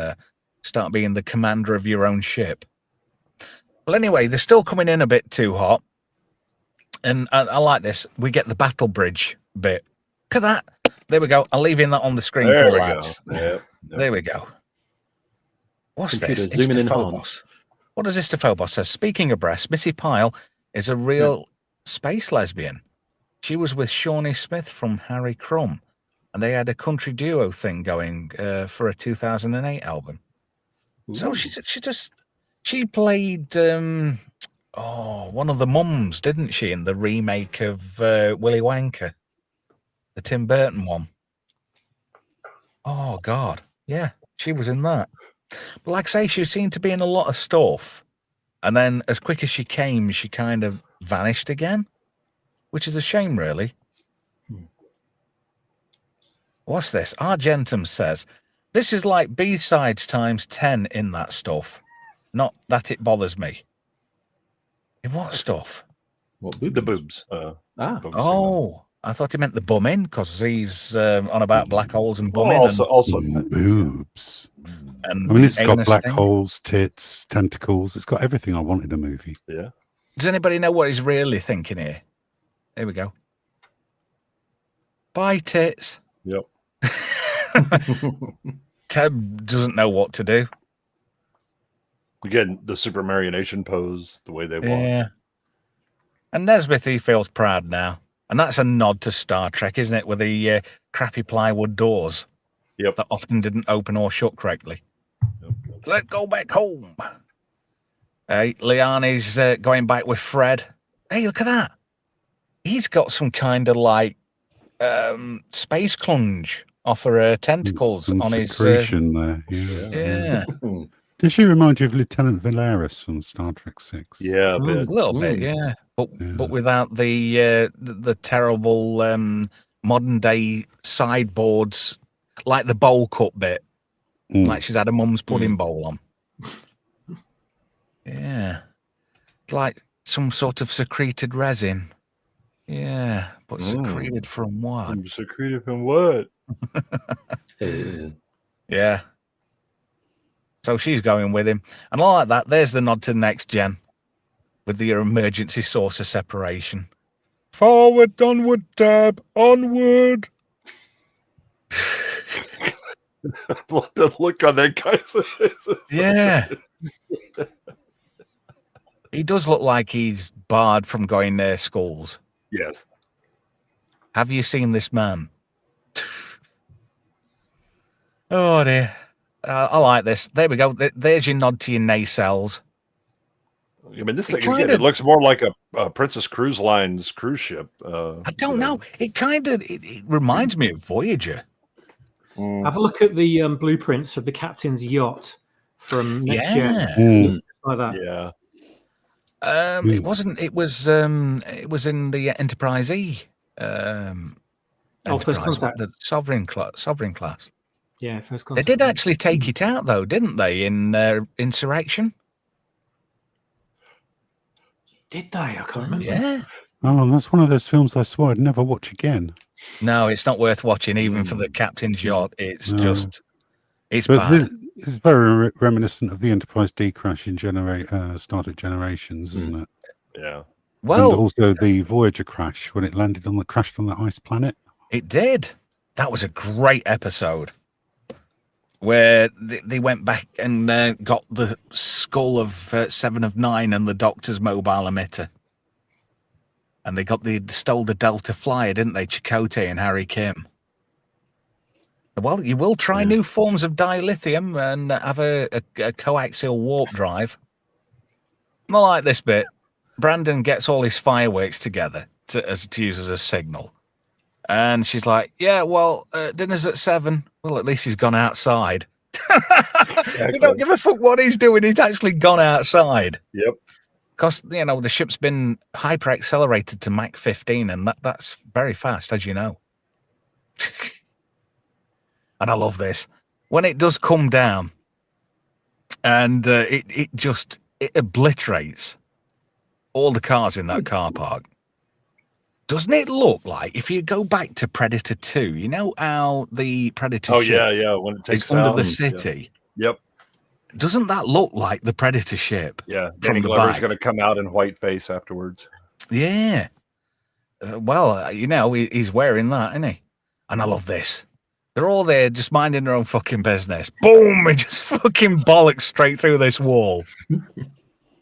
start being the commander of your own ship. Well, anyway, they're still coming in a bit too hot. And I like this. We get the battle bridge bit. Look at that. There we go. I'm leaving that on the screen There for the we lads. go. Yep. There we go. What's Computer this? zooming in Istophobos. What does Istophobos says? Speaking of breasts, Missy Pyle is a real space lesbian. She was with Shawnee Smith from Harry Crumb, and they had a country duo thing going for a 2008 album. Ooh. So she played one of the mums, didn't she, in the remake of Willy Wonka, the Tim Burton one. Oh God, Yeah, she was in that. But like I say, she seemed to be in a lot of stuff. And then as quick as she came, she kind of vanished again, which is a shame, really. What's this? Argentum says, this is like B-sides times 10 in that stuff. Not that it bothers me. In what stuff? What The boobs. Ah. Boobs Oh, I thought he meant the bumming, because he's on about black holes and Well, bumming. also, Boobs. And I mean, it's got anus black thing. holes, tits, tentacles. It's got everything I want in a movie. yeah. Does anybody know what he's really thinking here? Here we go. Bye, tits. Yep. Ted doesn't know what to do. Again, the super marionation pose, the way they walk. Yeah. And Nesmith, he feels proud now. And that's a nod to Star Trek, isn't it? With the crappy plywood doors. Yep. That often didn't open or shut correctly. Yep. Let's go back home. Hey, Liani's going back with Fred. Hey, look at that. He's got some kind of like space clunge off her tentacles Some on his. secretion there. Yeah. Yeah, Does she remind you of Lieutenant Valeris from Star Trek 6? Yeah, a a bit. little bit, yeah. But without the terrible modern day sideboards, like the bowl cut bit, like she's had a mum's pudding bowl on. Yeah, like some sort of secreted resin. Yeah, but secreted from what? I'm secreted from what? Yeah. So she's going with him. And all like that, there's the nod to the next gen with your emergency source of separation. Forward, onward, tab, onward. The look on that guy's face. Yeah. He does look like he's barred from going near schools. Yes. Have you seen this man? Oh dear. I like this. There we go. There's your nod to your nacelles. I mean, this It thing again, it looks more like a Princess Cruise Line's cruise ship. I don't know. It kind of it reminds me of Voyager. Have a look at the blueprints of the captain's yacht from Next Gen. Like that. Yeah. It wasn't. It was in the Enterprise E. First Contact. The Sovereign class. Yeah, First They Contact. did actually take it out, though, didn't they? In Insurrection. Did they? I can't remember. Yeah. Oh, and that's one of those films I swore I'd never watch again. No, it's not worth watching, even for the captain's yacht. It's just, it's But bad. this is very reminiscent of the Enterprise D crash in Star Trek Generations, isn't it? Yeah. Well, and also the Voyager crash when it crashed on that ice planet. It did. That was a great episode where they went back and got the skull of 7 of 9 and the Doctor's mobile emitter. And they stole the Delta Flyer, didn't they? Chakotay and Harry Kim. Well, you will try new forms of dilithium and have a coaxial warp drive. I like this bit. Brandon gets all his fireworks together to use as a signal. And she's like, yeah, well, dinner's at 7. Well, at least he's gone outside. You don't give a fuck what he's doing. He's actually gone outside. Yep. Because, the ship's been hyper accelerated to Mach 15, and that's very fast, as you know. And I love this. When it does come down, and it obliterates all the cars in that car park. Doesn't it look like, if you go back to Predator 2, you know how the Predator ship when it takes is under out the city? Yep. Doesn't that look like the Predator ship? Yeah. From Danny the Glover's back? going to come out in white face afterwards. Yeah. He's wearing that, isn't he? And I love this. They're all there just minding their own fucking business. Boom! It just fucking bollocks straight through this wall.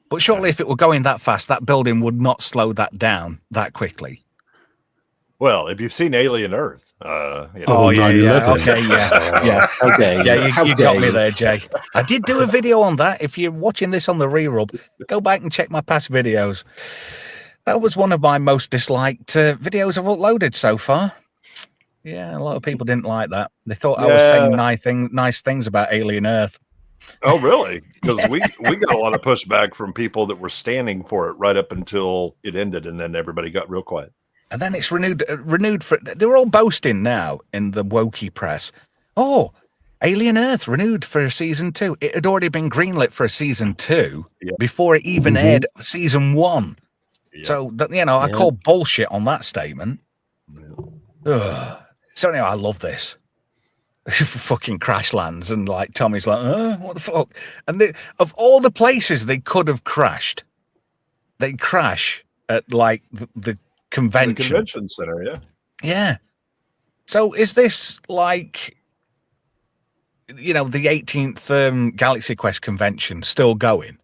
But surely if it were going that fast, that building would not slow that down that quickly. Well, if you've seen Alien Earth, Oh, yeah. Okay, yeah. Okay. Yeah, you got me there, Jay. I did do a video on that. If you're watching this on the re-rub, go back and check my past videos. That was one of my most disliked videos I've uploaded so far. Yeah, a lot of people didn't like that. They thought I was saying nice things about Alien Earth. Oh, really? Because we got a lot of pushback from people that were standing for it right up until it ended, and then everybody got real quiet. And then it's renewed for. They're all boasting now in the wokey press. Oh, Alien Earth renewed for season 2. It had already been greenlit for a season 2 before it even aired season 1. Yeah. So that I call bullshit on that statement. Yeah. So anyway, I love this. Fucking crash lands and like Tommy's like, what the fuck? And of all the places they could have crashed, they crash at like the convention. The convention center, yeah. Yeah. So is this like, the 18th Galaxy Quest convention still going?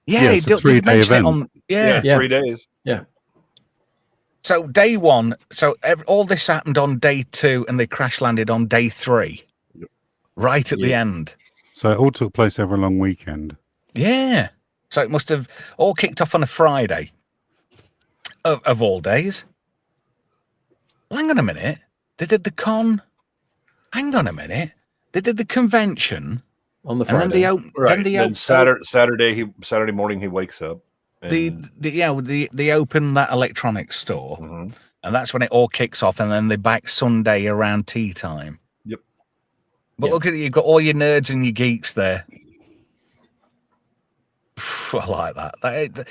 Yeah, it's a 3-day event. 3 days. Yeah. So day 1, all this happened on day 2, and they crash landed on day 3, right at the end. So it all took place over a long weekend. Yeah. So it must have all kicked off on a Friday, of all days. Hang on a minute. They did the con. Hang on a minute. They did the convention on the Friday. And then Saturday morning he wakes up. They open that electronics store, and that's when it all kicks off, and then they're back Sunday around tea time. Yep. But look at it, you've got all your nerds and your geeks there. I like that.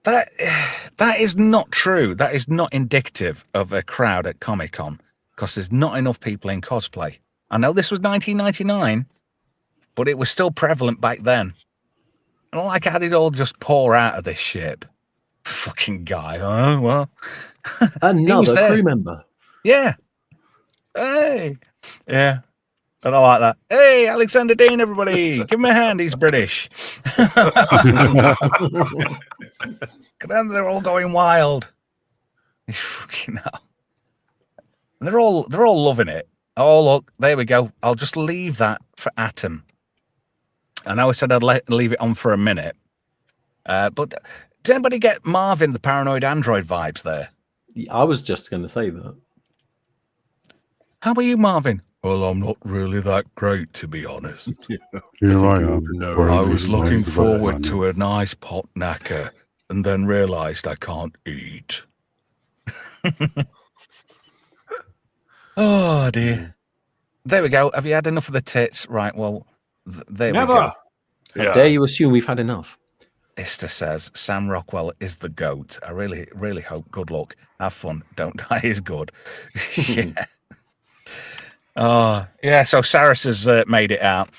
That is not true. That is not indicative of a crowd at Comic-Con, because there's not enough people in cosplay. I know this was 1999, but it was still prevalent back then. And like, how did it all just pour out of this ship? Fucking guy. Oh, well. Another crew member. Yeah. Hey. Yeah. And I like that. Hey, Alexander Dean, everybody. Give him a hand. He's British. They're all going wild. Fucking hell. And they're all loving it. Oh, look. There we go. I'll just leave that for Atom. I know I said I'd leave it on for a minute, but does anybody get Marvin the Paranoid Android vibes there? I was just going to say that. How are you, Marvin? Well, I'm not really that great, to be honest. Here I am. I was looking forward to a nice pot knacker and then realised I can't eat. Oh, dear. There we go. Have you had enough of the tits? Right, well... There we go. How dare you assume we've had enough? Ista says Sam Rockwell is the GOAT. I really, really hope. Good luck. Have fun. Don't die is good. Yeah. Oh, yeah. So Saris has made it out.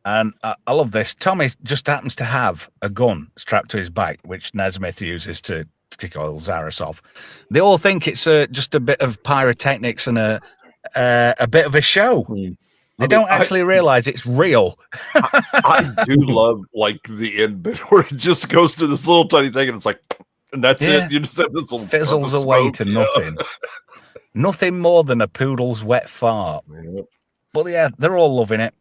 And I love this. Tommy just happens to have a gun strapped to his back, which Nesmith uses to kick all Zaris off. They all think it's just a bit of pyrotechnics and a bit of a show. They don't actually realize it's real. I do love like the end bit where it just goes to this little tiny thing and it's like, and that's it. You just have this little fizzles away to nothing. Nothing more than a poodle's wet fart. Yep. But yeah, they're all loving it.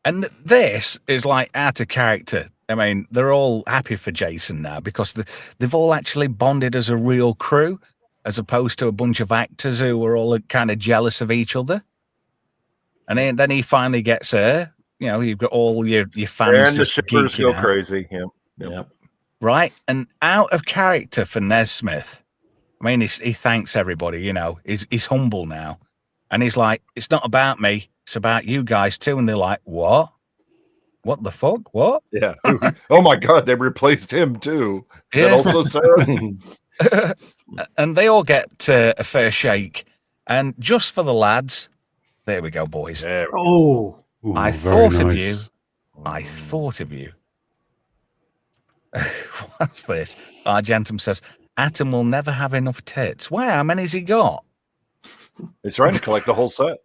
And this is like out of character. I mean, they're all happy for Jason now because they've all actually bonded as a real crew, as opposed to a bunch of actors who were all kind of jealous of each other. And then he finally gets her. You've got all your fans. And the shippers go crazy. Yep. Right. And out of character for Nesmith. I mean, he thanks everybody, he's humble now. And he's like, it's not about me. It's about you guys too. And they're like, what? What the fuck? What? Yeah. Oh my God. They replaced him too. Yeah. And also Sarah. And they all get a fair shake. And just for the lads, there we go, boys. Oh, I thought of you. I thought of you. What's this? Argentum says, Atom will never have enough tits. Why? How many's he got? He's trying to collect the whole set.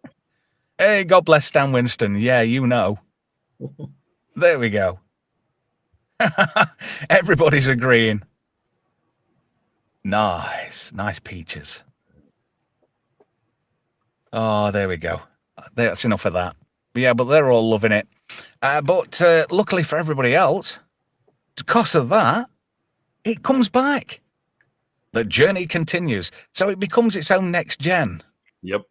Hey, God bless Stan Winston. Yeah, There we go. Everybody's agreeing. Nice peaches. Oh, there we go. That's enough of that. Yeah, but they're all loving it. But luckily for everybody else, because of that, it comes back. The journey continues. So it becomes its own next gen. Yep.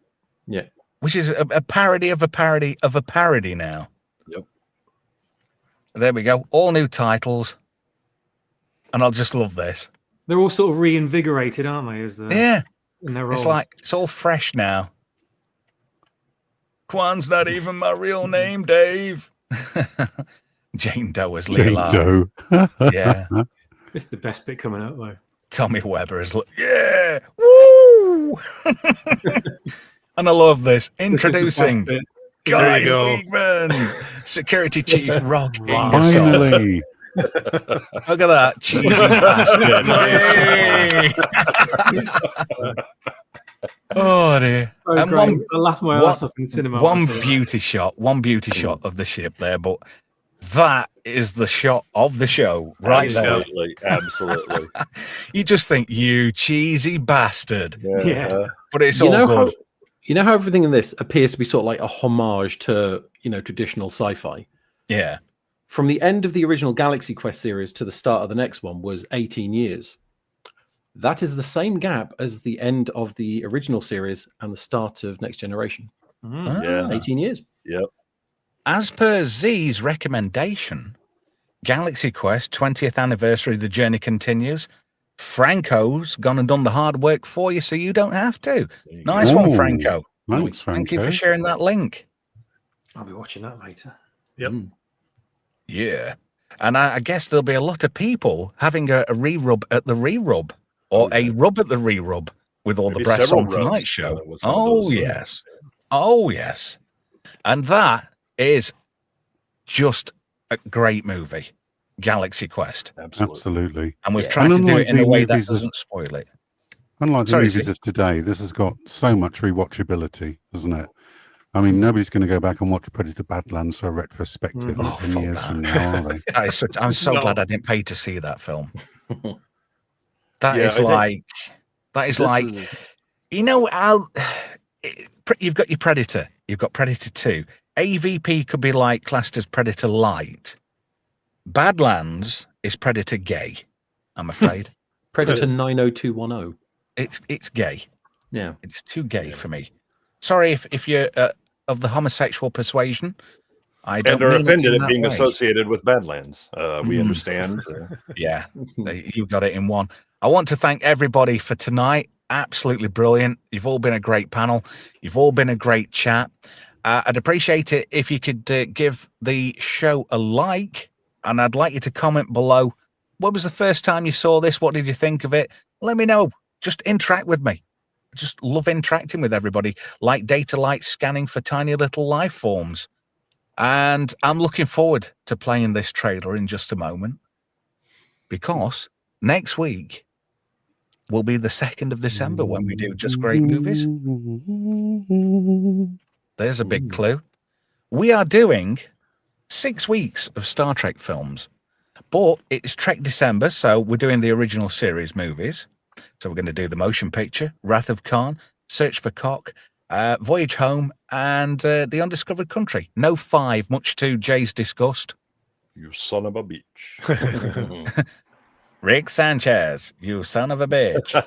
Yeah. Which is a parody of a parody of a parody now. Yep. There we go. All new titles. And I'll just love this. They're all sort of reinvigorated, aren't they? Yeah. In their It's roles. like, it's all fresh now. Kwan's not even my real name, Dave. Jane Doe as Jane Leela. Doe. Yeah. It's the best bit coming up, though. Tommy Webber is yeah. Woo! And I love this. Introducing This is the best Guy There you go. Fleegman, Security Chief Rock Ingersoll. Finally. Look at that cheesy bastard. Yay! Oh dear. So And great. I laughed my ass off in the cinema. one I saw it. beauty shot of the ship there, but that is the shot of the show right there. Absolutely. Absolutely. You just think, you cheesy bastard. Yeah. But it's You all know good. how you know how everything in this appears to be sort of like a homage to, you know, traditional sci-fi. Yeah. From the end of the original Galaxy Quest series to the start of the next one was 18 years. That is the same gap as the end of the original series and the start of Next Generation. Yeah. 18 years. Yep. As per Z's recommendation, Galaxy Quest 20th anniversary, the journey continues. Franco's gone and done the hard work for you, so you don't have to. Nice one, Ooh, Franco. Thanks, Franco. Thank you for sharing that link. I'll be watching that later. Yep. Yeah. And I guess there'll be a lot of people having a re-rub at the re-rub, or a rub at the re-rub with all Maybe the breasts several on tonight's rubs, show. with some of Oh, those, yes. Oh, yes. And that is just a great movie, Galaxy Quest. Absolutely. Absolutely. And we've Yeah. tried to And do unlike it in a the way that movies of- doesn't spoil it. Unlike the Sorry, movies Steve. of today, this has got so much rewatchability, doesn't it? I mean, nobody's going to go back and watch Predator Badlands for a retrospective Oh, 10 fuck years that. from now, are they? That is such, I'm so No. glad I didn't pay to see that film. That Yeah, is I think like, that is This like, is- you know, you've got your Predator, you've got Predator 2. AVP could be like classed as Predator Light. Badlands is Predator Gay, I'm afraid. Predator 90210. It's gay. Yeah. It's too gay for me. Sorry if you're of the homosexual persuasion. I don't And are mean it offended in at that being way. associated with Badlands. We understand. Yeah, you got it in one. I want to thank everybody for tonight. Absolutely brilliant. You've all been a great panel. You've all been a great chat. I'd appreciate it if you could give the show a like, and I'd like you to comment below. When was the first time you saw this? What did you think of it? Let me know. Just interact with me. I just love interacting with everybody. Like data light scanning for tiny little life forms. And I'm looking forward to playing this trailer in just a moment, because next week will be the 2nd of December when we do Just Great Movies. There's a big clue. We are doing 6 weeks of Star Trek films, but it's Trek December, so we're doing the original series movies. So we're going to do The Motion Picture, Wrath of Khan, Search for Cock, Voyage Home, and The Undiscovered Country. No 5, much to Jay's disgust. You son of a bitch. Rick Sanchez, you son of a bitch.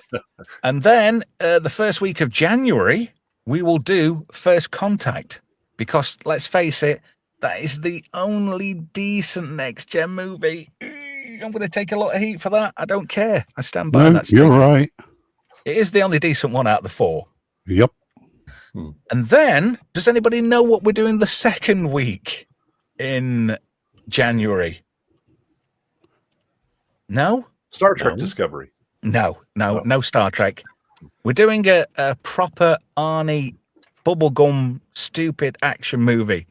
And then the first week of January, we will do First Contact, because let's face it, that is the only decent next gen movie. I'm going to take a lot of heat for that. I don't care. I stand by No, that you're statement. right. It is the only decent one out of the 4. Yep. And then, does anybody know what we're doing the second week in January? No? Star Trek Discovery. No Star Trek. We're doing a proper Arnie bubblegum stupid action movie.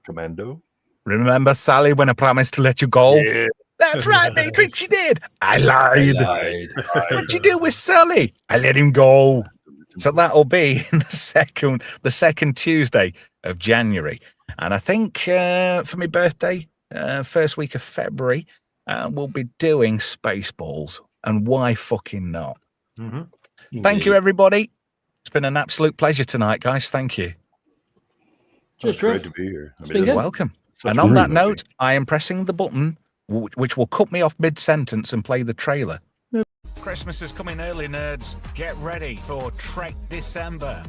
Commando. Remember Sally when I promised to let you go? Yeah. That's right, Matrix, you did. I lied. What'd you do with Sully? I let him go. So that'll be in the second Tuesday of January. And I think for my birthday, first week of February, we'll be doing Spaceballs. And why fucking not? Thank you, everybody. It's been an absolute pleasure tonight, guys. Thank you. It's great to be here. I been this good. is Welcome. such And a on great that movie. note, I am pressing the button which will cut me off mid-sentence and play the trailer. Christmas is coming early, nerds. Get ready for Trek December.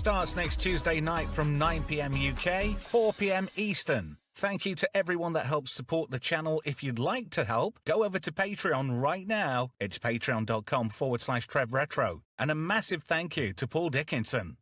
starts next Tuesday night from 9 p.m. UK, 4 p.m. Eastern. Thank you to everyone that helps support the channel. If you'd like to help, go over to Patreon right now. It's patreon.com/TrevRetro. And a massive thank you to Paul Dickinson.